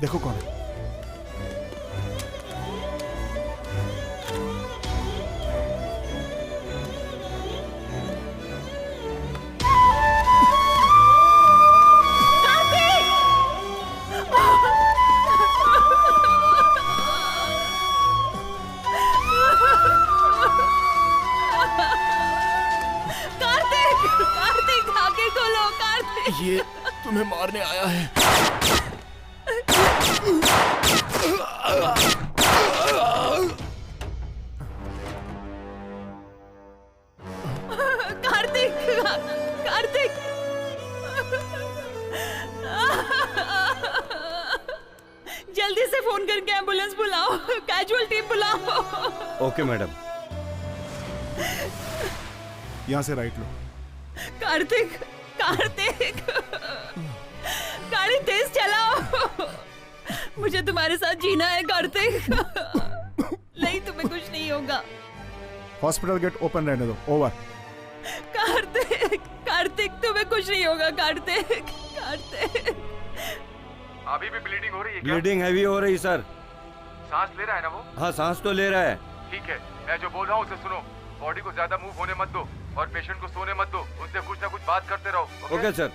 देखो कौन है। ये तुम्हें मारने आया है। कार्तिक, कार्तिक, जल्दी से फोन करके एम्बुलेंस बुलाओ, कैजुअल टीम बुलाओ। Okay madam. यहाँ से राइट लो। कार्तिक, कार्तिक, गाड़ी तेज चलाओ। मुझे तुम्हारे साथ जीना है कार्तिक। नहीं, तुम्हें कुछ नहीं होगा। हॉस्पिटल गेट ओपन रहने दो। ओवर। कार्तिक, कार्तिक, तुम्हें कुछ नहीं होगा कार्तिक, कार्तिक। अभी भी ब्लीडिंग हो रही है क्या? ब्लीडिंग हैवी हो रही सर। सांस ले रहा है ना वो? हाँ, सांस तो ले रहा है। ठीक है, मैं जो बोल रहा हूँ उसे सुनो। बॉडी को ज्यादा मूव होने मत दो और पेशेंट को सोने मत दो। उनसे कुछ ना कुछ बात करते रहो। Okay sir.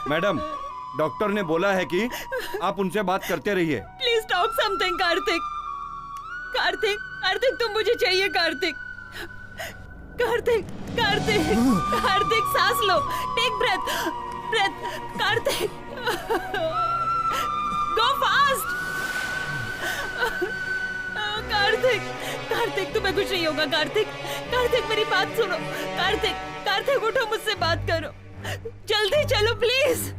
मैडम, डॉक्टर ने बोला है कि आप उनसे बात करते रहिए। Please talk something Kartik. Kartik, Kartik तुम मुझे चाहिए कार्तिक। कार्तिक, कार्तिक, कार्तिक सांस लो, take breath, breath, Kartik, go fast. Kartik, Kartik तुम्हें कुछ नहीं होगा कार्तिक। कार्तिक मेरी बात सुनो। कार्तिक, कार्तिक उठो, मुझसे बात करो, जल्दी चलो please.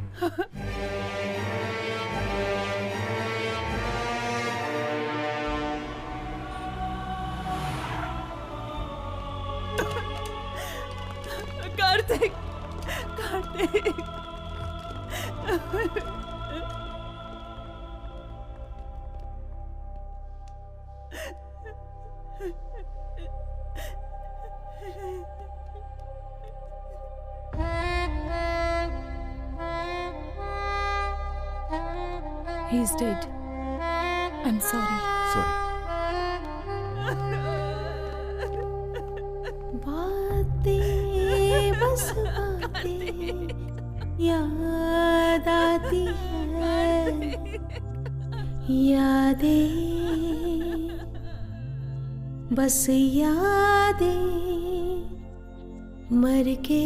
Kartik, Kartik, He's dead. I'm sorry. बातें बस बातें याद आती है, यादें बस यादें मर के